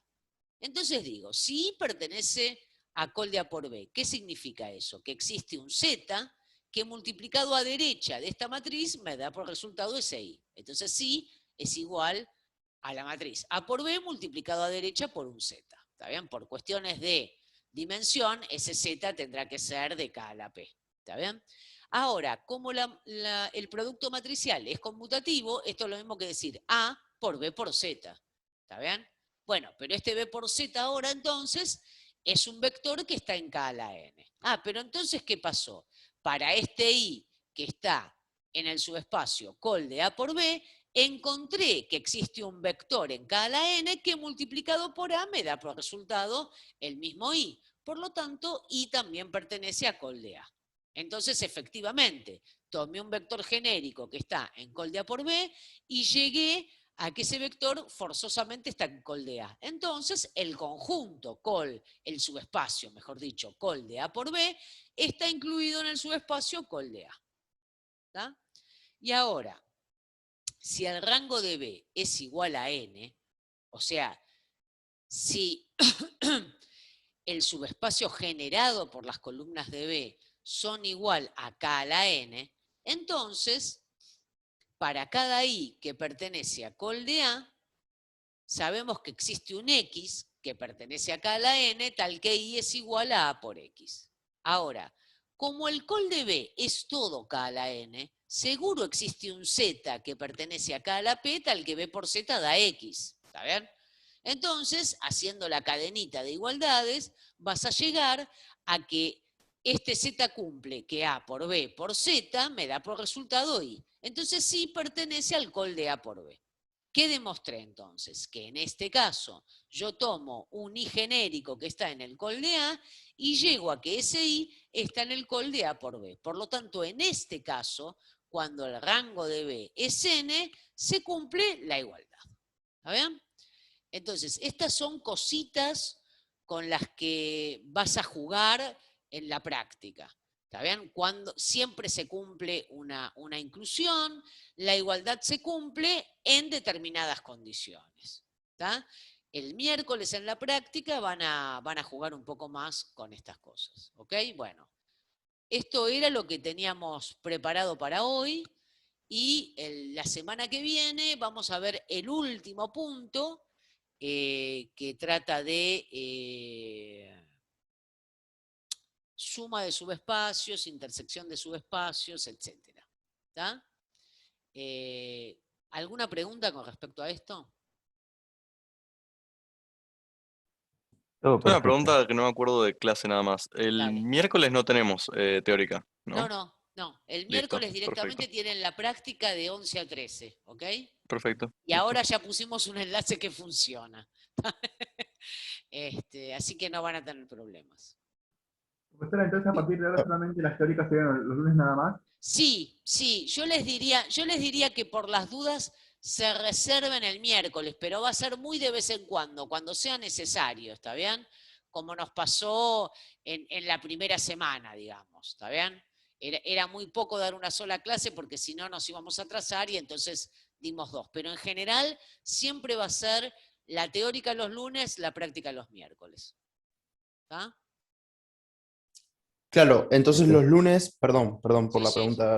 Speaker 1: Entonces digo, si I pertenece a col de A por B, ¿qué significa eso? Que existe un Z que multiplicado a derecha de esta matriz me da por resultado ese I. Entonces sí es igual a la matriz A por B multiplicado a derecha por un Z. ¿Está bien? Por cuestiones de dimensión, ese Z tendrá que ser de K a la P. ¿Está bien? Ahora, como el producto matricial es conmutativo, esto es lo mismo que decir A por B por Z. ¿Está bien? Bueno, pero este B por Z ahora entonces es un vector que está en K a la N. Ah, pero entonces, ¿qué pasó? Para este I que está en el subespacio col de A por B, encontré que existe un vector en K a la N que multiplicado por A me da por resultado el mismo I. Por lo tanto, I también pertenece a col de A. Entonces, efectivamente, tomé un vector genérico que está en col de A por B y llegué a que ese vector forzosamente está en col de A. Entonces, el conjunto col, el subespacio, mejor dicho, col de A por B, está incluido en el subespacio col de A. ¿Tá? Y ahora, si el rango de B es igual a n, o sea, si el subespacio generado por las columnas de B son igual a K a la n, entonces, para cada I que pertenece a col de A, sabemos que existe un X que pertenece a K a la n, tal que I es igual a A por X. Ahora, como el col de B es todo K a la n, seguro existe un Z que pertenece a K a la P, tal que B por Z da X. ¿Está bien? Entonces, haciendo la cadenita de igualdades, vas a llegar a que este Z cumple que A por B por Z me da por resultado I. Entonces sí pertenece al col de A por B. ¿Qué demostré entonces? Que en este caso yo tomo un I genérico que está en el col de A y llego a que ese I está en el col de A por B. Por lo tanto, en este caso, cuando el rango de B es n, se cumple la igualdad. ¿Está bien? Entonces, estas son cositas con las que vas a jugar en la práctica. ¿Está bien? Cuando siempre se cumple una inclusión, la igualdad se cumple en determinadas condiciones. ¿Está? El miércoles en la práctica van a jugar un poco más con estas cosas. ¿Ok? Bueno, esto era lo que teníamos preparado para hoy y la semana que viene vamos a ver el último punto que trata de suma de subespacios, intersección de subespacios, etc. ¿Está? ¿Alguna pregunta con respecto a esto?
Speaker 8: Una pregunta que no me acuerdo de clase nada más. El
Speaker 1: Dale.
Speaker 8: miércoles no tenemos teórica, ¿no?
Speaker 1: No. El
Speaker 8: Listo,
Speaker 1: miércoles directamente
Speaker 8: perfecto.
Speaker 1: tienen la práctica de 11 a 13, ¿ok?
Speaker 8: Perfecto.
Speaker 1: Y ahora ya pusimos un enlace que funciona. Así que no van a tener problemas.
Speaker 16: Profesora, entonces a partir de ahora solamente las teóricas serían los lunes nada más.
Speaker 1: Sí, yo les diría que por las dudas se reserven el miércoles, pero va a ser muy de vez en cuando sea necesario, ¿está bien? Como nos pasó en la primera semana, digamos, ¿está bien? Era muy poco dar una sola clase porque si no nos íbamos a atrasar y entonces dimos 2. Pero en general siempre va a ser la teórica los lunes, la práctica los miércoles. ¿Está?
Speaker 14: Claro, entonces los lunes, perdón por
Speaker 1: Sí,
Speaker 14: la
Speaker 1: sí.
Speaker 14: pregunta